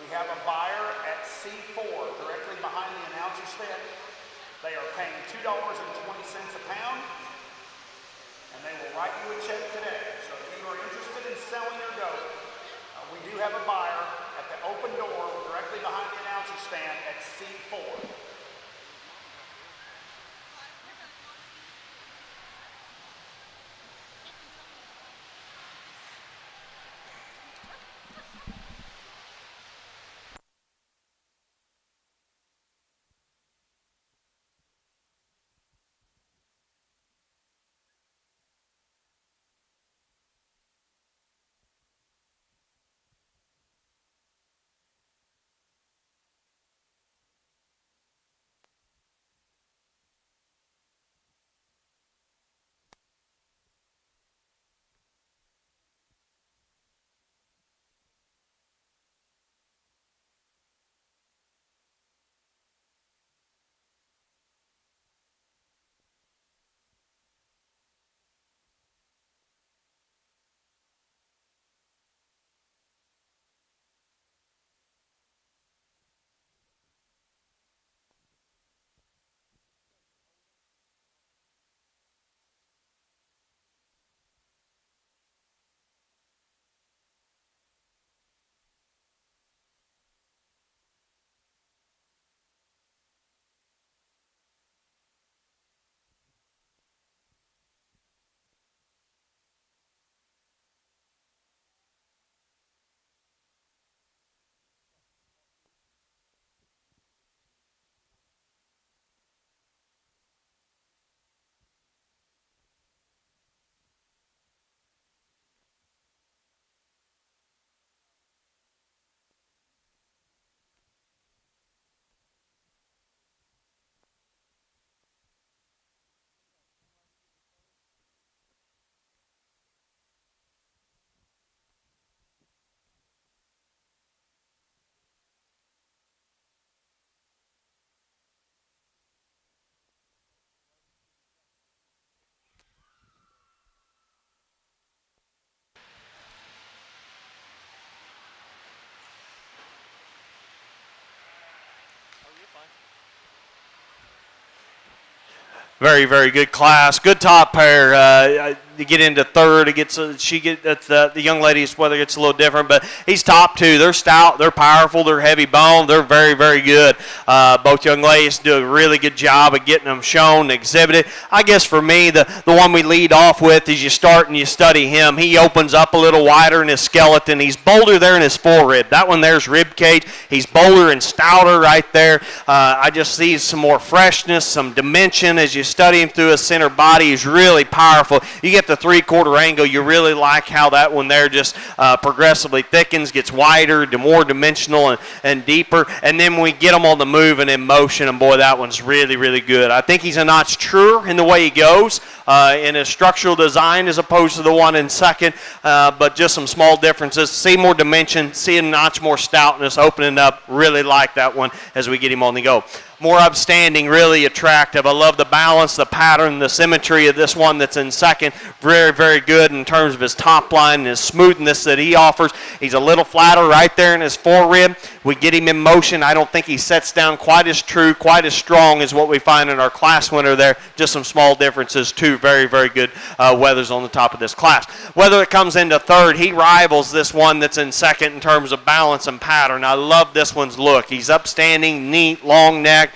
we have a buyer at C4 directly behind the announcer stand. They are paying $2.20 a pound, and they will write you a check today. So if you are interested in selling your goat, we do have a buyer at the open door directly behind the announcer stand at C4. Very, very good class. Good top pair. You get into third, the young lady's weather gets a little different, but he's top two. They're stout, they're powerful, they're heavy boned, they're very, very good. Both young ladies do a really good job of getting them shown, exhibited. I guess for me, the one we lead off with is you start and you study him. He opens up a little wider in his skeleton. He's bolder there in his forerib. That one there's rib cage. He's bolder and stouter right there. I just see some more freshness, some dimension as you study him through his center body. He's really powerful. You get the 3/4 angle, you really like how that one there just progressively thickens, gets wider, more dimensional and deeper. And then when we get him on the move and in motion, and boy, that one's really, really good. I think he's a notch truer in the way he goes in his structural design as opposed to the one in second, but just some small differences. See more dimension, see a notch more stoutness, opening up. Really like that one as we get him on the go. More upstanding, really attractive. I love the balance, the pattern, the symmetry of this one that's in second. Very, very good in terms of his top line and his smoothness that he offers. He's a little flatter right there in his forerib. We get him in motion. I don't think he sets down quite as true, quite as strong as what we find in our class winner there. Just some small differences, too. Very, very good weathers on the top of this class. Whether it comes into third, he rivals this one that's in second in terms of balance and pattern. I love this one's look. He's upstanding, neat, long neck.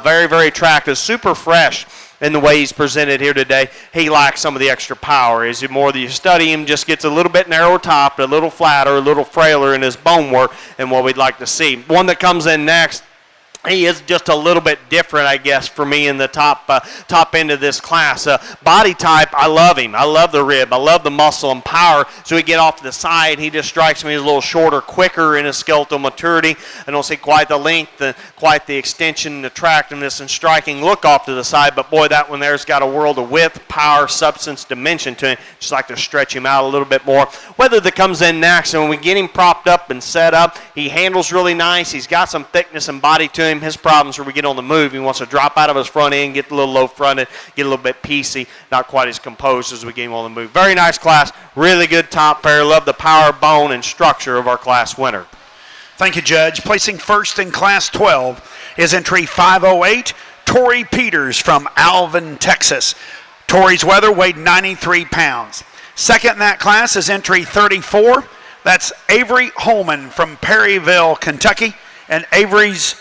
Very, very attractive, super fresh in the way he's presented here today. He lacks some of the extra power. As the more that you study him, just gets a little bit narrow top, a little flatter, a little frailer in his bone work, and what we'd like to see. One that comes in next, he is just a little bit different, I guess, for me in the top end of this class. Body type, I love him. I love the rib. I love the muscle and power. So we get off to the side. He just strikes me as a little shorter, quicker in his skeletal maturity. I don't see quite the length, quite the extension, attractiveness, and striking look off to the side. But, boy, that one there's got a world of width, power, substance, dimension to him. Just like to stretch him out a little bit more. Whether that comes in next, and when we get him propped up and set up, he handles really nice. He's got some thickness and body to him. His problems where we get on the move, he wants to drop out of his front end, get a little low fronted, get a little bit piecey, not quite as composed as we get him on the move. Very nice class, really good top pair. Love the power, bone, and structure of our class winner. Thank you, Judge. Placing first in Class 12 is entry 508, Tori Peters from Alvin, Texas. Tori's weather weighed 93 pounds. Second in that class is entry 34. That's Avery Holman from Perryville, Kentucky. And Avery's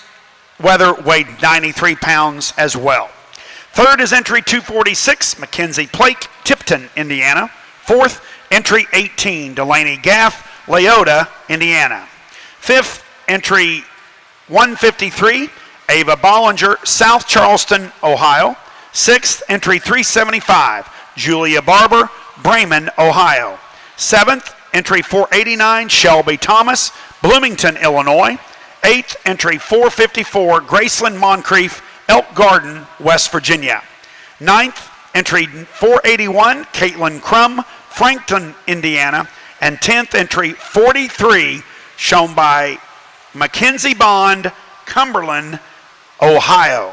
weather weighed 93 pounds as well. Third is entry 246, Mackenzie Plake, Tipton, Indiana. Fourth, entry 18, Delaney Gaff, Leota, Indiana. Fifth, entry 153, Ava Bollinger, South Charleston, Ohio. Sixth, entry 375, Julia Barber, Bremen, Ohio. Seventh, entry 489, Shelby Thomas, Bloomington, Illinois. Eighth, entry 454, Graceland Moncrief, Elk Garden, West Virginia. Ninth, entry 481, Caitlin Crum, Frankton, Indiana. And 10th, entry 43, shown by Mackenzie Bond, Cumberland, Ohio.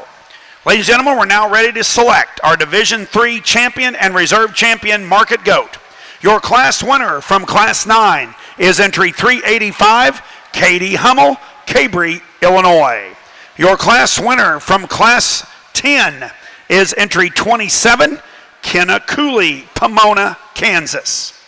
Ladies and gentlemen, we're now ready to select our Division III champion and reserve champion market goat. Your class winner from Class 9 is entry 385, Katie Hummel, Cabry, Illinois. Your class winner from Class 10 is entry 27, Kenna Cooley, Pomona, Kansas.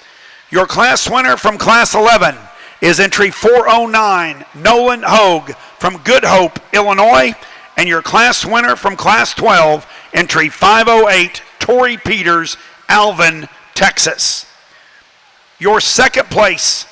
Your class winner from Class 11 is entry 409, Nolan Hogue from Good Hope, Illinois. And your class winner from Class 12, entry 508, Tori Peters, Alvin, Texas. Your second place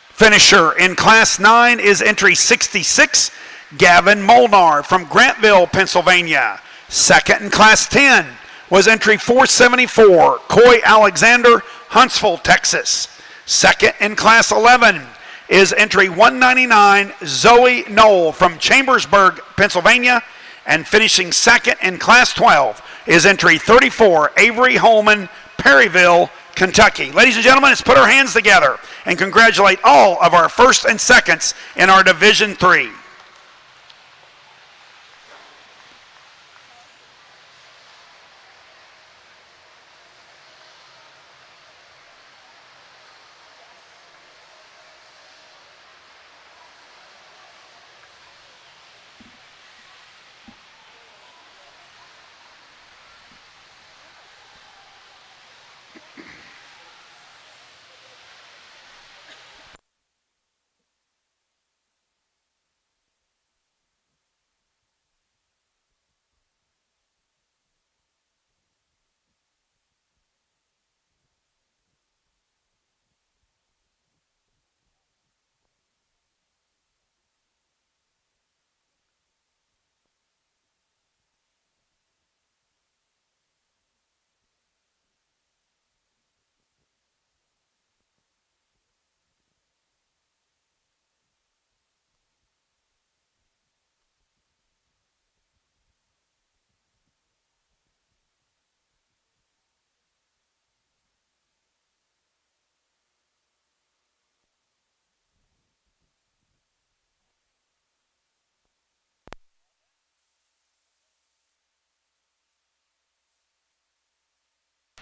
finisher in Class 9 is entry 66, Gavin Molnar from Grantville, Pennsylvania. Second in Class 10 was entry 474, Coy Alexander, Huntsville, Texas. Second in Class 11 is entry 199, Zoe Knoll from Chambersburg, Pennsylvania. And finishing second in Class 12 is entry 34, Avery Holman, Perryville, Kentucky. Ladies and gentlemen, let's put our hands together and congratulate all of our first and seconds in our Division III.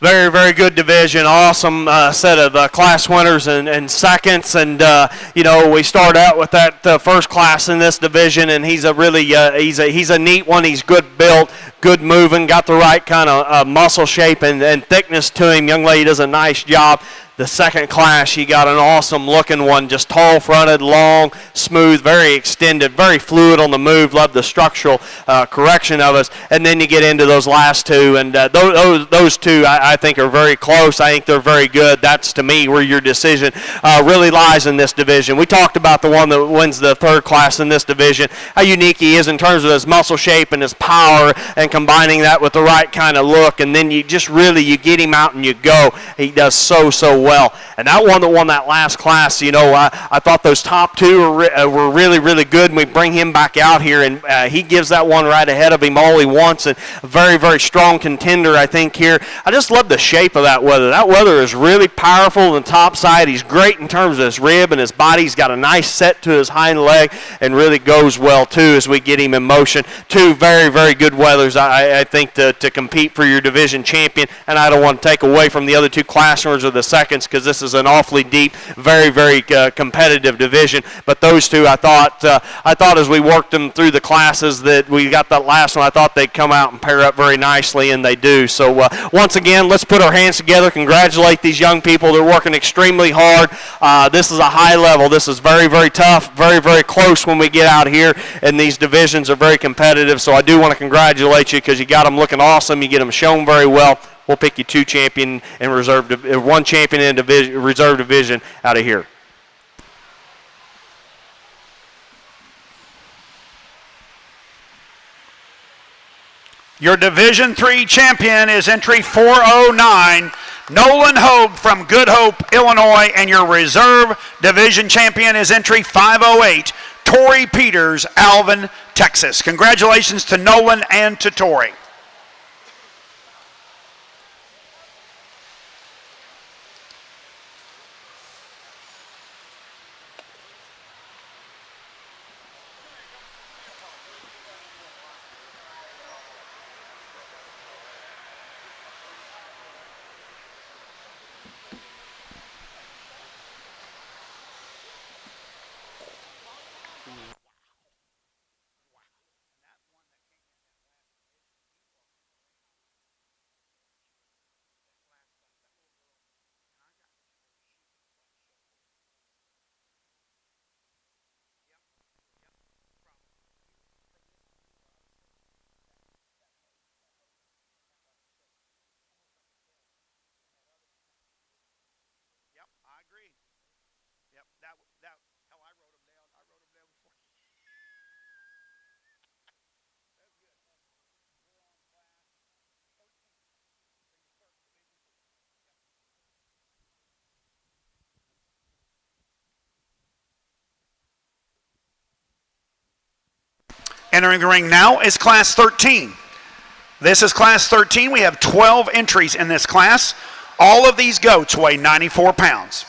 Very, very good division. Awesome set of class winners and seconds. And we start out with that first class in this division, and he's a really he's a neat one. He's good built, good moving, got the right kind of muscle shape and thickness to him. Young lady does a nice job. The second class, she got an awesome looking one, just tall fronted, long, smooth, very extended, very fluid on the move. Love the structural correction of us. And then you get into those last two, and those two I think are very close. I think they're very good. That's, to me, where your decision really lies in this division. We talked about the one that wins the third class in this division, how unique he is in terms of his muscle shape and his power, and combining that with the right kind of look. And then you just really, you get him out and you go. He does so well. And that one that won that last class, I thought those top two were really, really good. And we bring him back out here, and he gives that one right ahead of him all he wants. And a very, very strong contender, I think, here. I just love the shape of that weather. That weather is really powerful on the top side. He's great in terms of his rib and his body. He's got a nice set to his hind leg and really goes well, too, as we get him in motion. Two very, very good weathers, I think, to compete for your division champion. And I don't want to take away from the other two class winners of the seconds, because this is an awfully deep, very, very competitive division. But those two, I thought as we worked them through the classes that we got that last one, I thought they'd come out and pair up very nicely, and they do. So once again, let's put our hands together, congratulate these young people. They're working extremely hard. This is a high level. This is very, very tough, very, very close when we get out here, and these divisions are very competitive. So I do want to congratulate you, because you got them looking awesome. You get them shown very well. We'll pick you two champion and one champion in reserve division out of here. Your Division III champion is entry 409, Nolan Hogue from Good Hope, Illinois, and your reserve division champion is entry 508, Tori Peters, Alvin, Texas. Congratulations to Nolan and to Tori. Entering the ring now is Class 13. This is Class 13. We have 12 entries in this class. All of these goats weigh 94 pounds.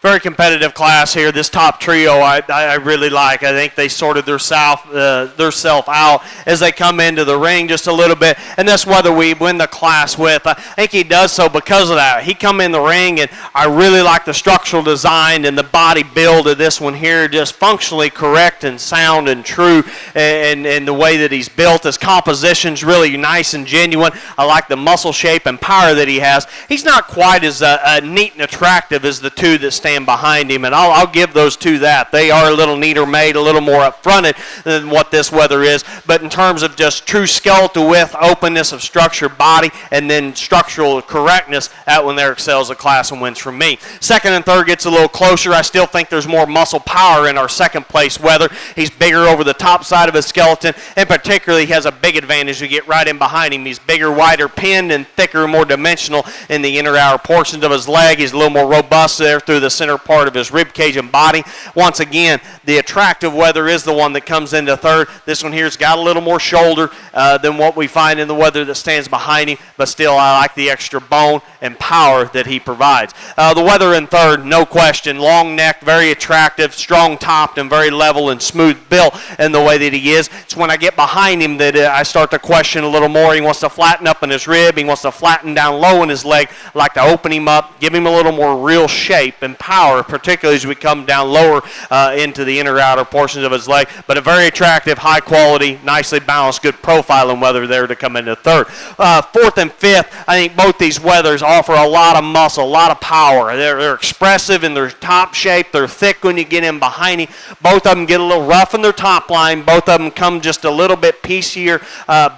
Very competitive class here. This top trio I really like. I think they sorted their self out as they come into the ring just a little bit, and that's whether we win the class with. I think he does so because of that. He come in the ring, and I really like the structural design and the body build of this one here, just functionally correct and sound and true, and the way that he's built. His composition's really nice and genuine. I like the muscle shape and power that he has. He's not quite as neat and attractive as the two that stand behind him, and I'll give those two that. They are a little neater made, a little more up-fronted than what this weather is, but in terms of just true skeletal width, openness of structure, body, and then structural correctness, that one there excels the class and wins from me. Second and third gets a little closer. I still think there's more muscle power in our second place weather. He's bigger over the top side of his skeleton, and particularly he has a big advantage to get right in behind him. He's bigger, wider pinned, and thicker, more dimensional in the inner outer portions of his leg. He's a little more robust there through the center part of his rib cage and body. Once again, the attractive weather is the one that comes into third. This one here's got a little more shoulder than what we find in the weather that stands behind him, but still I like the extra bone and power that he provides. The weather in third, no question, long neck, very attractive, strong topped, and very level and smooth built in the way that he is. It's when I get behind him that I start to question a little more. He wants to flatten up in his rib. He wants to flatten down low in his leg. I like to open him up, give him a little more real shape and power, particularly as we come down lower into the inner outer portions of his leg. But a very attractive, high quality, nicely balanced, good profile and weather there to come into third. Fourth and fifth, I think both these weathers offer a lot of muscle, a lot of power. They're expressive in their top shape. They're thick when you get in behind him. Both of them get a little rough in their top line. Both of them come just a little bit piecier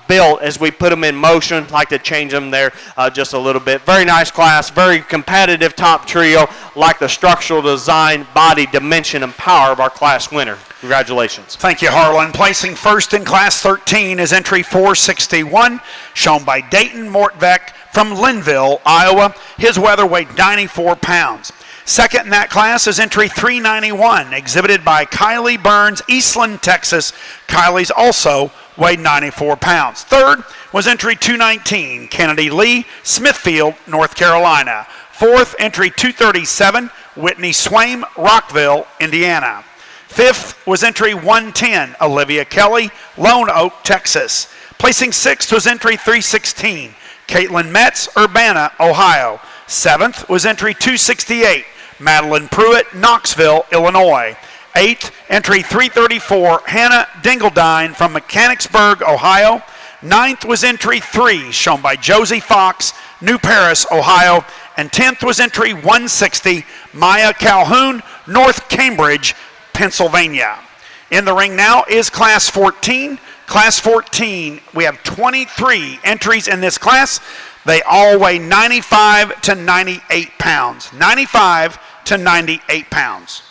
built as we put them in motion. Like to change them there just a little bit. Very nice class, very competitive top trio. Like the structural design, body, dimension, and power of our class winner. Congratulations. Thank you, Harlan. Placing first in Class 13 is entry 461, shown by Dayton Mortvek from Linville, Iowa. His weather weighed 94 pounds. Second in that class is entry 391, exhibited by Kylie Burns, Eastland, Texas. Kylie's also weighed 94 pounds. Third was entry 219, Kennedy Lee, Smithfield, North Carolina. Fourth, entry 237, Whitney Swaim, Rockville, Indiana. Fifth was entry 110, Olivia Kelly, Lone Oak, Texas. Placing sixth was entry 316, Caitlin Metz, Urbana, Ohio. Seventh was entry 268, Madeline Pruitt, Knoxville, Illinois. Eighth, entry 334, Hannah Dingledine from Mechanicsburg, Ohio. Ninth was entry 3, shown by Josie Fox, New Paris, Ohio. And 10th was entry 160, Maya Calhoun, North Cambridge, Pennsylvania. In the ring now is Class 14. Class 14, we have 23 entries in this class. They all weigh 95 to 98 pounds. 95 to 98 pounds.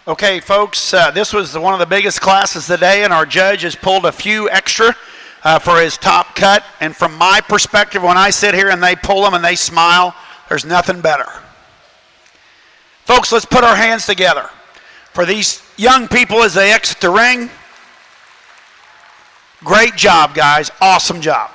Okay, folks, this was one of the biggest classes today, and our judge has pulled a few extra for his top cut. And from my perspective, when I sit here and they pull them and they smile, there's nothing better. Folks, let's put our hands together for these young people as they exit the ring. Great job, guys. Awesome job.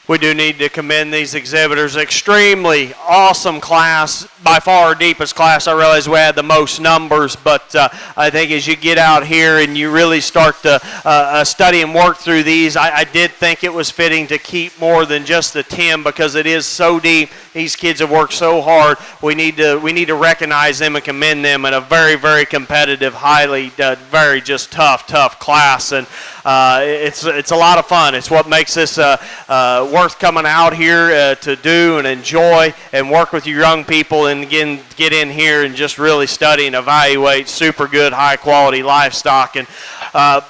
We do need to commend these exhibitors. Extremely awesome class, by far our deepest class. I realize we had the most numbers, but I think as you get out here and you really start to study and work through these, I did think it was fitting to keep more than just the 10 because it is so deep. These kids have worked so hard. We need to recognize them and commend them in a very, very competitive, highly, very just tough class. And it's a lot of fun. It's what makes this worth coming out here to do and enjoy and work with your young people and again get in here and just really study and evaluate super good, high quality livestock. And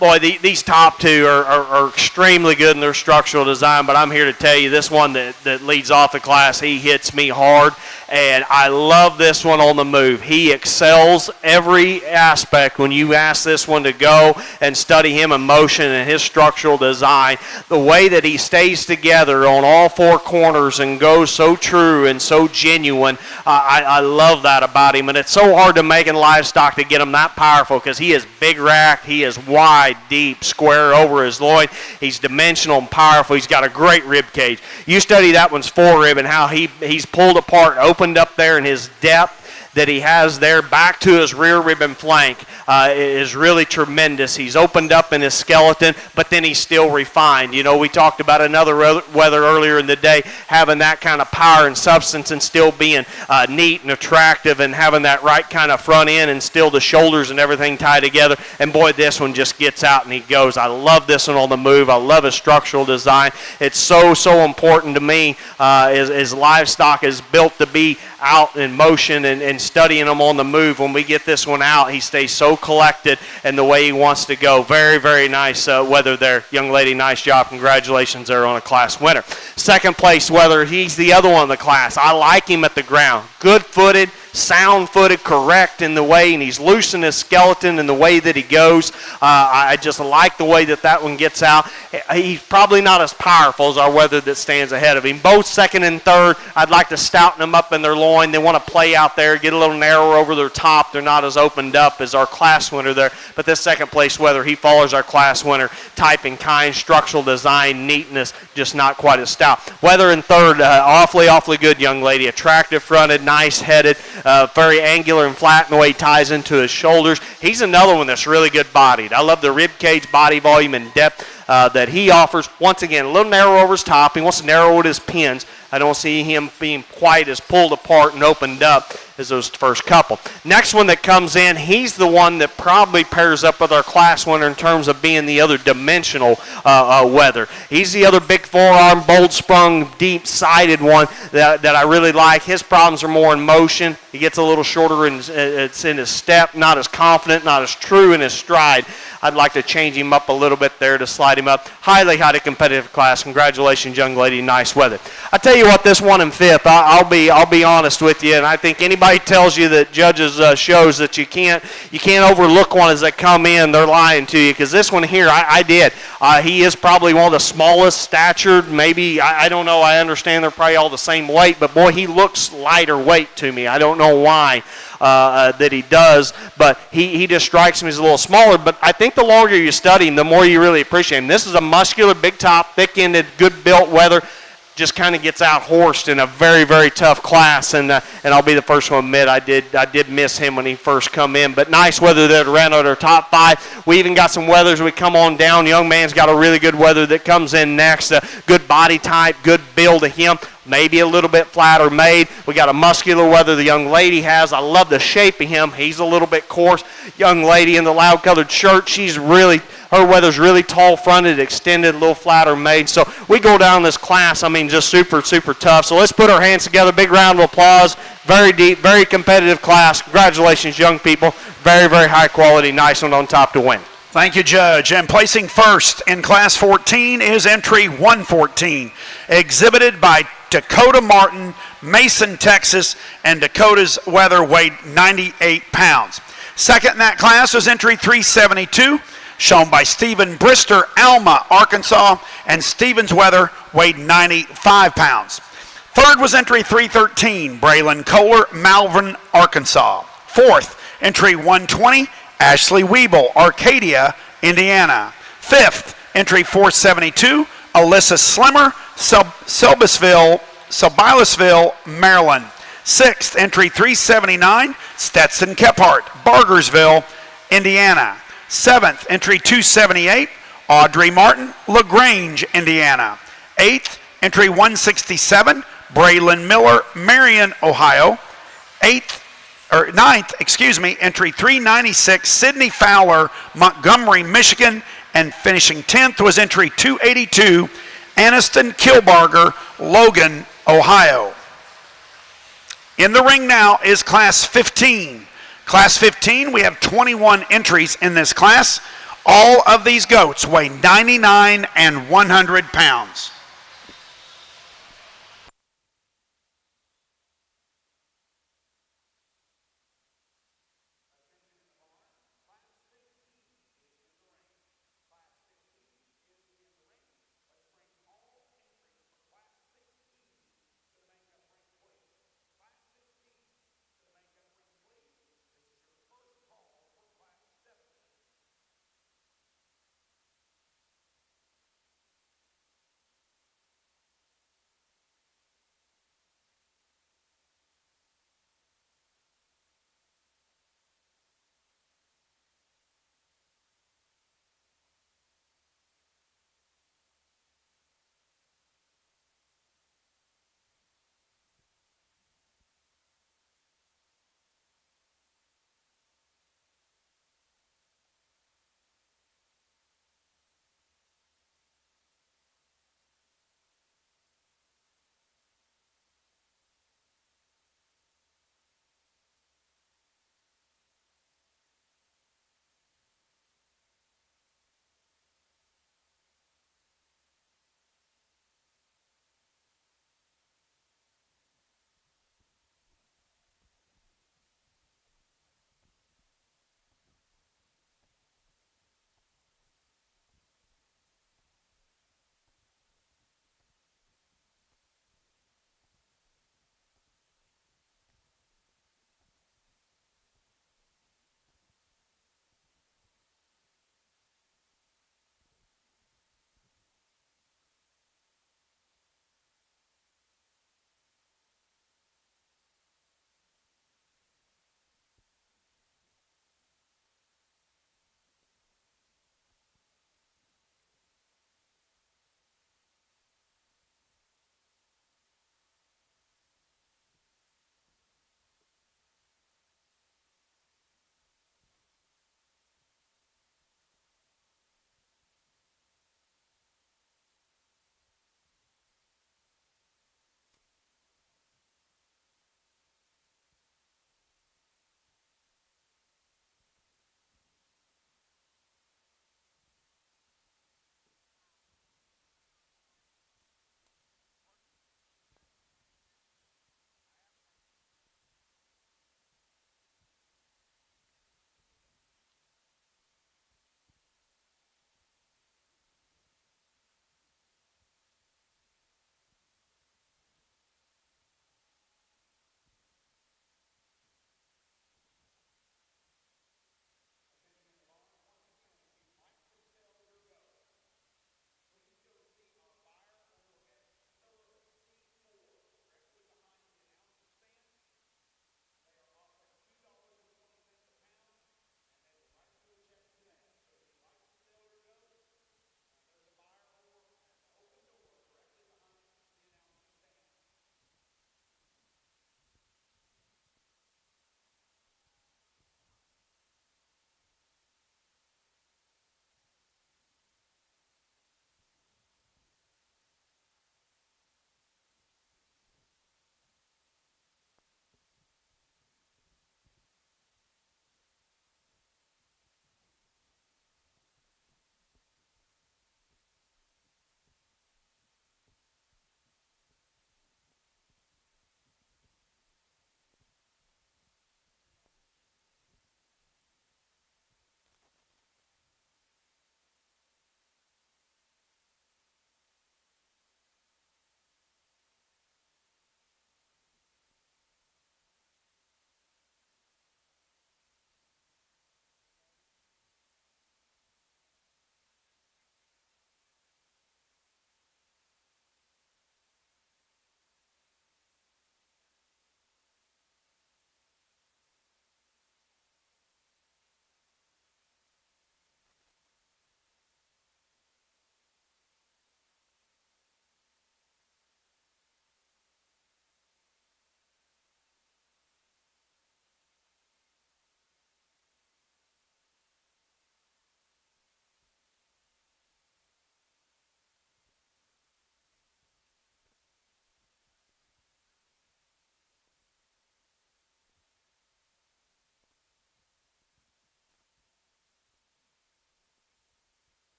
boy, these top two are extremely good in their structural design, but I'm here to tell you this one that leads off the class, he hits me hard. And I love this one on the move. He excels every aspect when you ask this one to go and study him in motion and his structural design. The way that he stays together on all four corners and goes so true and so genuine, I love that about him. And it's so hard to make in livestock to get him that powerful because he is big racked, he is wide, deep, square over his loin. He's dimensional and powerful. He's got a great rib cage. You study that one's forerib and how he's pulled apart, opened up there, in his depth that he has there back to his rear rib and flank is really tremendous. He's opened up in his skeleton, but then he's still refined. You know, we talked about another weather earlier in the day, having that kind of power and substance and still being neat and attractive and having that right kind of front end and still the shoulders and everything tied together. And boy, this one just gets out and he goes. I love this one on the move. I love his structural design. It's so important to me as livestock is built to be out in motion and studying them on the move. When we get this one out, he stays so collected and the way he wants to go. Very, very nice weather there. Young lady, nice job. Congratulations there on a class winner. Second place weather, he's the other one in the class. I like him at the ground. Good-footed, sound-footed, correct in the way, and he's loose in his skeleton in the way that he goes. I just like the way that one gets out. He's probably not as powerful as our weather that stands ahead of him. Both second and third, I'd like to stouten them up in their loin. They want to play out there, get a little narrower over their top. They're not as opened up as our class winner there. But this second place weather, he follows our class winner. Type and kind, structural design, neatness, just not quite as stout. Weather in third, awfully good young lady. Attractive fronted, nice headed. Very angular and flat in the way he ties into his shoulders. He's another one that's really good bodied. I love the rib cage, body volume, and depth that he offers. Once again, a little narrow over his top. He wants to narrow with his pins. I don't see him being quite as pulled apart and opened up as those first couple. Next one that comes in, he's the one that probably pairs up with our class winner in terms of being the other dimensional weather. He's the other big forearm, bold-sprung, deep-sided one that I really like. His problems are more in motion. He gets a little shorter and it's in his step, not as confident, not as true in his stride. I'd like to change him up a little bit there to slide him up. Highly competitive class. Congratulations, young lady. Nice weather. I tell you what, this one in fifth, I'll be honest with you, and I think anybody tells you that judges shows that you can't overlook one as they come in, they're lying to you. Because this one here, I did. He is probably one of the smallest statured. Maybe I don't know. I understand they're probably all the same weight, but boy, he looks lighter weight to me. I don't know why. That he does, but he just strikes me as a little smaller. But I think the longer you study him, the more you really appreciate him. This is a muscular, big top, thick-ended, good-built weather. Just kind of gets out-horsed in a very, very tough class, and I'll be the first one to admit I did miss him when he first come in. But nice weather there to round out our top five. We even got some weathers we come on down. Young man's got a really good weather that comes in next. Good body type, good build to him. Maybe a little bit flatter made. We got a muscular weather the young lady has. I love the shape of him. He's a little bit coarse. Young lady in the loud-colored shirt, her weather's really tall-fronted, extended, a little flatter made. So we go down this class, just super, super tough. So let's put our hands together. Big round of applause. Very deep, very competitive class. Congratulations, young people. Very, very high quality. Nice one on top to win. Thank you, Judge. And placing first in Class 14 is entry 114, exhibited by Dakota Martin, Mason, Texas, and Dakota's weather weighed 98 pounds. Second in that class was entry 372, shown by Stephen Brister, Alma, Arkansas, and Stephen's weather weighed 95 pounds. Third was entry 313, Braylon Kohler, Malvern, Arkansas. Fourth, entry 120, Ashley Weeble, Arcadia, Indiana. Fifth, entry 472, Alyssa Slimmer, Sibyllsville, Maryland. 6th, entry 379, Stetson Kephart, Bargersville, Indiana. 7th, entry 278, Audrey Martin, LaGrange, Indiana. 8th, entry 167, Braylon Miller, Marion, Ohio. 9th, entry 396, Sidney Fowler, Montgomery, Michigan. And finishing 10th was entry 282, Aniston Kilbarger, Logan, Ohio. In the ring now is Class 15. Class 15, we have 21 entries in this class. All of these goats weigh 99 and 100 pounds.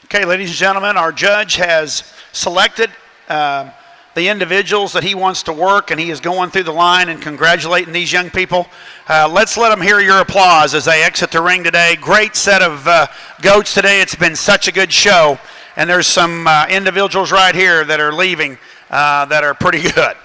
Okay, ladies and gentlemen, our judge has selected the individuals that he wants to work, and he is going through the line and congratulating these young people. Let's let them hear your applause as they exit the ring today. Great set of goats today. It's been such a good show, and there's some individuals right here that are leaving that are pretty good.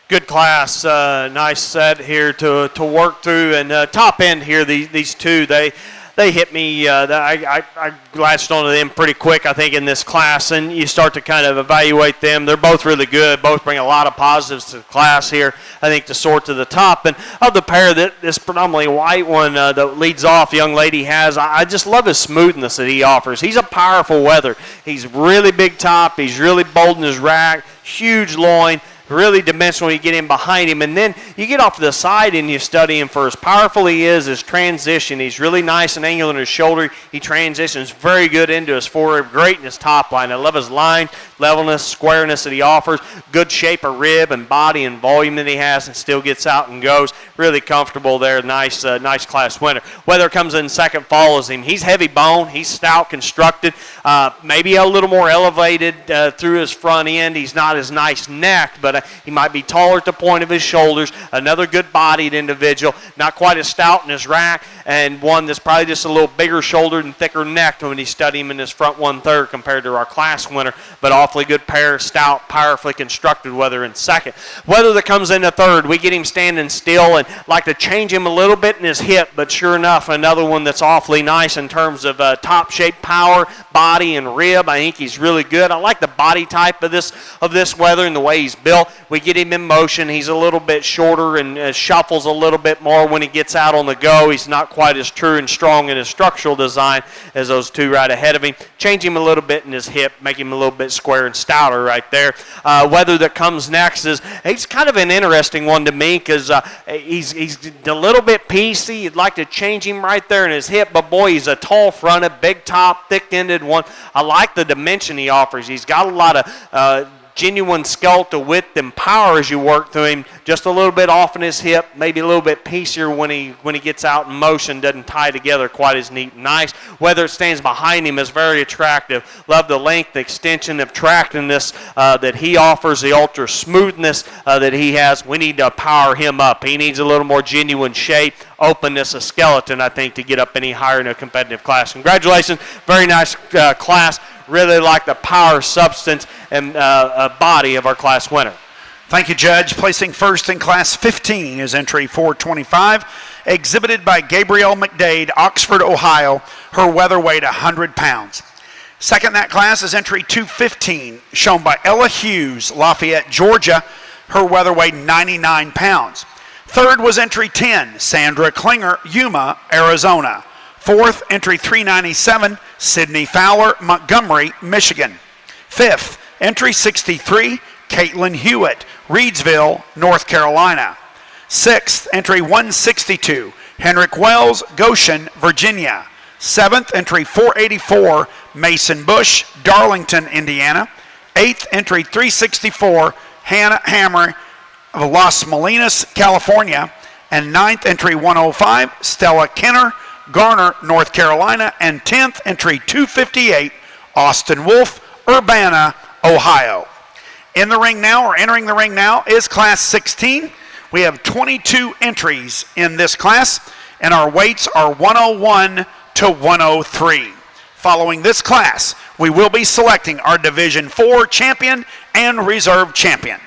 Good class, nice set here to work through, and top end here. These two, they hit me. I latched onto them pretty quick, I think, in this class, and you start to kind of evaluate them. They're both really good. Both bring a lot of positives to the class here, I think, to sort to the top. And of the pair, this predominantly white one that leads off, young lady has, I just love his smoothness that he offers. He's a powerful weather. He's really big top. He's really bold in his rack, huge loin. Really dimensional. You get in behind him, and then you get off to the side and you study him for as powerful he is, his transition. He's really nice and angular in his shoulder. He transitions very good into his forward, great in his top line. I love his line, levelness, squareness that he offers, good shape of rib and body and volume that he has, and still gets out and goes. Really comfortable there. Nice class winner. Weather comes in second, follows him. He's heavy bone. He's stout, constructed, maybe a little more elevated through his front end. He's not as nice neck, but he might be taller at the point of his shoulders. Another good-bodied individual, not quite as stout in his rack, and one that's probably just a little bigger shouldered and thicker necked when you study him in his front 1/3 compared to our class winner, but awfully good pair, stout, powerfully constructed weather in second. Weather that comes into third, we get him standing still and like to change him a little bit in his hip, but sure enough, another one that's awfully nice in terms of top shape, power, body, and rib. I think he's really good. I like the body type of this weather and the way he's built. We get him in motion. He's a little bit shorter and shuffles a little bit more when he gets out on the go. He's not quite as true and strong in his structural design as those two right ahead of him. Change him a little bit in his hip, make him a little bit square and stouter right there. Weather that comes next is, he's kind of an interesting one to me because he's a little bit piecey. You'd like to change him right there in his hip, but boy, he's a tall fronted, big top, thick-ended one. I like the dimension he offers. He's got a lot of genuine skeletal width and power as you work through him. Just a little bit off in his hip, maybe a little bit piecier when he gets out in motion. Doesn't tie together quite as neat and nice. Whether it stands behind him is very attractive. Love the length, the extension, the attractiveness that he offers, the ultra smoothness that he has. We need to power him up. He needs a little more genuine shape, openness, a skeleton, I think, to get up any higher in a competitive class. Congratulations. Very nice class. Really like the power, substance, and body of our class winner. Thank you, Judge. Placing first in Class 15 is entry 425, exhibited by Gabrielle McDade, Oxford, Ohio. Her weather weight 100 pounds. Second in that class is entry 215, shown by Ella Hughes, Lafayette, Georgia. Her weather weight 99 pounds. Third was entry 10, Sandra Klinger, Yuma, Arizona. Fourth, entry 397, Sydney Fowler, Montgomery, Michigan. Fifth, entry 63, Caitlin Hewitt, Reidsville, North Carolina. Sixth, entry 162, Henrik Wells, Goshen, Virginia. Seventh, entry 484, Mason Bush, Darlington, Indiana. Eighth, entry 364, Hannah Hammer of Las Molinas, California. And ninth, entry 105, Stella Kenner, Garner, North Carolina. And 10th, entry 258, Austin Wolf, Urbana, Ohio. In the ring now, or entering the ring now, is Class 16. We have 22 entries in this class, and our weights are 101 to 103. Following this class, we will be selecting our Division IV champion and reserve champion.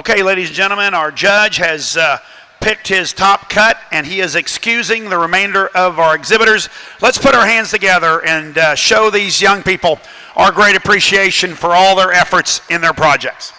Okay, ladies and gentlemen, our judge has picked his top cut, and he is excusing the remainder of our exhibitors. Let's put our hands together and show these young people our great appreciation for all their efforts in their projects.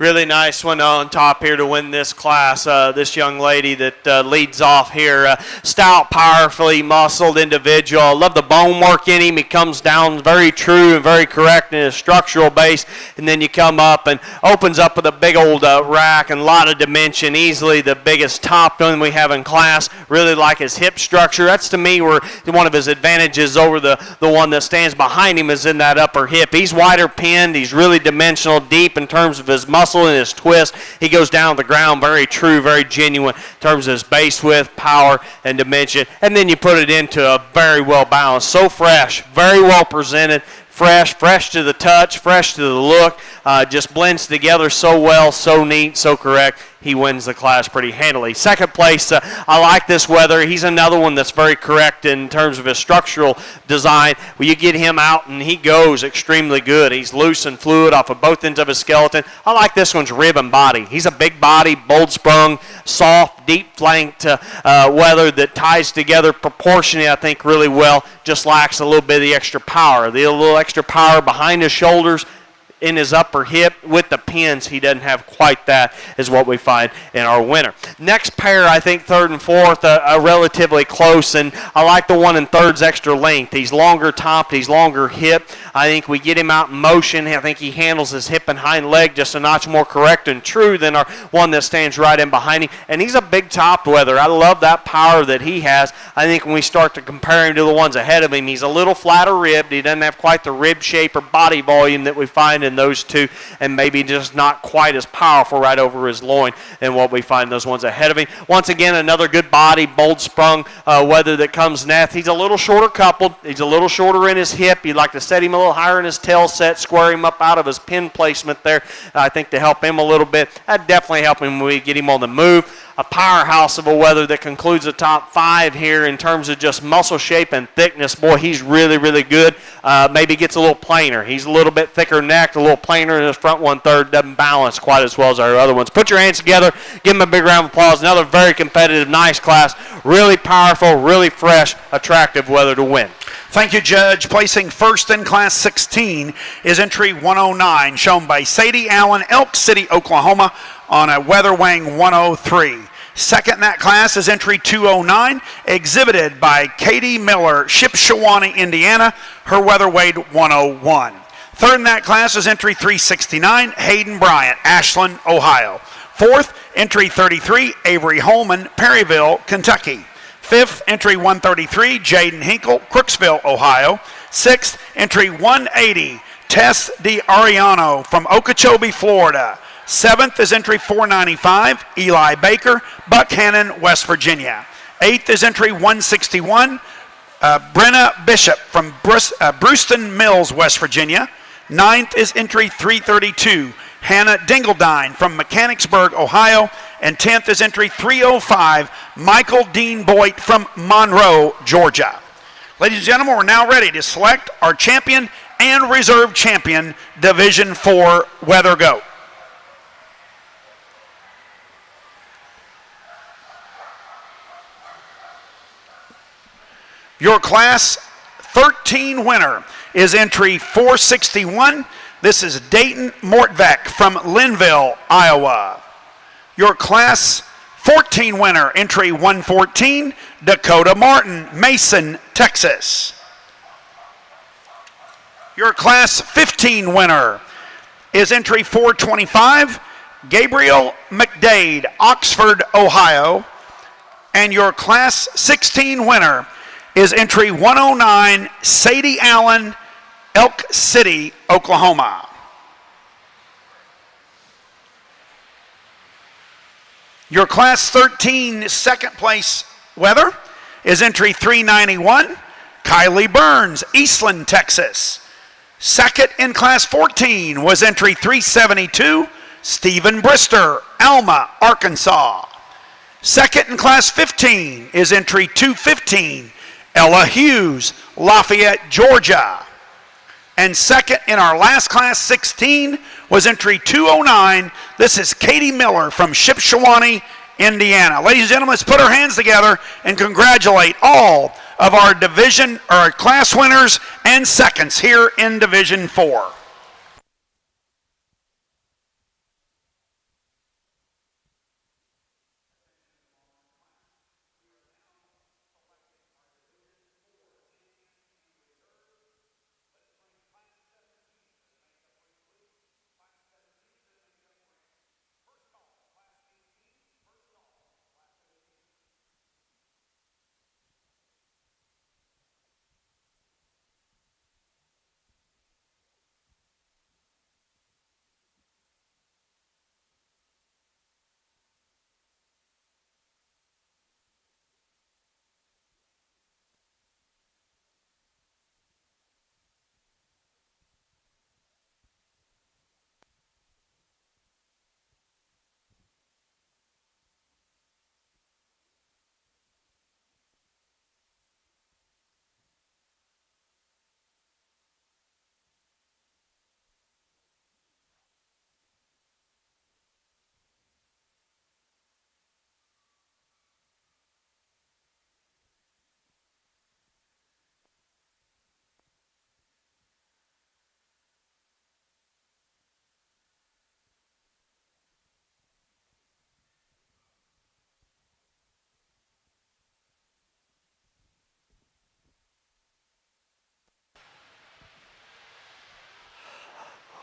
Really nice one on top here to win this class. This young lady that leads off here. Stout, powerfully muscled individual. I love the bone work in him. He comes down very true and very correct in his structural base. And then you come up and opens up with a big old rack and a lot of dimension. Easily the biggest top one we have in class. Really like his hip structure. That's to me where one of his advantages over the one that stands behind him is in that upper hip. He's wider pinned. He's really dimensional, deep in terms of his muscle and his twist. He goes down to the ground very true, very genuine in terms of his base width, power, and dimension. And then you put it into a very well balanced, so fresh, very well presented, fresh to the touch, fresh to the look. Just blends together so well, so neat, so correct. He wins the class pretty handily. Second place, I like this weather. He's another one that's very correct in terms of his structural design. Well, you get him out and he goes extremely good. He's loose and fluid off of both ends of his skeleton. I like this one's rib and body. He's a big body, bold sprung, soft, deep flanked weather that ties together proportionally, I think, really well. Just lacks a little bit of the extra power. The little extra power behind his shoulders, in his upper hip with the pins. He doesn't have quite that, is what we find in our winner. Next pair, I think third and fourth are relatively close, and I like the one in third's extra length. He's longer topped, he's longer hip. I think we get him out in motion. I think he handles his hip and hind leg just a notch more correct and true than our one that stands right in behind him. And he's a big topped weather. I love that power that he has. I think when we start to compare him to the ones ahead of him, he's a little flatter ribbed. He doesn't have quite the rib shape or body volume that we find in those two, and maybe just not quite as powerful right over his loin than what we find in those ones ahead of him. Once again, another good body, bold sprung weather that comes next. He's a little shorter coupled. He's a little shorter in his hip. You'd like to set him a little higher in his tail set, square him up out of his pin placement there, I think, to help him a little bit. That'd definitely help him when we get him on the move. A powerhouse of a weather that concludes the top five here in terms of just muscle shape and thickness. Boy, he's really, really good. Maybe gets a little plainer. He's a little bit thicker necked, a little plainer in his front 1/3. Doesn't balance quite as well as our other ones. Put your hands together. Give him a big round of applause. Another very competitive, nice class. Really powerful, really fresh, attractive weather to win. Thank you, Judge. Placing first in Class 16 is entry 109, shown by Sadie Allen, Elk City, Oklahoma, on a weather weighing 103. Second in that class is entry 209, exhibited by Katie Miller, Shipshewana, Indiana. Her weather weighed 101. Third in that class is entry 369, Hayden Bryant, Ashland, Ohio. Fourth, entry 33, Avery Holman, Perryville, Kentucky. Fifth, entry 133, Jaden Hinkle, Crooksville, Ohio. Sixth, entry 180, Tess DiAriano from Okeechobee, Florida. Seventh is entry 495, Eli Baker, Buckhannon, West Virginia. Eighth is entry 161, Brenna Bishop from Brewston Mills, West Virginia. Ninth is entry 332, Hannah Dingledine from Mechanicsburg, Ohio. And 10th is entry 305, Michael Dean Boyd from Monroe, Georgia. Ladies and gentlemen, we're now ready to select our champion and reserve champion, Division 4 Weather Goat. Your Class 13 winner is entry 461. This is Dayton Mortvek from Linville, Iowa. Your Class 14 winner, entry 114, Dakota Martin, Mason, Texas. Your Class 15 winner is entry 425, Gabriel McDade, Oxford, Ohio. And your Class 16 winner is entry 109, Sadie Allen, Elk City, Oklahoma. Your Class 13 second place weather is entry 391, Kylie Burns, Eastland, Texas. Second in Class 14 was entry 372, Stephen Brister, Alma, Arkansas. Second in Class 15 is entry 215, Ella Hughes, Lafayette, Georgia. And second in our last Class 16 was entry 209. This is Katie Miller from Shipshewana, Indiana. Ladies and gentlemen, let's put our hands together and congratulate all of our division or our class winners and seconds here in Division 4.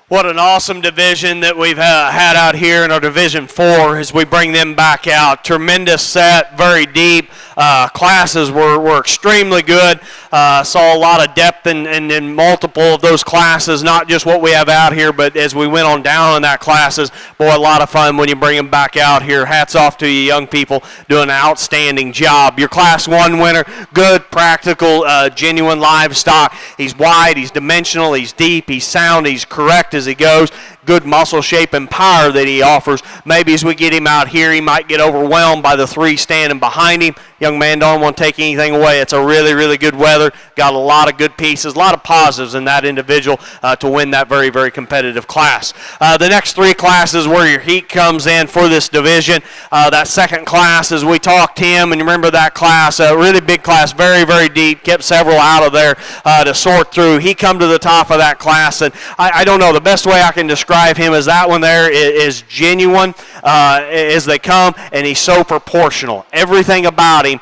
What an awesome division that we've had out here in our Division 4 as we bring them back out. Tremendous set, very deep. Classes were extremely good. Saw a lot of depth in multiple of those classes, not just what we have out here, but as we went on down in that classes, boy, a lot of fun when you bring them back out here. Hats off to you young people doing an outstanding job. Your Class 1 winner, good, practical, genuine livestock. He's wide, he's dimensional, he's deep, he's sound, he's correct as he goes. Good muscle shape and power that he offers. Maybe as we get him out here, he might get overwhelmed by the three standing behind him. Young man, don't want to take anything away. It's a really, really good weather. Got a lot of good pieces, a lot of positives in that individual to win that very, very competitive class. The next three classes where your heat comes in for this division. That second class, as we talked to him, and you remember that class, a really big class, very, very deep, kept several out of there to sort through. He come to the top of that class, and I don't know, the best way I can describe him as that one there is genuine as they come, and he's so proportional. Everything about him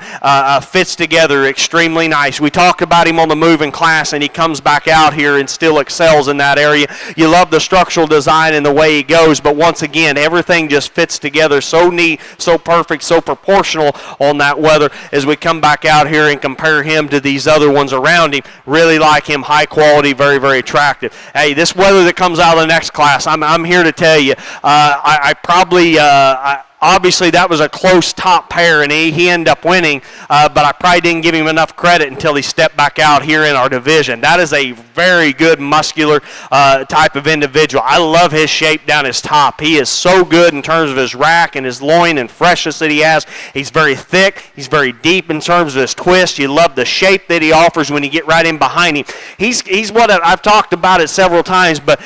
fits together extremely nice. We talked about him on the moving class, and he comes back out here and still excels in that area. You love the structural design and the way he goes, but once again, everything just fits together so neat, so perfect, so proportional on that weather as we come back out here and compare him to these other ones around him. Really like him, high quality, very, very attractive. Hey, this weather that comes out of the next class, I'm here to tell you, obviously that was a close top pair, and he ended up winning, but I probably didn't give him enough credit until he stepped back out here in our division. That is a very good muscular type of individual. I love his shape down his top. He is so good in terms of his rack and his loin and freshness that he has. He's very thick. He's very deep in terms of his twist. You love the shape that he offers when you get right in behind him. He's what I've talked about it several times, but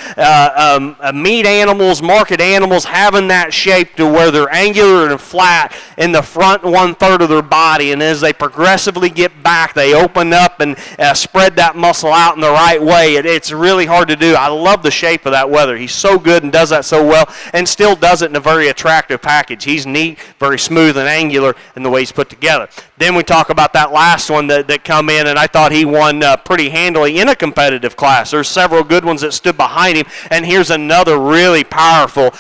meat animals, market animals, having that shape to where they're angular and flat in the front 1/3 of their body, and as they progressively get back, they open up and spread that muscle out in the right way. It's really hard to do. I love the shape of that weather. He's so good and does that so well, and still does it in a very attractive package. He's neat, very smooth and angular in the way he's put together. Then we talk about that last one that come in, and I thought he won pretty handily in a competitive class. There's several good ones that stood behind him, and here's another really powerful,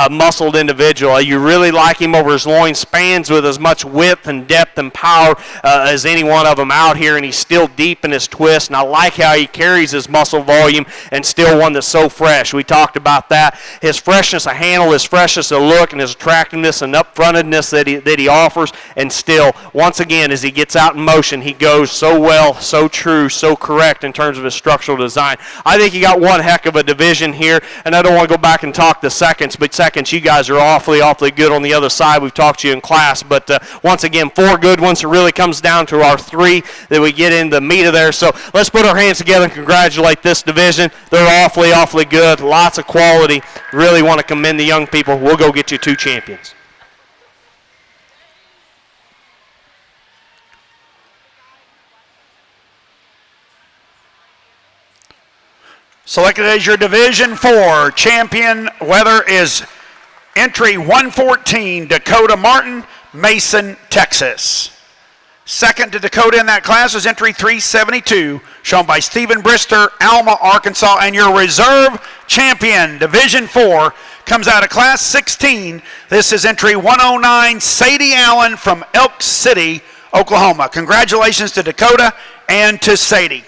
muscled individual. You really like him over his loin, spans with as much width and depth and power as any one of them out here, and he's still deep in his twist, and I like how he carries his muscle volume and still one that's so fresh. We talked about that. His freshness of handle, his freshness of look, and his attractiveness and upfrontedness that he offers, and still, once again, as he gets out in motion, he goes so well, so true, so correct in terms of his structural design. I think you got one heck of a division here, and I don't want to go back and talk the seconds, but seconds, you guys are awfully good on the other side. We've talked to you in class, but once again, four good ones. It really comes down to our three that we get in the meat of there. So let's put our hands together and congratulate this division. They're awfully good, lots of quality. Really want to commend the young people. We'll go get you two champions. Selected as your Division 4 champion, weather is entry 114, Dakota Martin, Mason, Texas. Second to Dakota in that class is entry 372, shown by Stephen Brister, Alma, Arkansas. And your reserve champion, Division 4, comes out of class 16. This is entry 109, Sadie Allen from Elk City, Oklahoma. Congratulations to Dakota and to Sadie.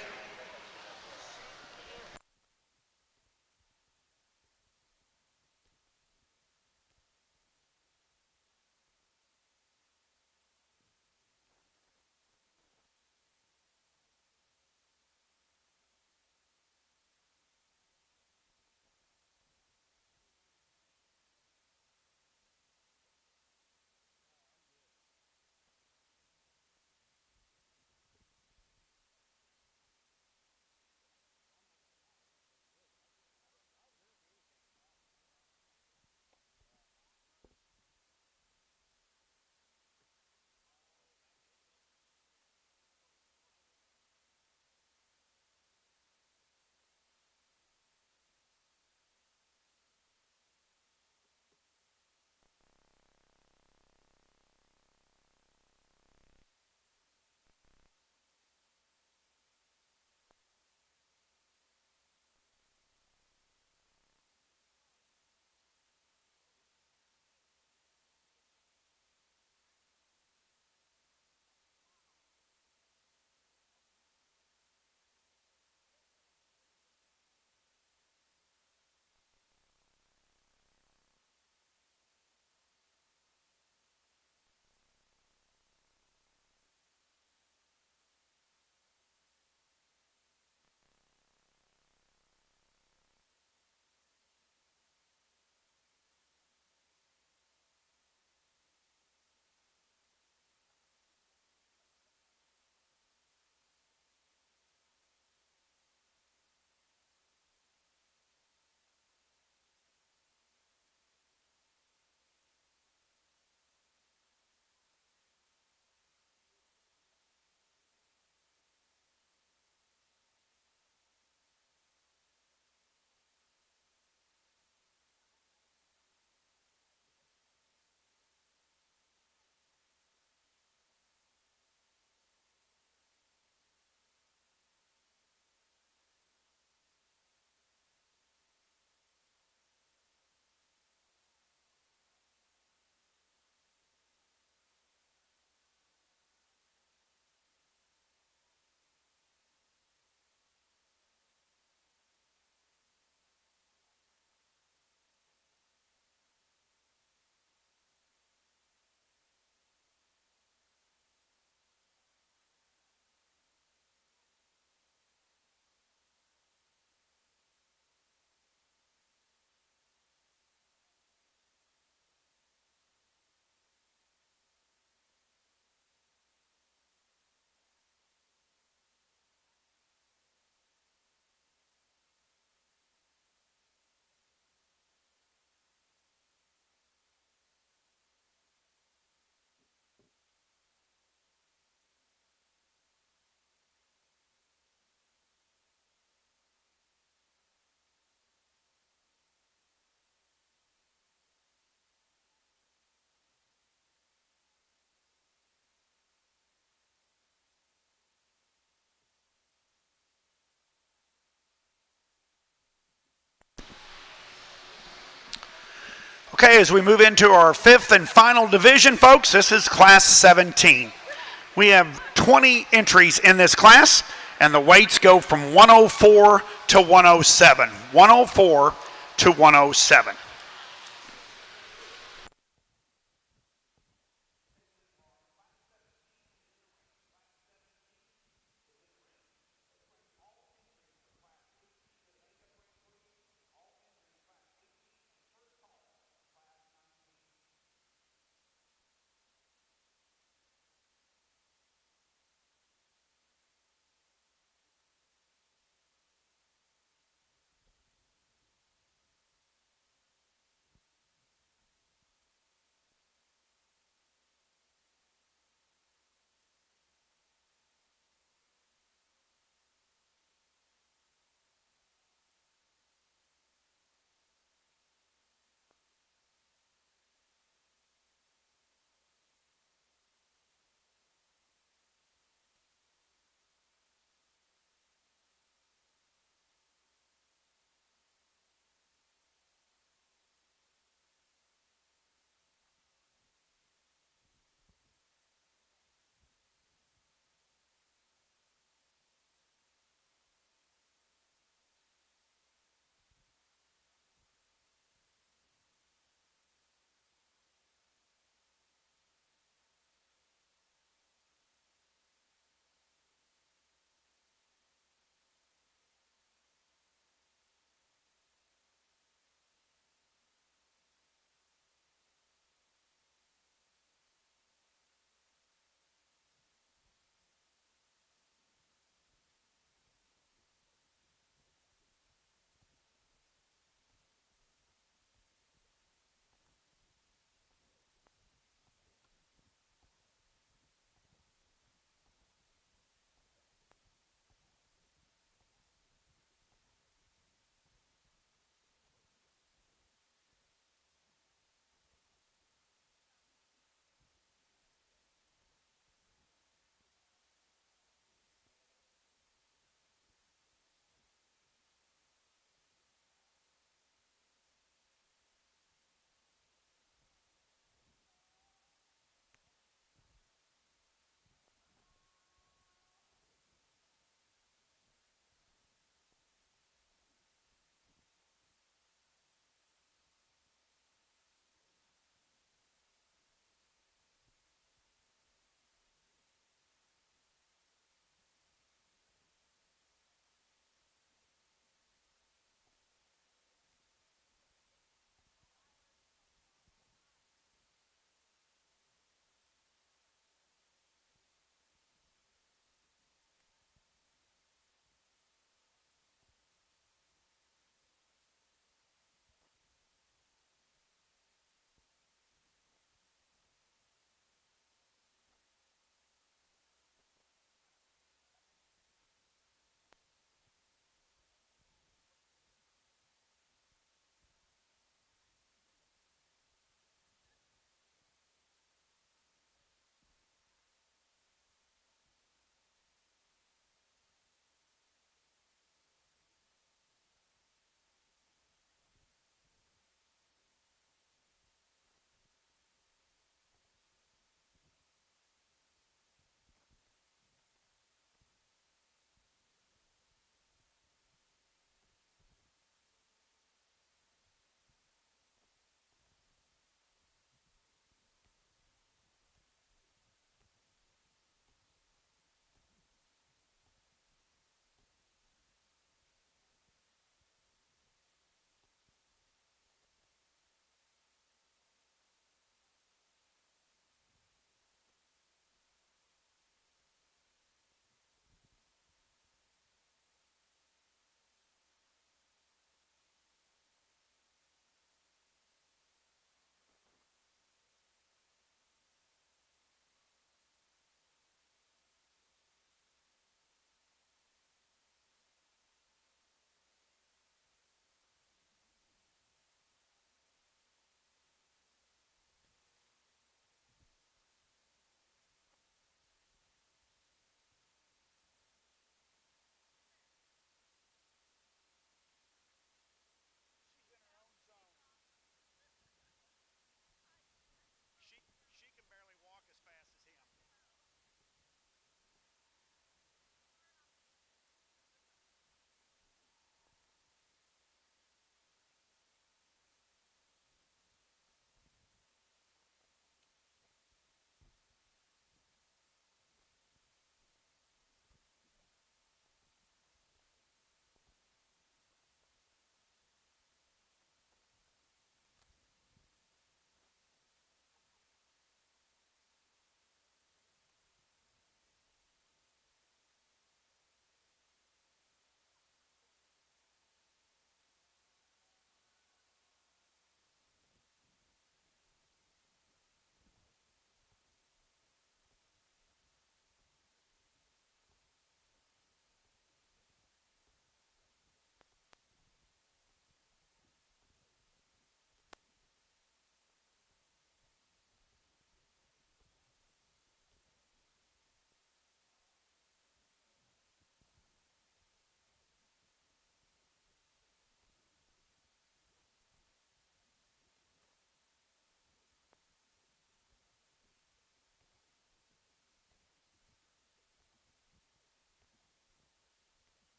Okay, as we move into our fifth and final division, folks, this is Class 17. We have 20 entries in this class, and the weights go from 104 to 107. 104 to 107.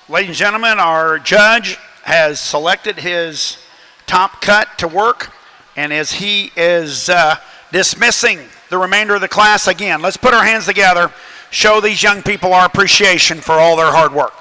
Ladies and gentlemen, our judge has selected his top cut to work, and as he is dismissing the remainder of the class, again, let's put our hands together, show these young people our appreciation for all their hard work.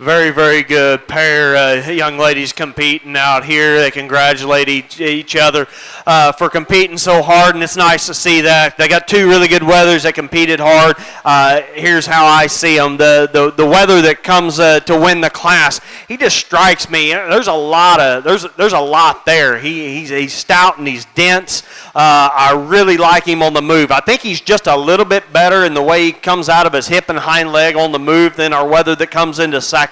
Very, very good pair. Young ladies competing out here. They congratulate each other for competing so hard, and it's nice to see that. They got two really good weathers that competed hard. Here's how I see them. The weather that comes to win the class, he just strikes me. There's a lot there. He's stout and he's dense. I really like him on the move. I think he's just a little bit better in the way he comes out of his hip and hind leg on the move than our weather that comes into second.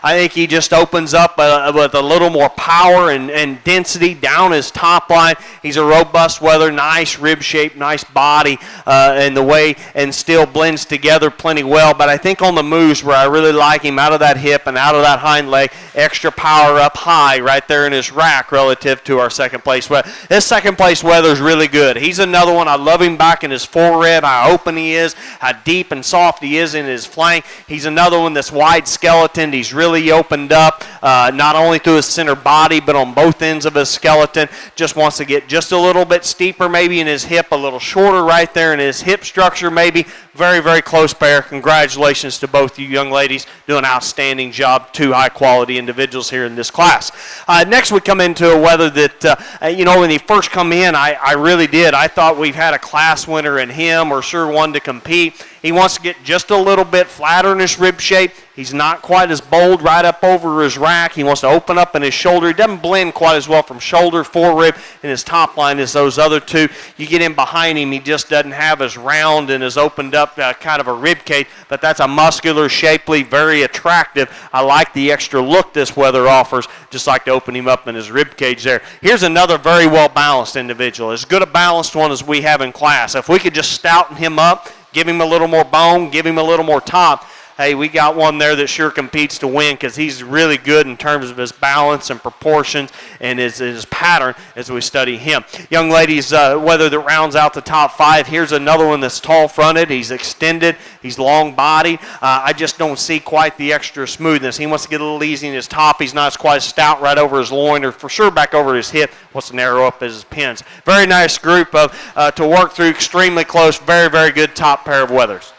I think he just opens up with a little more power and density down his top line. He's a robust weather, nice rib shape, nice body, and the way and still blends together plenty well. But I think on the moves where I really like him out of that hip and out of that hind leg, extra power up high right there in his rack relative to our second place weather. This second place weather is really good. He's another one. I love him back in his forehead, how open he is, how deep and soft he is in his flank. He's another one that's wide skeleton. He's really opened up, not only through his center body, but on both ends of his skeleton. Just wants to get just a little bit steeper maybe in his hip, a little shorter right there in his hip structure maybe. Very, very close pair. Congratulations to both you young ladies. Doing an outstanding job. Two high-quality individuals here in this class. Next we come into a weather that, when he first come in, I really did. I thought we've had a class winner in him or sure one to compete. He wants to get just a little bit flatter in his rib shape. He's not quite as bold right up over his rack. He wants to open up in his shoulder. He doesn't blend quite as well from shoulder, forerib, and his top line as those other two. You get in behind him, he just doesn't have as round and as opened up kind of a rib cage, but that's a muscular, shapely, very attractive. I like the extra look this weather offers. Just like to open him up in his rib cage there. Here's another very well-balanced individual. As good a balanced one as we have in class. If we could just stouten him up, give him a little more bone, give him a little more top, hey, we got one there that sure competes to win because he's really good in terms of his balance and proportions and his pattern as we study him. Young ladies, whether that rounds out the top five, here's another one that's tall-fronted. He's extended. He's long-bodied. I just don't see quite the extra smoothness. He wants to get a little easy in his top. He's not quite stout right over his loin or for sure back over his hip. Wants to narrow up his pins. Very nice group to work through. Extremely close. Very, very good top pair of weathers.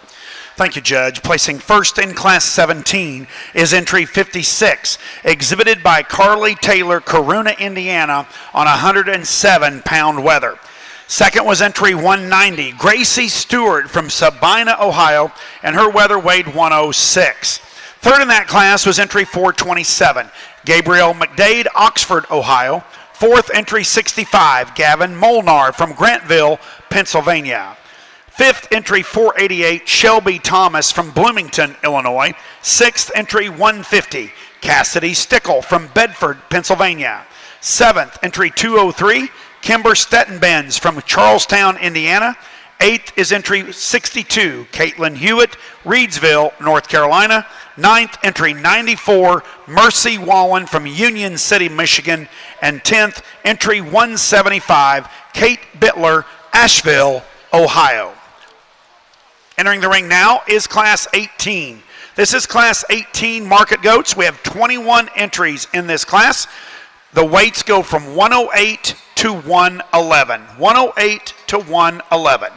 Thank you, Judge. Placing first in Class 17 is entry 56, exhibited by Carly Taylor, Coruna, Indiana, on 107-pound weather. Second was entry 190, Gracie Stewart from Sabina, Ohio, and her weather weighed 106. Third in that class was entry 427, Gabriel McDade, Oxford, Ohio. Fourth, entry 65, Gavin Molnar from Grantville, Pennsylvania. Fifth, entry 488, Shelby Thomas from Bloomington, Illinois. Sixth, entry 150, Cassidy Stickle from Bedford, Pennsylvania. Seventh, entry 203, Kimber Stettenbenz from Charlestown, Indiana. Eighth is entry 62, Caitlin Hewitt, Reedsville, North Carolina. Ninth, entry 94, Mercy Wallen from Union City, Michigan. And 10th, entry 175, Kate Bittler, Asheville, Ohio. Entering the ring now is Class 18. This is Class 18 Market Goats. We have 21 entries in this class. The weights go from 108 to 111. 108 to 111.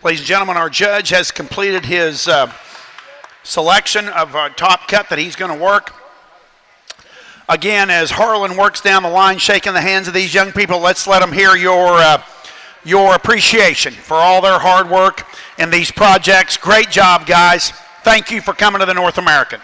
Ladies and gentlemen, our judge has completed his selection of a top cut that he's going to work. Again, as Harlan works down the line, shaking the hands of these young people, let's let them hear your appreciation for all their hard work in these projects. Great job, guys. Thank you for coming to the North American.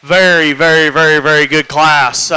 Very, very, very, very good class.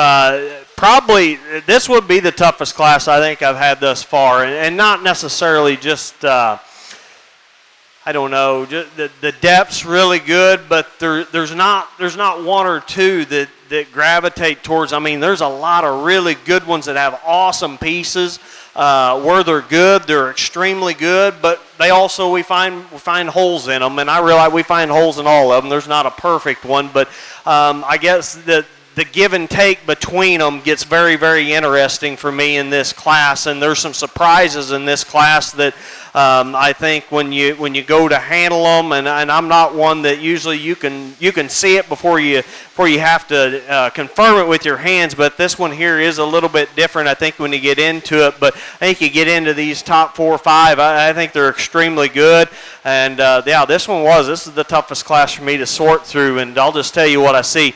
Probably this would be the toughest class I think I've had thus far, and not necessarily just I don't know, just the depth's really good, but there's not one or two that gravitate towards. I mean, there's a lot of really good ones that have awesome pieces. Where they're good, they're extremely good, but they also we find holes in them, and I realize we find holes in all of them. There's not a perfect one, but I guess the give and take between them gets very, very interesting for me in this class, and there's some surprises in this class that I think when you go to handle them, and I'm not one that usually you can see it before you have to confirm it with your hands, but this one here is a little bit different, I think, when you get into it. But I think you get into these top 4 or 5, I think they're extremely good. And yeah, this is the toughest class for me to sort through, and I'll just tell you what I see.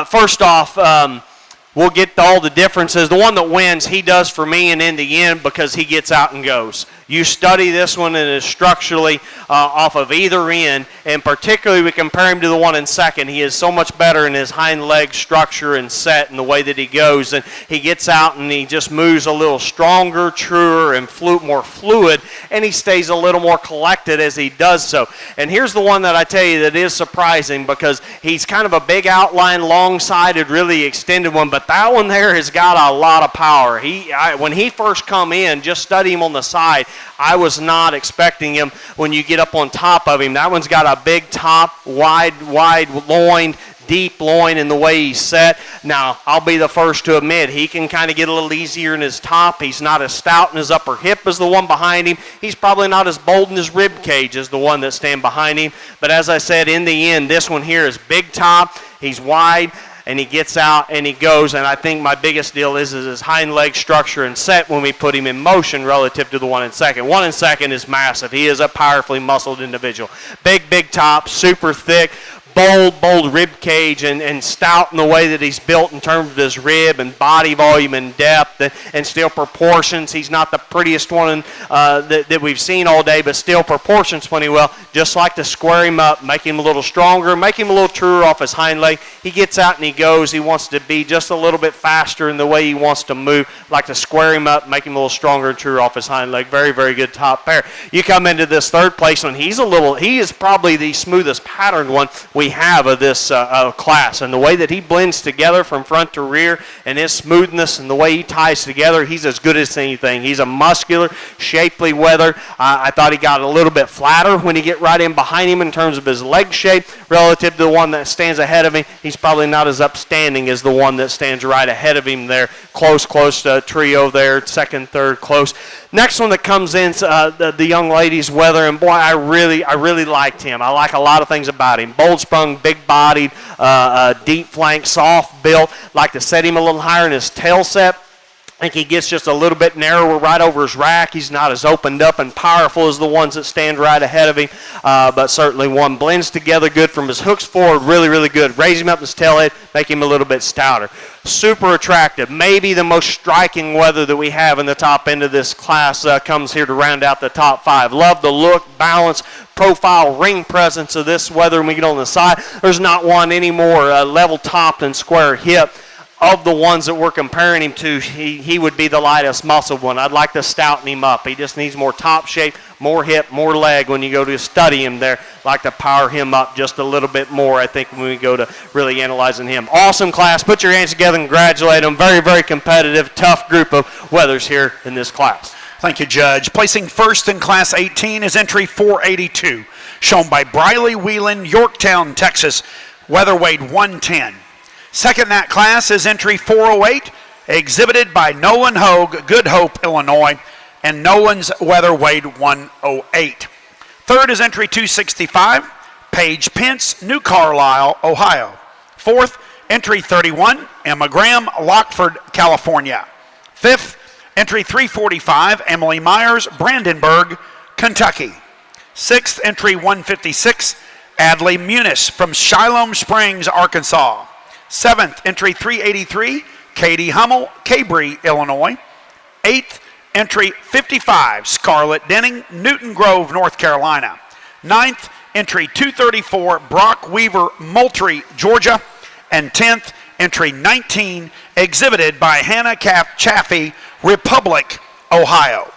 First off, we'll get to all the differences. The one that wins, he does for me, and in the end, because he gets out and goes. You study this one, and it's structurally off of either end, and particularly we compare him to the one in second. He is so much better in his hind leg structure and set and the way that he goes, and he gets out and he just moves a little stronger, truer, and more fluid, and he stays a little more collected as he does so. And here's the one that I tell you that is surprising, because he's kind of a big outline, long-sided, really extended one, but that one there has got a lot of power. When he first come in, just study him on the side, I was not expecting him when you get up on top of him. That one's got a big top, wide loin, deep loin in the way he's set. Now, I'll be the first to admit, he can kind of get a little easier in his top. He's not as stout in his upper hip as the one behind him. He's probably not as bold in his rib cage as the one that stand behind him. But as I said, in the end, this one here is big top, he's wide, and he gets out and he goes, and I think my biggest deal is his hind leg structure and set when we put him in motion relative to the one in second. One in second is massive. He is a powerfully muscled individual. Big top, super thick, bold rib cage, and stout in the way that he's built in terms of his rib and body volume and depth and still proportions. He's not the prettiest one that we've seen all day, but still proportions plenty well. Just like to square him up, make him a little stronger, make him a little truer off his hind leg. He gets out and he goes. He wants to be just a little bit faster in the way he wants to move. Like to square him up, make him a little stronger and truer off his hind leg. Very, very good top pair. You come into this third place one. He is probably the smoothest patterned one we have of this class, and the way that he blends together from front to rear and his smoothness and the way he ties together, he's as good as anything. He's a muscular, shapely wether. I thought he got a little bit flatter when he get right in behind him in terms of his leg shape relative to the one that stands ahead of him. He's probably not as upstanding as the one that stands right ahead of him there. Close trio there, second, third, close. Next one that comes in, the young lady's weather, and boy, I really liked him. I like a lot of things about him. Bold sprung, big-bodied, deep flank, soft built. Like to set him a little higher in his tail set. I think he gets just a little bit narrower right over his rack. He's not as opened up and powerful as the ones that stand right ahead of him, but certainly one blends together good from his hooks forward, really good. Raise him up his tail head, make him a little bit stouter. Super attractive. Maybe the most striking weather that we have in the top end of this class comes here to round out the top 5. Love the look, balance, profile, ring presence of this weather when we get on the side. There's not one any more level topped and square hip. Of the ones that we're comparing him to, he would be the lightest muscled one. I'd like to stouten him up. He just needs more top shape, more hip, more leg when you go to study him there. Like to power him up just a little bit more, I think, when we go to really analyzing him. Awesome class. Put your hands together and congratulate them. Very, very competitive, tough group of weathers here in this class. Thank you, Judge. Placing first in Class 18 is entry 482, shown by Briley Whelan, Yorktown, Texas. Weather weighed 110. Second in that class is entry 408, exhibited by Nolan Hogue, Good Hope, Illinois, and Nolan's weather weighed 108. Third is entry 265, Paige Pence, New Carlisle, Ohio. Fourth, entry 31, Emma Graham, Lockford, California. Fifth, entry 345, Emily Myers, Brandenburg, Kentucky. Sixth, entry 156, Adley Muniz from Shiloh Springs, Arkansas. Seventh, entry 383, Katie Hummel, Cabri, Illinois. Eighth, entry 55, Scarlett Denning, Newton Grove, North Carolina. Ninth, entry 234, Brock Weaver, Moultrie, Georgia. And 10th, entry 19, exhibited by Hannah Chaffee, Republic, Ohio.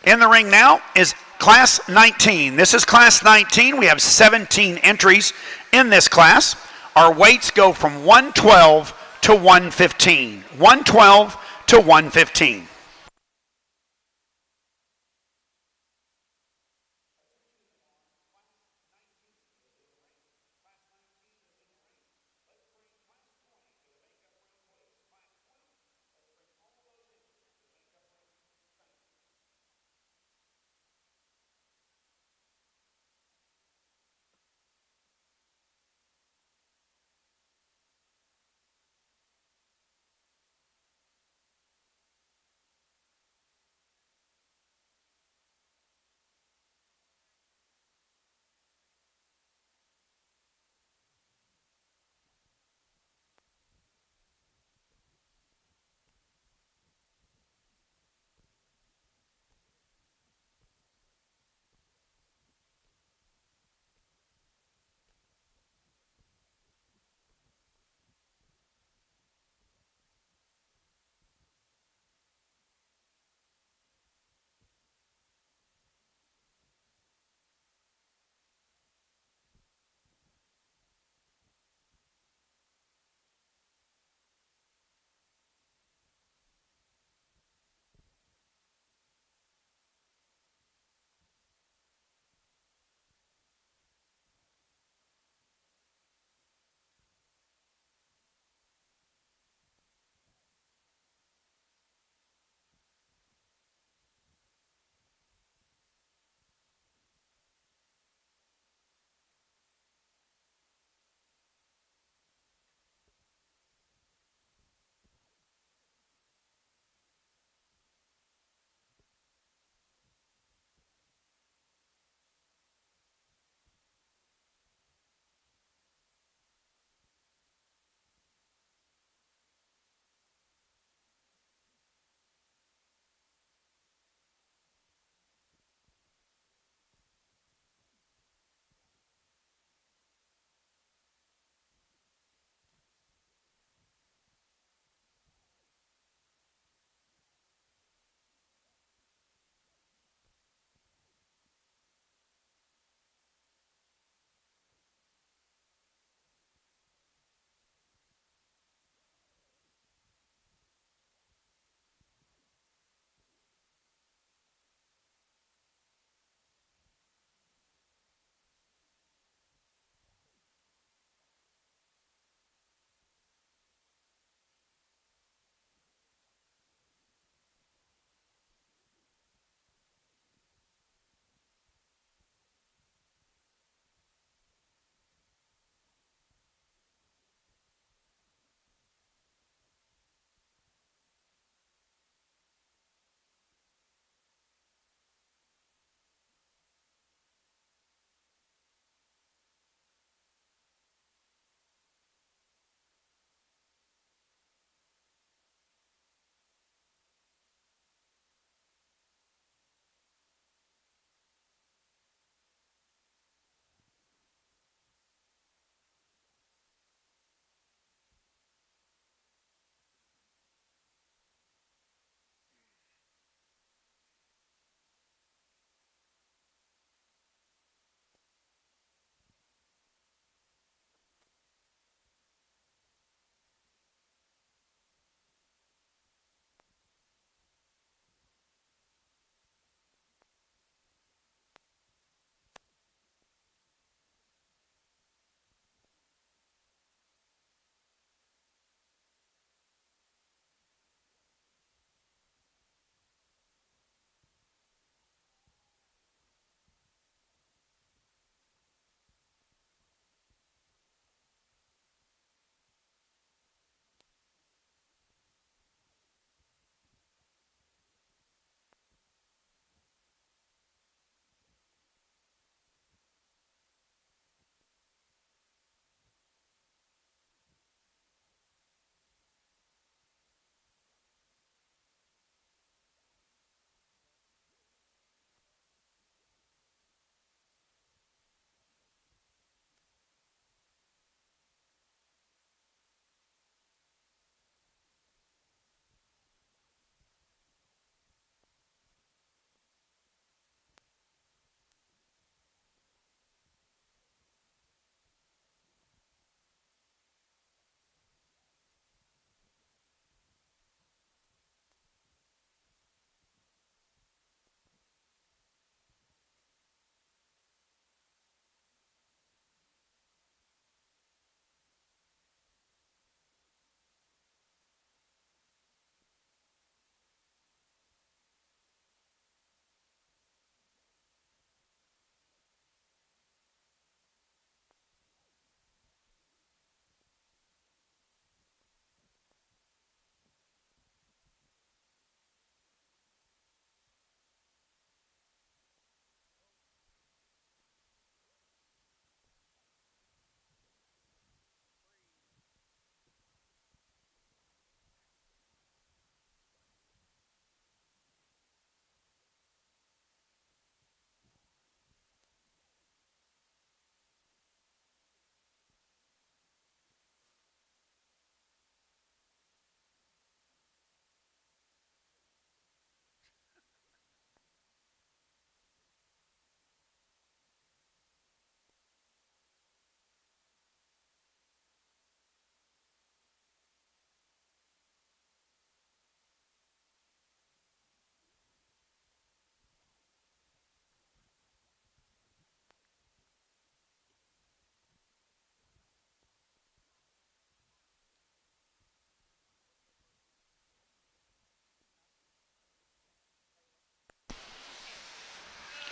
In the ring now is Class 19. This is Class 19. We have 17 entries in this class. Our weights go from 112 to 115. 112 to 115.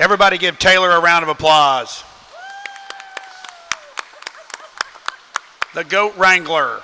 Everybody give Taylor a round of applause. The Goat Wrangler.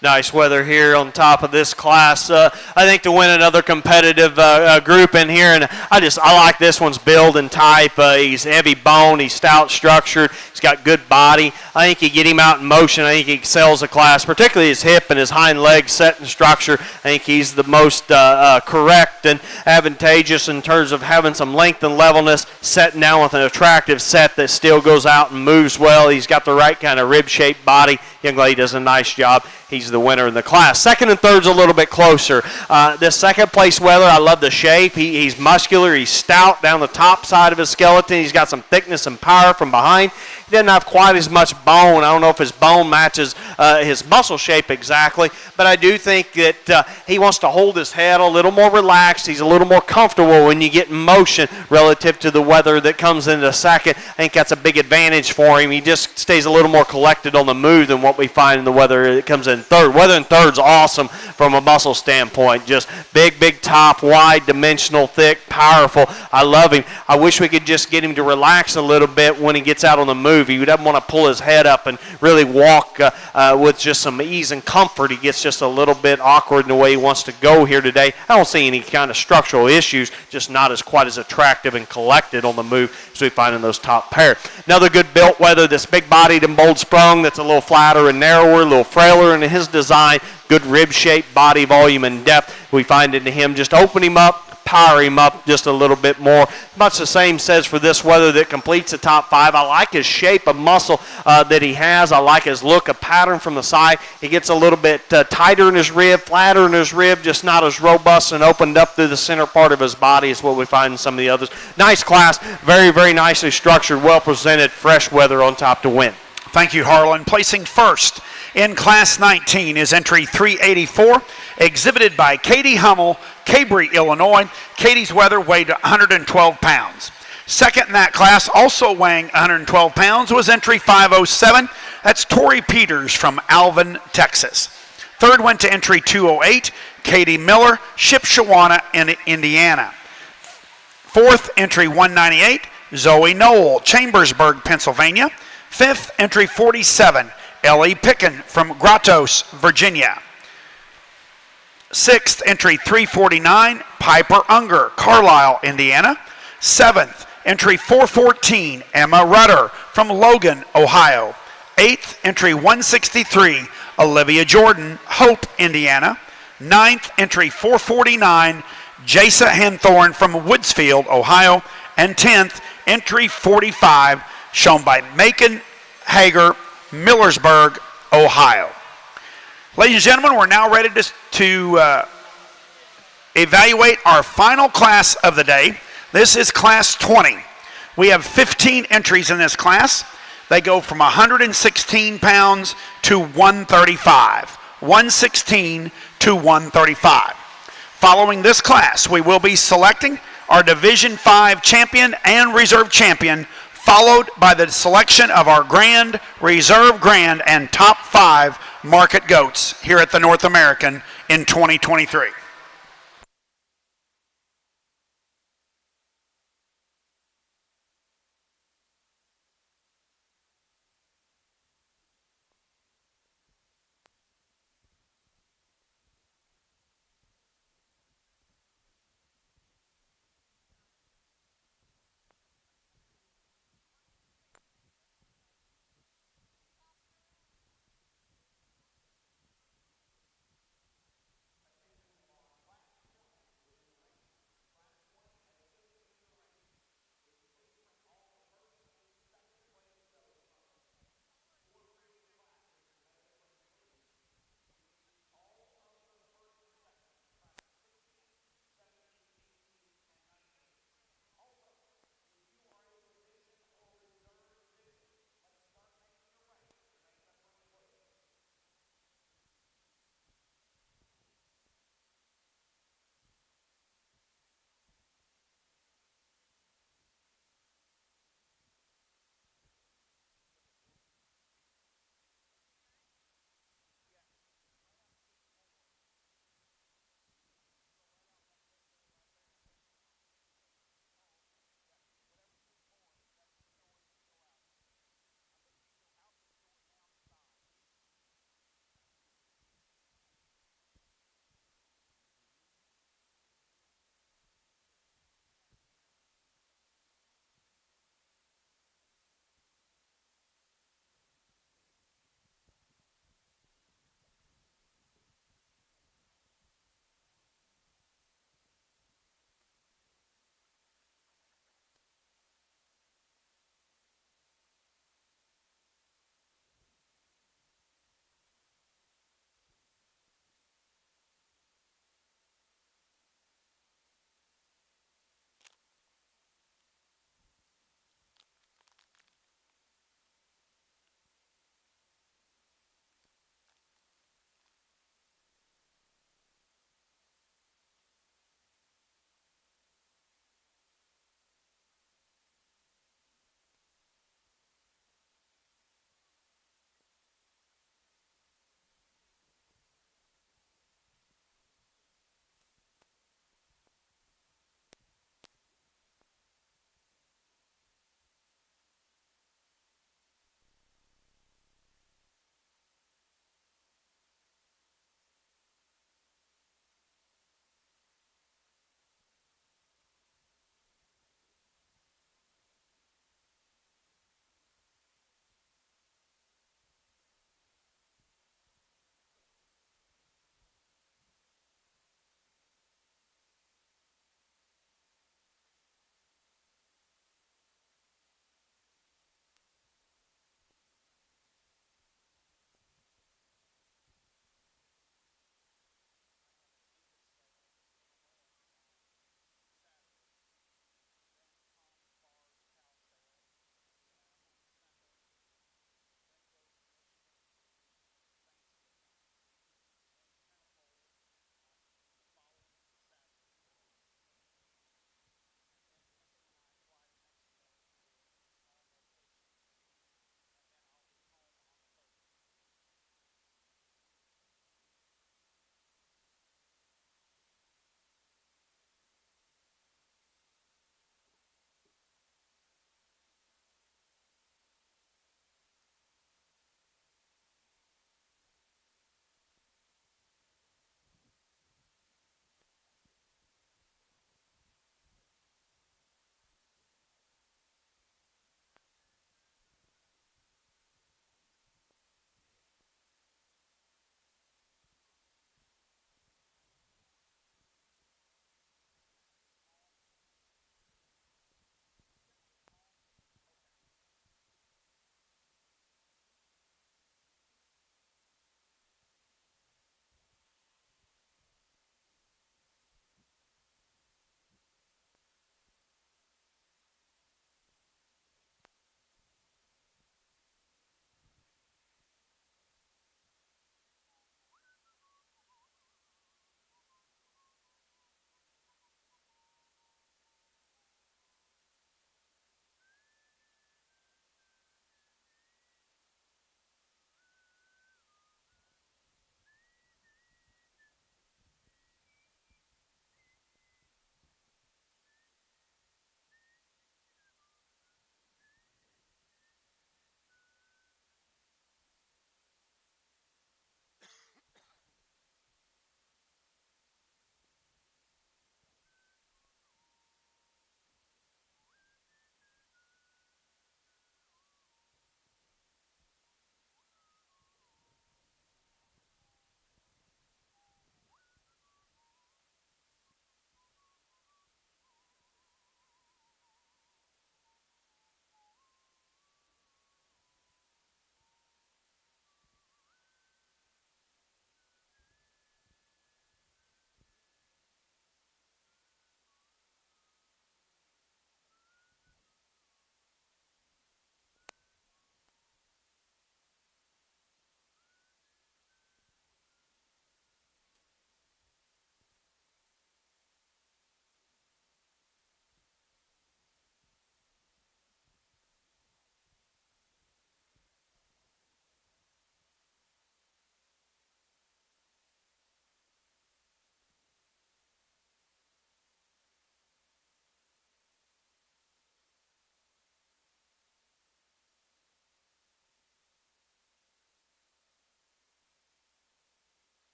Nice weather here on top of this class. I think to win another competitive group in here, and I like this one's build and type. He's heavy bone, he's stout structured, he's got good body. I think you get him out in motion, I think he excels the class, particularly his hip and his hind leg set in structure. I think he's the most correct and advantageous in terms of having some length and levelness, setting down with an attractive set that still goes out and moves well. He's got the right kind of rib-shaped body. Young lady does a nice job. He's the winner in the class. Second and third's a little bit closer. This second place Weather, I love the shape. He's muscular. He's stout down the top side of his skeleton. He's got some thickness and power from behind. He doesn't have quite as much bone. I don't know if his bone matches his muscle shape exactly, but I do think that he wants to hold his head a little more relaxed. He's a little more comfortable when you get in motion relative to the weather that comes into second. I think that's a big advantage for him. He just stays a little more collected on the move than what we find in the weather that comes in third. Weather in third's awesome from a muscle standpoint. Just big top, wide, dimensional, thick, powerful. I love him. I wish we could just get him to relax a little bit when he gets out on the move. He doesn't want to pull his head up and really walk with just some ease and comfort. He gets just a little bit awkward in the way he wants to go here today. I don't see any kind of structural issues, just not quite as attractive and collected on the move as we find in those top pair. Another good built weather, this big-bodied and bold sprung that's a little flatter and narrower, a little frailer in his design, good rib shape, body volume, and depth. We find into him, just open him up, power him up just a little bit more. Much the same says for this weather that completes the top five. I like his shape of muscle that he has. I like his look, a pattern from the side. He gets a little bit tighter in his rib, flatter in his rib, just not as robust and opened up through the center part of his body is what we find in some of the others. Nice class, very nicely structured, well presented, fresh weather on top to win. Thank you, Harlan. Placing first in Class 19 is entry 384, exhibited by Katie Hummel, Cabry, Illinois. Katie's weather weighed 112 pounds. Second in that class, also weighing 112 pounds, was entry 507. That's Tori Peters from Alvin, Texas. Third went to entry 208, Katie Miller, Shipshewana, in Indiana. Fourth, entry 198, Zoe Knoll, Chambersburg, Pennsylvania. Fifth, entry 47, Ellie Picken from Grottos, Virginia. Sixth, entry 349, Piper Unger, Carlisle, Indiana. Seventh, entry 414, Emma Rudder from Logan, Ohio. Eighth, entry 163, Olivia Jordan, Hope, Indiana. Ninth, entry 449, Jasa Henthorn from Woodsfield, Ohio. And 10th, entry 45, shown by Macon Hager, Millersburg, Ohio. Ladies and gentlemen, we're now ready to evaluate our final class of the day. This is Class 20. We have 15 entries in this class. They go from 116 pounds to 135. 116 to 135. Following this class, we will be selecting our Division 5 champion and reserve champion, followed by the selection of our Grand, Reserve Grand, and Top 5 market goats here at the North American in 2023.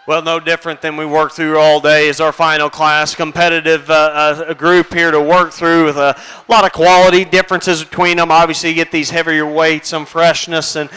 Well, no different than we work through all day is our final class. Competitive group here to work through with a lot of quality differences between them. Obviously, you get these heavier weights, some freshness and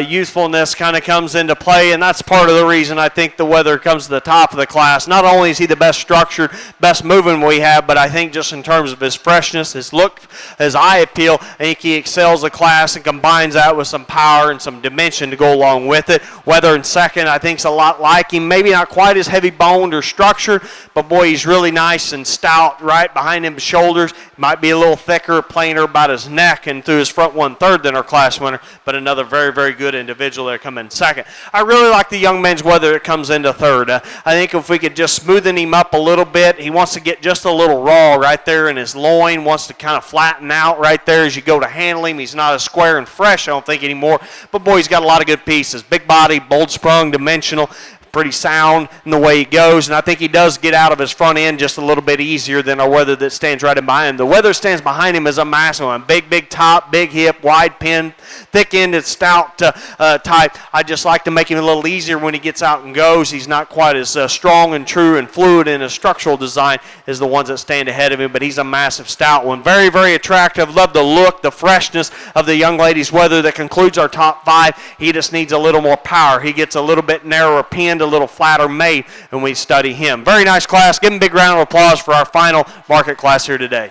youthfulness kind of comes into play, and that's part of the reason I think the Weather comes to the top of the class. Not only is he the best structured, best moving we have, but I think just in terms of his freshness, his look, his eye appeal, I think he excels the class and combines that with some power and some dimension to go along with it. Weather in second, I think, is a lot like him. Maybe not quite as heavy boned or structured, but boy, he's really nice and stout right behind him shoulders. Might be a little thicker, plainer about his neck and through his front 1/3 than our class winner, but another very, very good individual there coming in second. I really like the young man's Weather that comes into third. I think if we could just smoothen him up a little bit, he wants to get just a little raw right there in his loin, wants to kind of flatten out right there as you go to handle him. He's not as square and fresh, I don't think, anymore, but boy, he's got a lot of good pieces. Big body, bold sprung, dimensional, pretty sound in the way he goes, and I think he does get out of his front end just a little bit easier than our Weather that stands right in behind him. The Weather stands behind him as a massive one. Big top, big hip, wide pin, thick-ended, stout type. I just like to make him a little easier when he gets out and goes. He's not quite as strong and true and fluid in his structural design as the ones that stand ahead of him, but he's a massive, stout one. Very, very attractive. Love the look, the freshness of the young lady's Weather that concludes our top five. He just needs a little more power. He gets a little bit narrower pinned, a little flatter made when we study him. Very nice class. Give him a big round of applause for our final market class here today.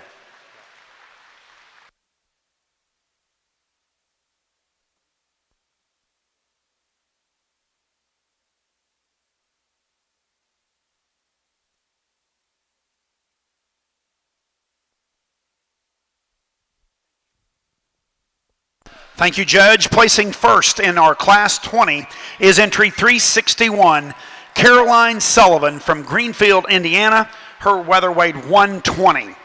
Thank you, Judge. Placing first in our Class 20 is entry 361, Caroline Sullivan from Greenfield, Indiana. Her weather weighed 120.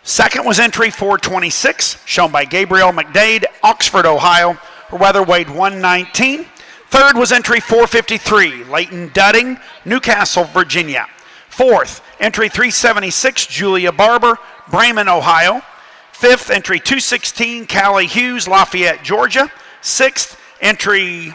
Second was entry 426, shown by Gabrielle McDade, Oxford, Ohio. Her weather weighed 119. Third was entry 453, Leighton Dudding, Newcastle, Virginia. Fourth, entry 376, Julia Barber, Bremen, Ohio. Fifth, entry 216, Callie Hughes, Lafayette, Georgia. Sixth, entry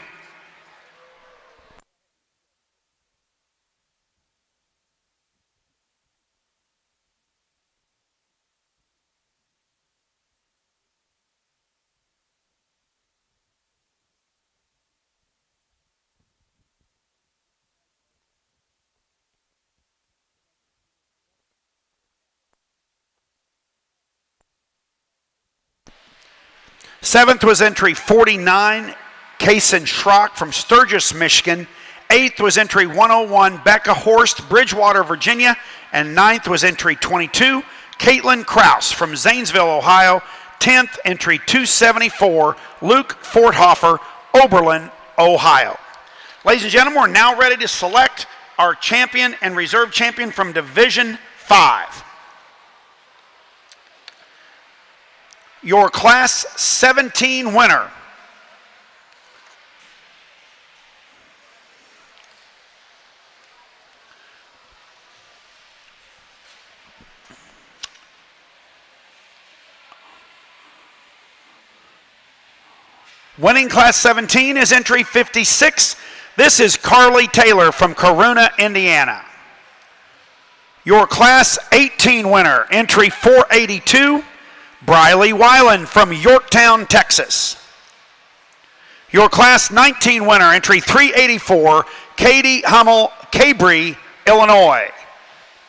Seventh was entry 49, Kaysen Schrock from Sturgis, Michigan. Eighth was entry 101, Becca Horst, Bridgewater, Virginia. And ninth was entry 22, Caitlin Kraus from Zanesville, Ohio. 10th, entry 274, Luke Forthofer, Oberlin, Ohio. Ladies and gentlemen, we're now ready to select our champion and reserve champion from Division 5. Your Class 17 winner winning Class 17 is entry 56. This is Carly Taylor from Corona, Indiana. Your Class 18 winner, entry 482, Briley Weiland from Yorktown, Texas. Your Class 19 winner, entry 384, Katie Hummel, Cabri, Illinois.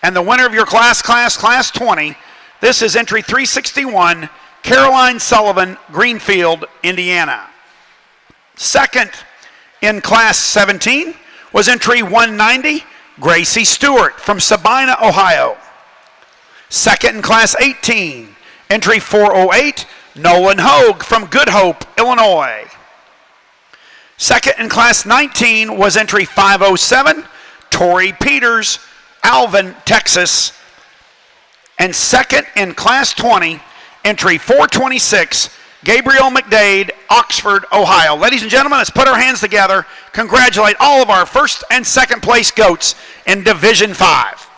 And the winner of your Class 20, this is entry 361, Caroline Sullivan, Greenfield, Indiana. Second in Class 17 was entry 190, Gracie Stewart from Sabina, Ohio. Second in Class 18, entry 408, Nolan Hogue from Good Hope, Illinois. Second in Class 19 was entry 507, Tori Peters, Alvin, Texas. And second in Class 20, entry 426, Gabrielle McDade, Oxford, Ohio. Ladies and gentlemen, let's put our hands together, congratulate all of our first and second place goats in Division 5.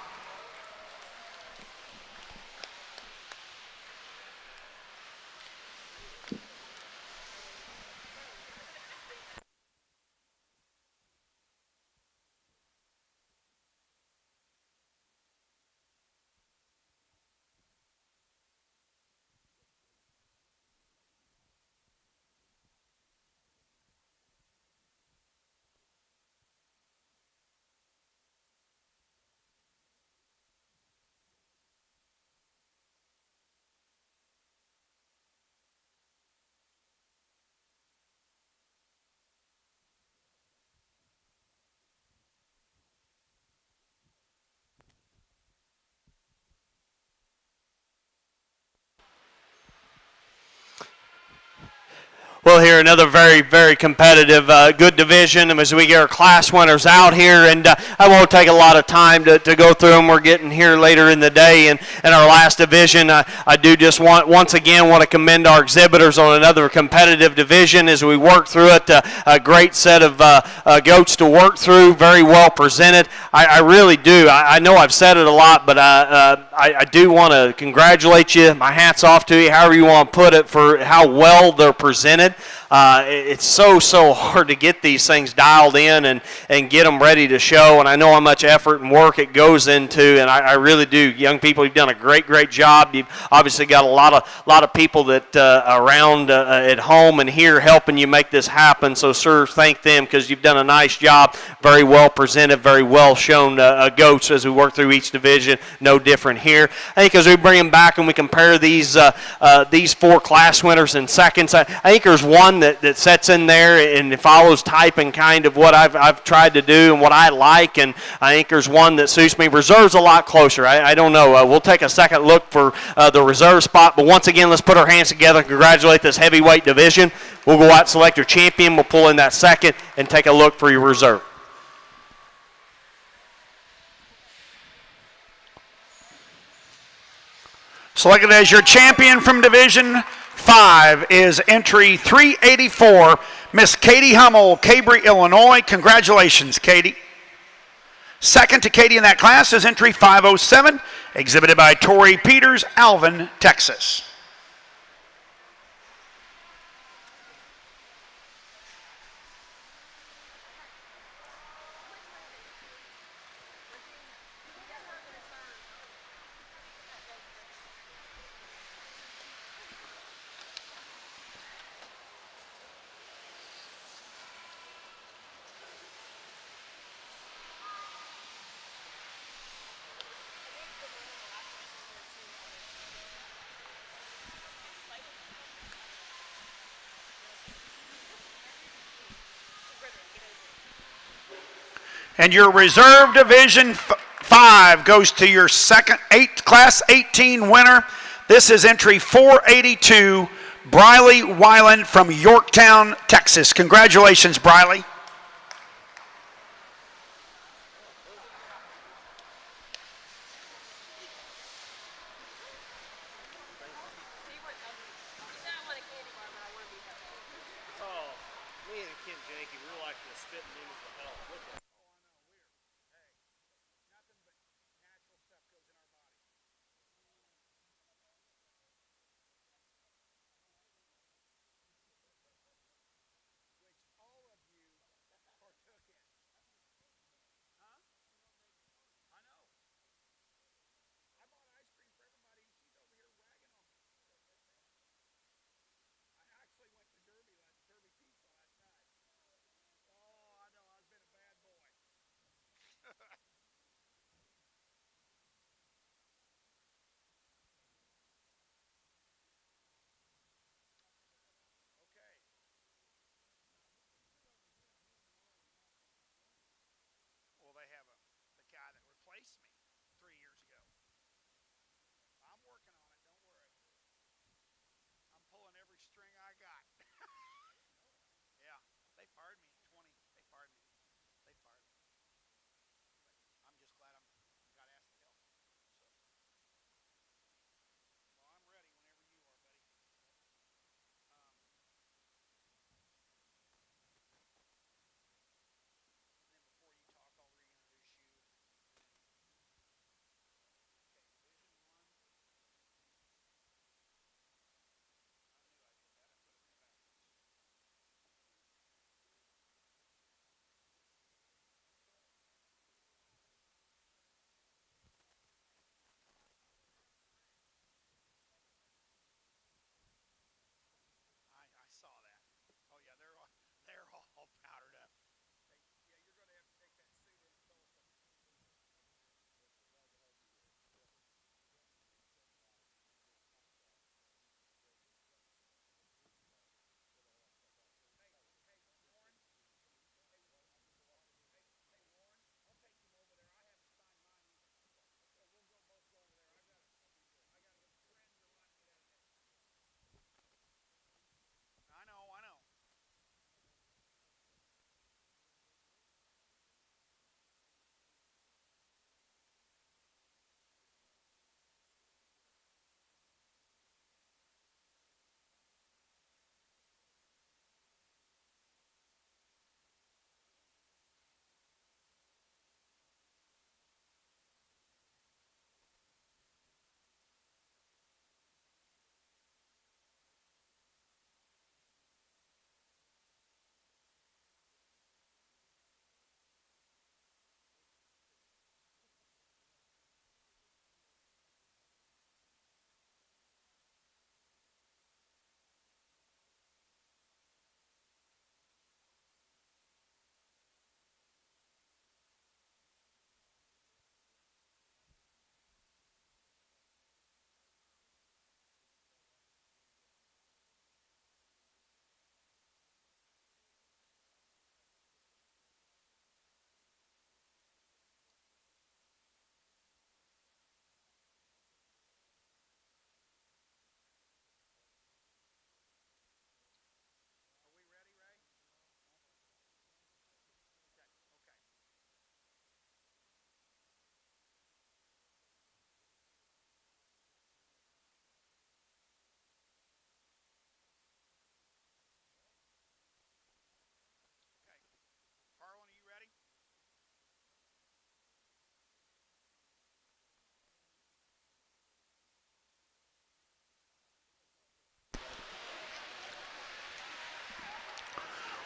Well, here another very, very competitive, good division as we get our class winners out here, and I won't take a lot of time to go through them. We're getting here later in the day, and in our last division, I do just once again want to commend our exhibitors on another competitive division as we work through it. A great set of goats to work through, very well presented. I really do. I know I've said it a lot, but I do want to congratulate you. My hat's off to you, however you want to put it, for how well they're presented. It's so hard to get these things dialed in and get them ready to show, and I know how much effort and work it goes into, and I really do. Young people, you've done a great job. You've obviously got a lot of people that around at home and here helping you make this happen, so sir, thank them because you've done a nice job. Very well presented, very well shown goats as we work through each division. No different here. I think as we bring them back and we compare these four class winners in seconds, I think there's one that sets in there and follows type and kind of what I've tried to do and what I like, and I think there's one that suits me. Reserve's a lot closer. I don't know. We'll take a second look for the reserve spot, but once again, let's put our hands together and congratulate this heavyweight division. We'll go out and select your champion. We'll pull in that second and take a look for your reserve. Selected as your champion from Division 5 is entry 384, Miss Katie Hummel, Cabry, Illinois. Congratulations, Katie. Second to Katie in that class is entry 507, exhibited by Tori Peters, Alvin, Texas. And your reserve division 5 goes to your class 18 winner. This is entry 482, Briley Weiland from Yorktown, Texas. Congratulations, Briley.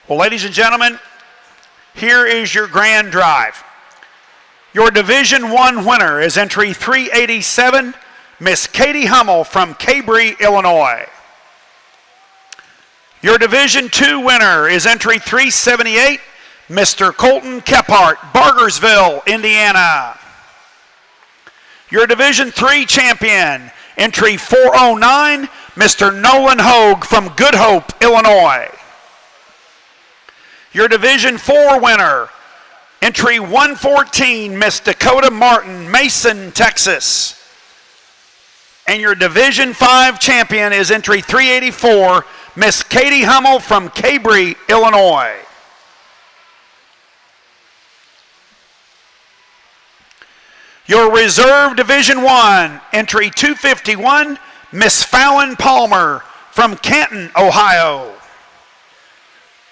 Well, ladies and gentlemen, here is your grand drive. Your Division I winner is entry 387, Miss Katie Hummel from Cabri, Illinois. Your Division II winner is entry 378, Mr. Colton Kephart, Bargersville, Indiana. Your Division III champion, entry 409, Mr. Nolan Hogue from Good Hope, Illinois. Your Division IV winner, entry 114, Miss Dakota Martin, Mason, Texas. And your Division V champion is entry 384, Miss Katie Hummel from Cabri, Illinois. Your Reserve Division I, entry 251, Miss Fallon Palmer from Canton, Ohio.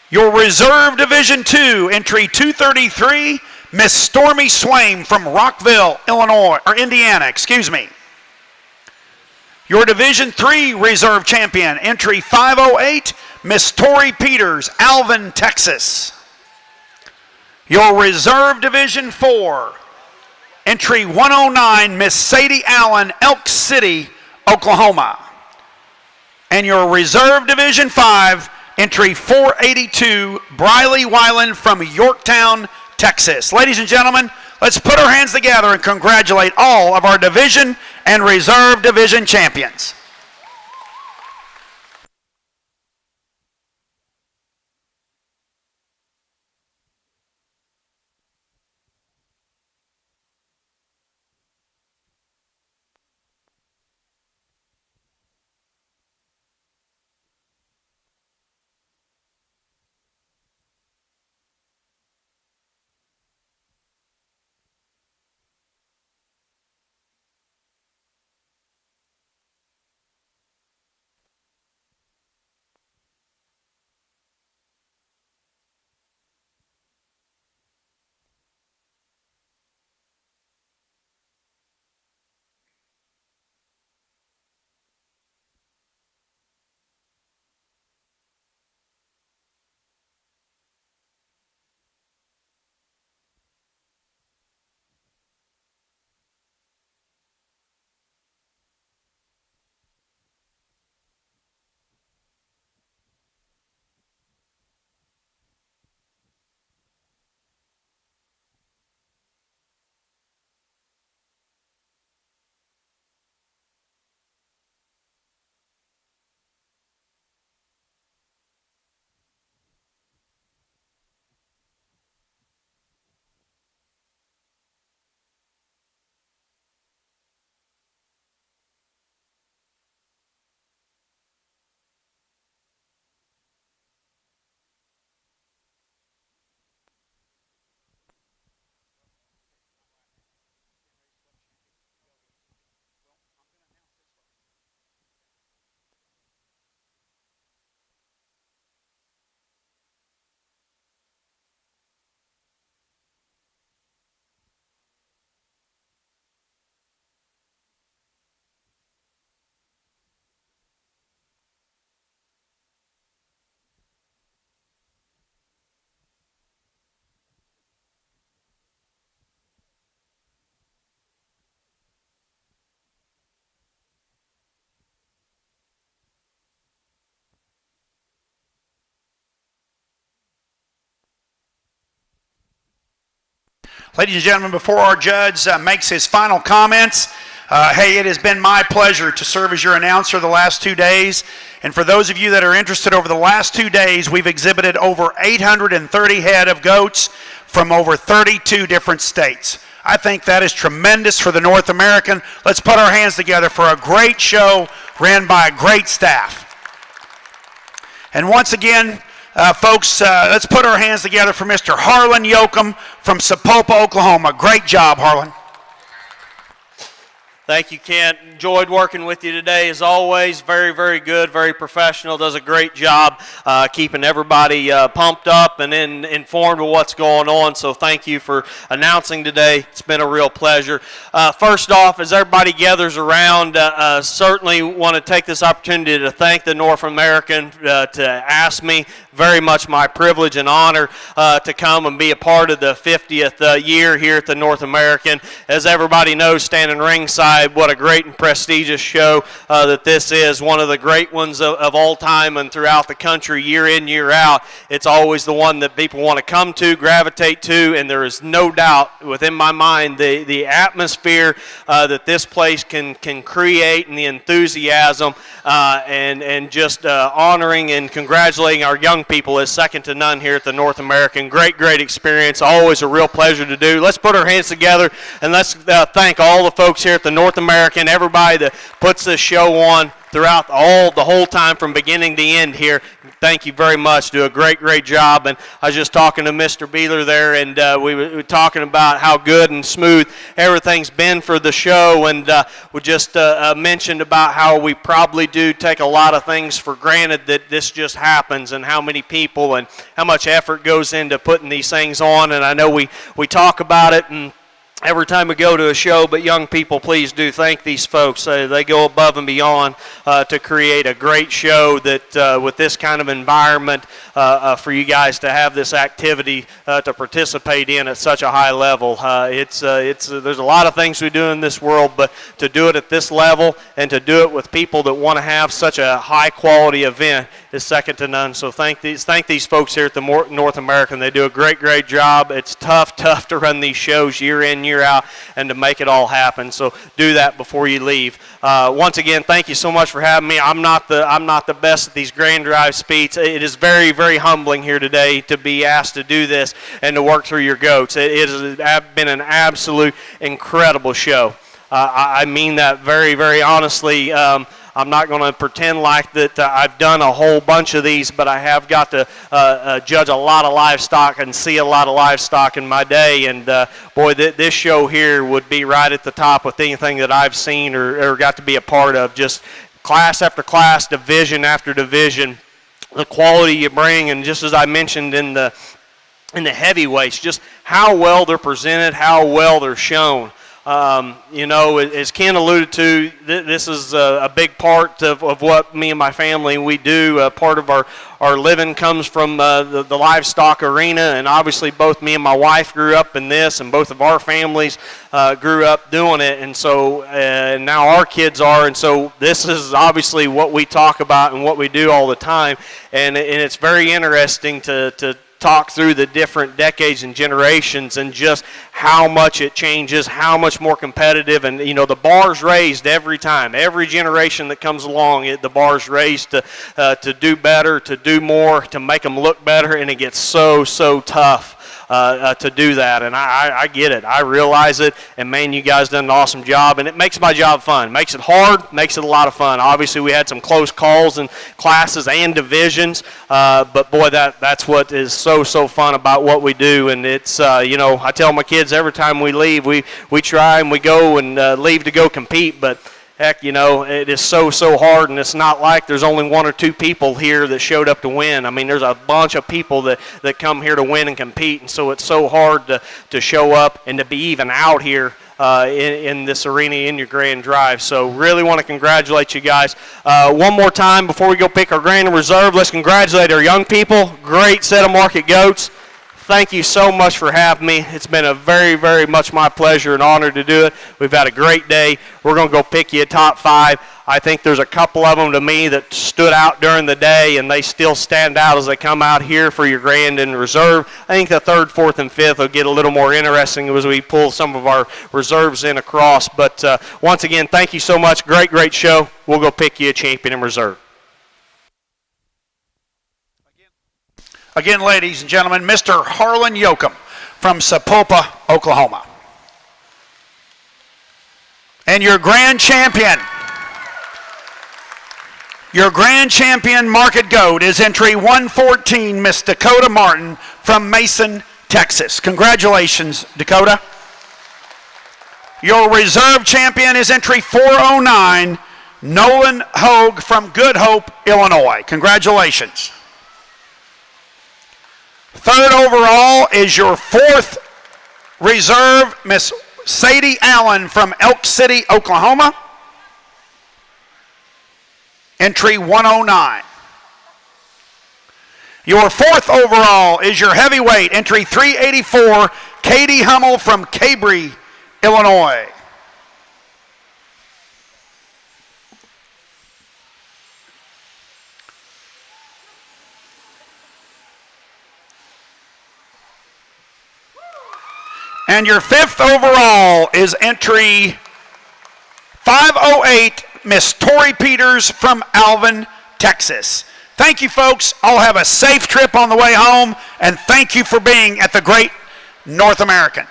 Your Reserve Division II, entry 233, Miss Stormy Swaim from Rockville, Indiana. Your Division III Reserve Champion, entry 508, Miss Tori Peters, Alvin, Texas. Your Reserve Division IV, entry 109, Miss Sadie Allen, Elk City, Oklahoma. And your Reserve Division V, entry 482, Briley Weiland from Yorktown, Texas. Ladies and gentlemen, let's put our hands together and congratulate all of our Division and Reserve Division champions. Ladies and gentlemen, before our judge makes his final comments, hey, it has been my pleasure to serve as your announcer the last 2 days. And for those of you that are interested, over the last 2 days, we've exhibited over 830 head of goats from over 32 different states. I think that is tremendous for the North American. Let's put our hands together for a great show ran by a great staff. And once again, folks, let's put our hands together for Mr. Harlan Yoakum from Sapulpa, Oklahoma. Great job, Harlan. Thank you, Kent. Enjoyed working with you today as always. Very, very good, very professional. Does a great job keeping everybody pumped up and informed of what's going on. So thank you for announcing today. It's been a real pleasure. First off, as everybody gathers around, certainly want to take this opportunity to thank the North American to ask me. Very much my privilege and honor to come and be a part of the 50th year here at the North American. As everybody knows, standing ringside, what a great and prestigious show that this is. One of the great ones of all time and throughout the country, year in, year out. It's always the one that people want to come to, gravitate to, and there is no doubt within my mind the atmosphere that this place can create and the enthusiasm and just honoring and congratulating our young people is second to none here at the North American. Great, great experience. Always a real pleasure to do. Let's put our hands together and let's thank all the folks here at the North American, everybody that puts this show on throughout the whole time from beginning to end here. Thank you very much. Do a great, great job. And I was just talking to Mr. Beeler there, and we were talking about how good and smooth everything's been for the show. And we just mentioned about how we probably do take a lot of things for granted that this just happens, and how many people and how much effort goes into putting these things on. And I know we talk about it and every time we go to a show, but young people, please do thank these folks. They go above and beyond to create a great show that with this kind of environment for you guys to have this activity to participate in at such a high level. There's a lot of things we do in this world, but to do it at this level and to do it with people that want to have such a high quality event is second to none. So thank these folks here at the North American. They do a great, great job. It's tough to run these shows year in, year out, and to make it all happen. So do that before you leave. Once again, thank you so much for having me. I'm not the best at these grand drive speeds. It is very, very humbling here today to be asked to do this and to work through your goats. It has been an absolute incredible show. I mean that very, very honestly. I'm not going to pretend like that I've done a whole bunch of these, but I have got to judge a lot of livestock and see a lot of livestock in my day. And boy, this show here would be right at the top with anything that I've seen or got to be a part of. Just class after class, division after division, the quality you bring, and just as I mentioned in the heavyweights, just how well they're presented, how well they're shown. As Ken alluded to, this is a big part of what me and my family we do. Part of our living comes from the livestock arena, and obviously both me and my wife grew up in this, and both of our families grew up doing it, and so now our kids are, and so this is obviously what we talk about and what we do all the time, and it's very interesting to talk through the different decades and generations and just how much it changes, how much more competitive, and the bar's raised every time. Every generation that comes along, the bar's raised to do better, to do more, to make them look better, and it gets so tough to do that. And I get it. I realize it. And man, you guys done an awesome job. And it makes my job fun. Makes it hard. Makes it a lot of fun. Obviously, we had some close calls in classes and divisions. But boy, that's what is so fun about what we do. And it's I tell my kids every time we leave, we try and we go and leave to go compete. But heck, it is so hard, and it's not like there's only one or two people here that showed up to win. I mean, there's a bunch of people that come here to win and compete, and so it's so hard to show up and to be even out here in this arena in your grand drive. So really want to congratulate you guys. One more time before we go pick our grand and reserve, let's congratulate our young people. Great set of market goats. Thank you so much for having me. It's been a very, very much my pleasure and honor to do it. We've had a great day. We're going to go pick you a top 5. I think there's a couple of them to me that stood out during the day, and they still stand out as they come out here for your grand and reserve. I think the 3rd, 4th, and 5th will get a little more interesting as we pull some of our reserves in across. But once again, thank you so much. Great, great show. We'll go pick you a champion and reserve. Again, ladies and gentlemen, Mr. Harlan Yoakum from Sapulpa, Oklahoma. And your grand champion market goat is entry 114, Miss Dakota Martin from Mason, Texas. Congratulations, Dakota. Your reserve champion is entry 409, Nolan Hogue from Good Hope, Illinois. Congratulations. Third overall is your fourth reserve, Miss Sadie Allen from Elk City, Oklahoma. Entry 109. Your fourth overall is your heavyweight, entry 384, Katie Hummel from Cabry, Illinois. And your fifth overall is entry 508, Miss Tori Peters from Alvin, Texas. Thank you, folks. I'll have a safe trip on the way home, and thank you for being at the Great North American.